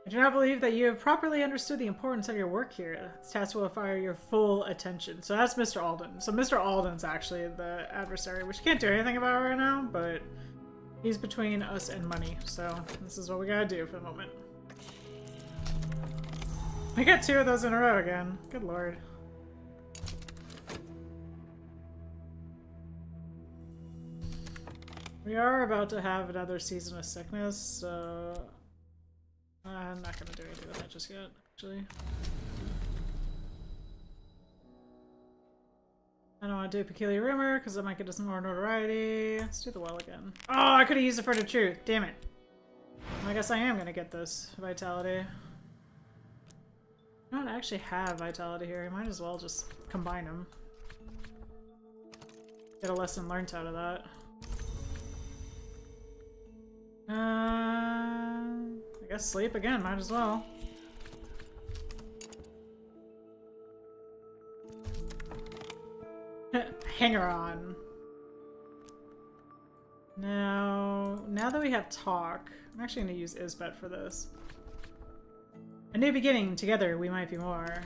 I do not believe that you have properly understood the importance of your work here. This task will require your full attention. So that's Mr. Alden. So Mr. Alden's actually the adversary, which can't do anything about right now, but he's between us and money. So this is what we gotta do for the moment. I got 2 of those in a row again. Good lord. We are about to have another season of sickness, so I'm not gonna do anything with that just yet, actually. I don't want to do Peculiar Rumor, because that might get us more notoriety. Let's do the well again. Oh, I could have used it for the truth. Damn it. I guess I am gonna get this Vitality. I don't actually have Vitality here. I might as well just combine them. Get a lesson learned out of that. I guess sleep again, might as well. Hanger on. Now that we have talk, I'm actually going to use Isbet for this. A new beginning, together we might be more.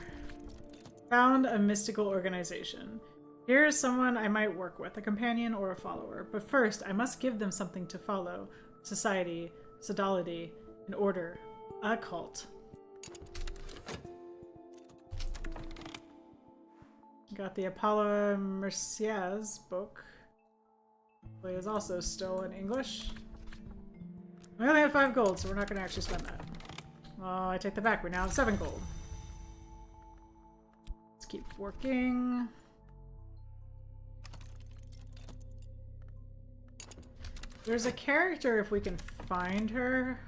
Found a mystical organization. Here is someone I might work with, a companion or a follower. But first, I must give them something to follow. Society, sodality, an order, a cult. Got the Apollo Merciez book. It is also still in English. We only have 5 gold, so we're not going to actually spend that. Well, I take that back. We now have 7 gold. Let's keep working. There's a character if we can find her.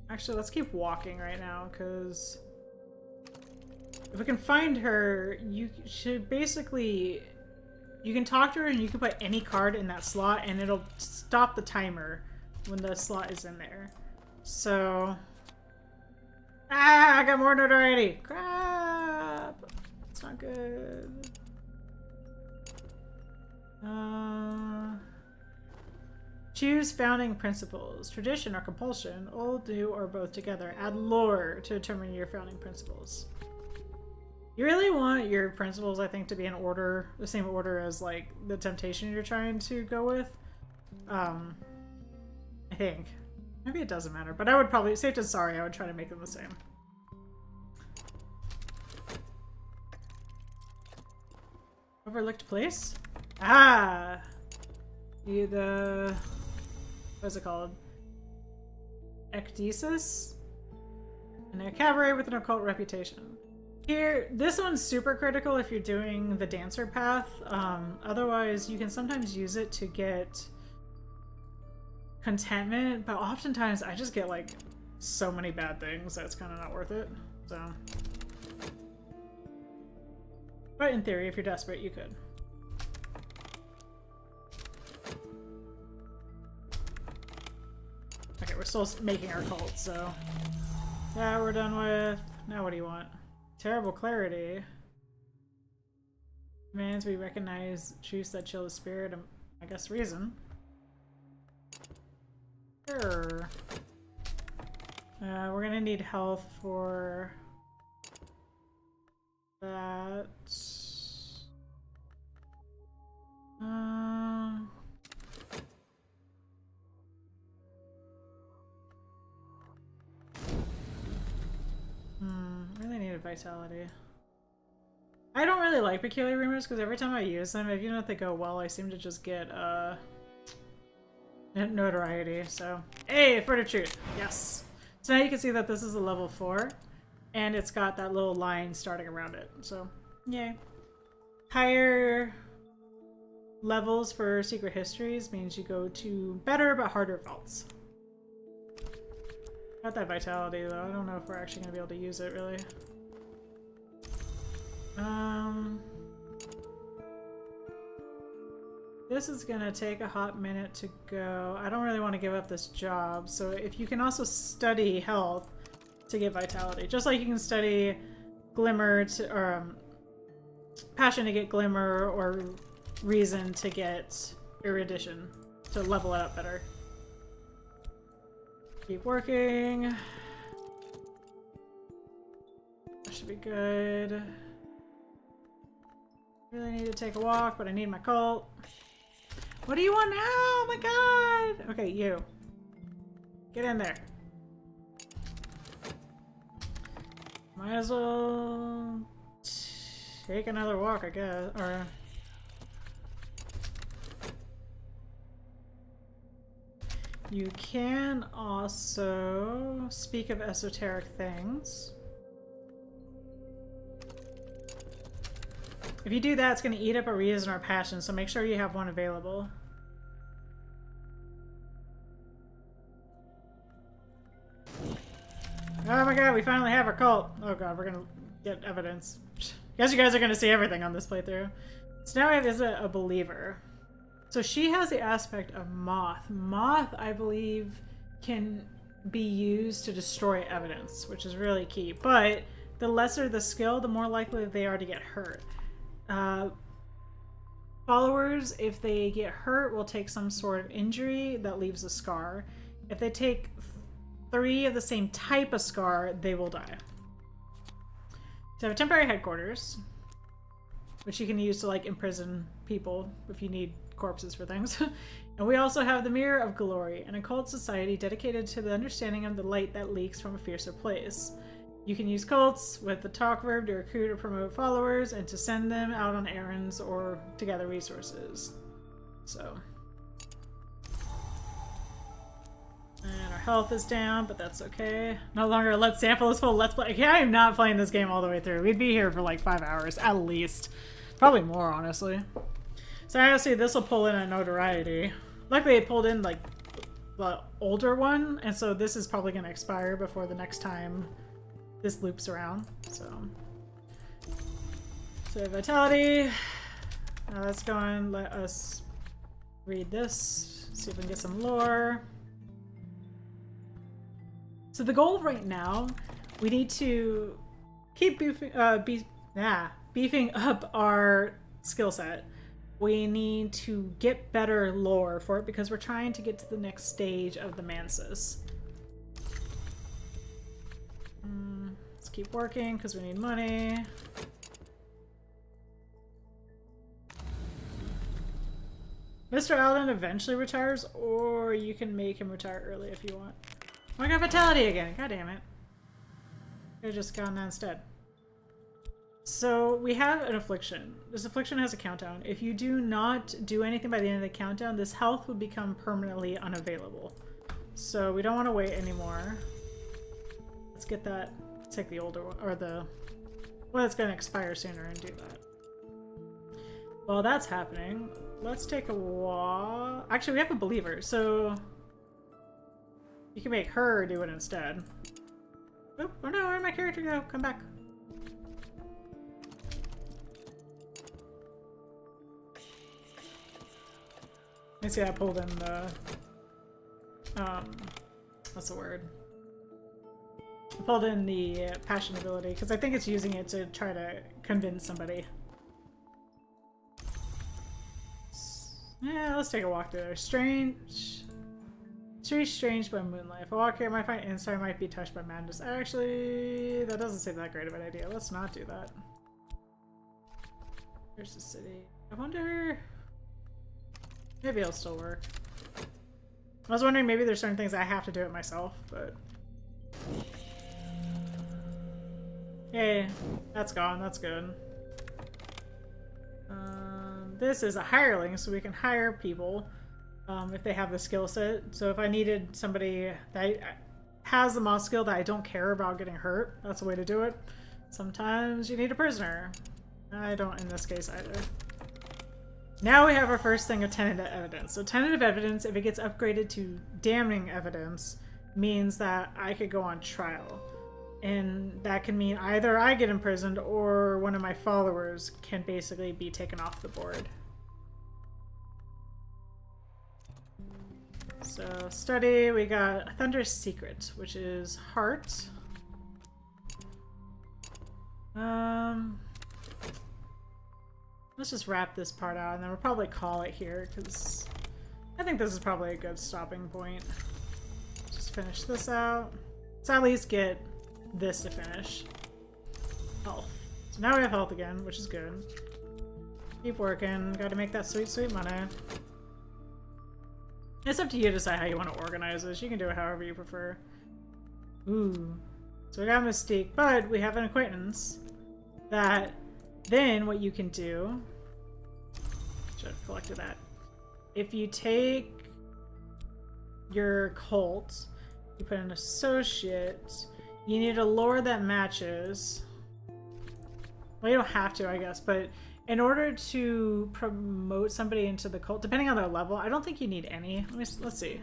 Actually, let's keep walking right now, because if we can find her, you should basically... You can talk to her and you can put any card in that slot and it'll stop the timer when the slot is in there. So... Ah! I got more notoriety! Crap! It's not good. Choose founding principles. Tradition or compulsion. Old, new, or both together. Add lore to determine your founding principles. You really want your principles, I think, to be in order, the same order as, like, the temptation you're trying to go with. I think. Maybe it doesn't matter, but I would probably, safe to sorry, I would try to make them the same. Overlooked place? Ah! What's it called? Ecdysis? A cabaret with an occult reputation. Here, this one's super critical if you're doing the dancer path. Otherwise, you can sometimes use it to get contentment, but oftentimes I just get like so many bad things that it's kind of not worth it. So, but in theory, if you're desperate, you could. Okay, we're still making our cult, so yeah, we're done with. Now, what do you want? Terrible clarity. Commands we recognize truths that chill the spirit and, I guess, reason. Sure. We're gonna need health for that. Really needed vitality. I don't really like Peculiar Rumors because every time I use them, even if they go well, I seem to just get notoriety. So, hey, for the truth, yes. So now you can see that this is a level 4, and it's got that little line starting around it. So, yay. Higher levels for secret histories means you go to better but harder vaults. Got that vitality though. I don't know if we're actually gonna be able to use it really. This is gonna take a hot minute to go. I don't really want to give up this job, so if you can also study health to get vitality, just like you can study glimmer to, or passion to get glimmer, or reason to get erudition to level it up better. Keep working. That should be good. Really need to take a walk, but I need my cult. What do you want now? Oh my god! Okay, you. Get in there. Might as well take another walk, I guess. Or you can also speak of esoteric things. If you do that, it's going to eat up a reason or passion, so make sure you have one available. Oh my god, we finally have our cult. Oh god, we're gonna get evidence. Guess you guys are gonna see everything on this playthrough. So now we have a believer. So she has the aspect of Moth. Moth, I believe, can be used to destroy evidence, which is really key. But the lesser the skill, the more likely they are to get hurt. Followers, if they get hurt, will take some sort of injury that leaves a scar. If they take 3 of the same type of scar, they will die. So I have a temporary headquarters, which you can use to like imprison people if you need corpses for things. And we also have the Mirror of Glory, an occult society dedicated to the understanding of the light that leaks from a fiercer place. You can use cults with the talk verb to recruit or promote followers and to send them out on errands or to gather resources. So. And our health is down, but that's okay. No longer a Let's Sample is full Let's Play. Yeah, I am not playing this game all the way through. We'd be here for like 5 hours at least. Probably more, honestly. So obviously this will pull in a notoriety. Luckily it pulled in like the older one, and so this is probably going to expire before the next time this loops around. So vitality. Now that's going. Let us read this. See if we can get some lore. So the goal right now, we need to keep beefing up our skill set. We need to get better lore for it because we're trying to get to the next stage of the Mansis. Let's keep working because we need money. Mr. Alden eventually retires, or you can make him retire early if you want. Oh, I got vitality again. God damn it. Could have just gone that instead. So we have an affliction. This affliction has a countdown. If you do not do anything by the end of the countdown, this health would become permanently unavailable. So we don't want to wait anymore. Let's get that. Take the older one, or the one that's going to expire sooner and do that. While that's happening, let's take a walk. Actually, we have a believer, so you can make her do it instead. Oop, oh no, where'd my character go? Come back. Let me see, I pulled in the what's the word? I pulled in the passion ability because I think it's using it to try to convince somebody. Yeah, let's take a walk there. Strange by moonlight. If I walk here, I might find insight. I might be touched by madness. Actually, that doesn't seem that great of an idea. Let's not do that. Where's the city? I wonder. Maybe it'll still work. I was wondering maybe there's certain things I have to do it myself, but. Yay, that's gone. That's good. This is a hireling, so we can hire people if they have the skill set. So if I needed somebody that has the moth skill that I don't care about getting hurt, that's a way to do it. Sometimes you need a prisoner. I don't in this case either. Now we have our first thing of tentative evidence. So tentative evidence, if it gets upgraded to damning evidence, means that I could go on trial. And that can mean either I get imprisoned or one of my followers can basically be taken off the board. So study, we got a Thunderous Secret, which is heart. Let's just wrap this part out and then we'll probably call it here because I think this is probably a good stopping point. Just finish this out. Let's at least get this to finish. Health. So now we have health again, which is good. Keep working. Got to make that sweet, sweet money. It's up to you to decide how you want to organize this. You can do it however you prefer. Ooh. So we got Mystique, but we have an acquaintance that then what you can do... Should have collected that. If you take your cult, you put an associate, you need a lore that matches. Well, you don't have to, I guess, but in order to promote somebody into the cult, depending on their level, I don't think you need any. Let's see.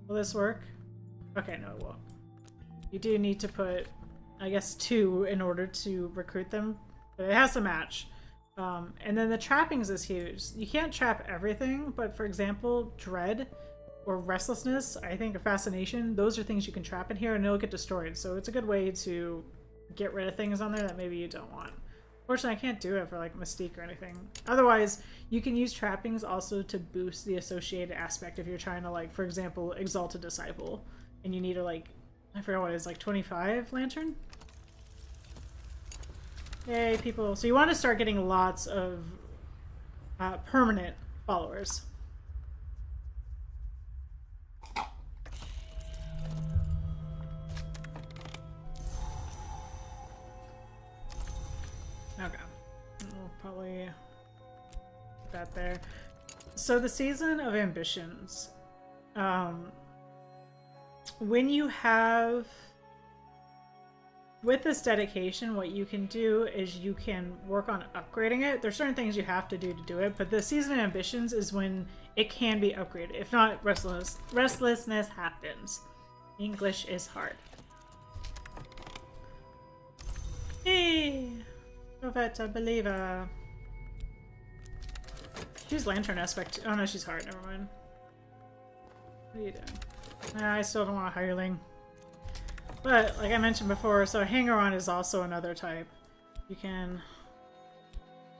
Will this work? Okay, no, it won't. You do need to put, I guess, 2 in order to recruit them, but it has to match. And then the trappings is huge. You can't trap everything, but for example, dread or restlessness, I think, or fascination, those are things you can trap in here and it'll get destroyed. So it's a good way to get rid of things on there that maybe you don't want. Fortunately, I can't do it for like Mystique or anything. Otherwise, you can use trappings also to boost the associated aspect if you're trying to, like, for example, exalt a disciple. And you need to, like, I forgot what it is, like 25 lantern? Yay, people. So you want to start getting lots of permanent followers. Okay. We'll probably put that there. So the Season of Ambitions. When you have... With this dedication, what you can do is you can work on upgrading it. There's certain things you have to do it, but the Season of Ambitions is when it can be upgraded. If not, restlessness happens. English is hard. Hey! Profeta Believer. She's Lantern Aspect. Oh no, she's Heart. Never mind. What are you doing? I still don't want a hireling. But, like I mentioned before, so hanger-on is also another type. You can...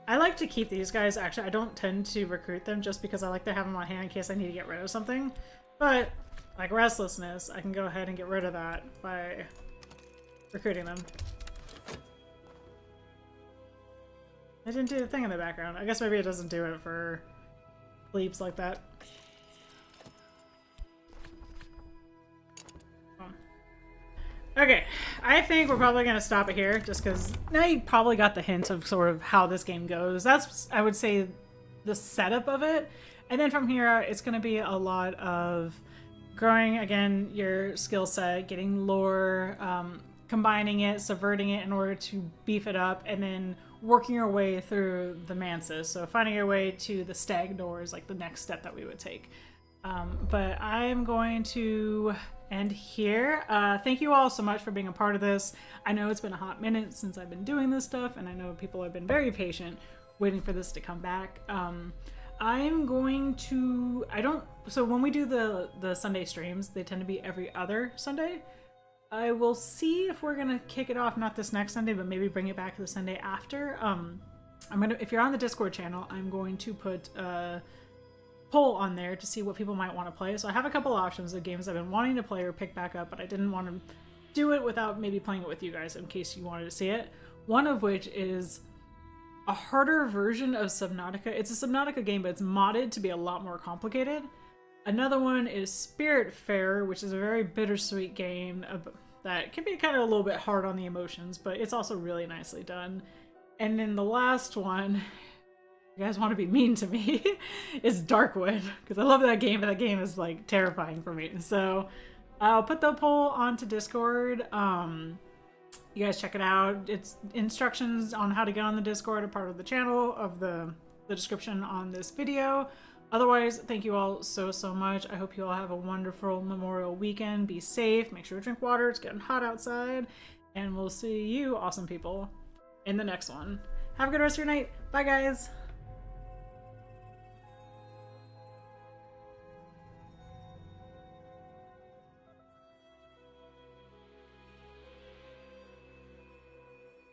I like to keep these guys, actually. I don't tend to recruit them just because I like to have them on hand in case I need to get rid of something. But, like Restlessness, I can go ahead and get rid of that by recruiting them. I didn't do the thing in the background. I guess maybe it doesn't do it for bleeps like that. Okay, I think we're probably going to stop it here, just because now you probably got the hint of sort of how this game goes. That's, I would say, the setup of it. And then from here, it's going to be a lot of growing, again, your skill set, getting lore, combining it, subverting it in order to beef it up, and then working your way through the manses. So finding your way to the stag door is like the next step that we would take. But I'm going to end here. Thank you all so much for being a part of this. I know it's been a hot minute since I've been doing this stuff, and I know people have been very patient waiting for this to come back. I'm going to... So when we do the Sunday streams, they tend to be every other Sunday. I will see if we're gonna kick it off, not this next Sunday, but maybe bring it back to the Sunday after. If you're on the Discord channel, I'm going to put a poll on there to see what people might want to play. So I have a couple options of games I've been wanting to play or pick back up, but I didn't want to do it without maybe playing it with you guys in case you wanted to see it. One of which is a harder version of Subnautica. It's a Subnautica game, but it's modded to be a lot more complicated. Another one is Spiritfarer, which is a very bittersweet game that can be kind of a little bit hard on the emotions, but it's also really nicely done. And then the last one, you guys want to be mean to me, is Darkwood, because I love that game, but that game is like terrifying for me. So I'll put the poll onto Discord. You guys check it out. It's instructions on how to get on the Discord, a part of the channel, of the description on this video. Otherwise, thank you all so much. I hope you all have a wonderful Memorial weekend. Be safe. Make sure to drink water. It's getting hot outside. And we'll see you awesome people in the next one. Have a good rest of your night. Bye, guys.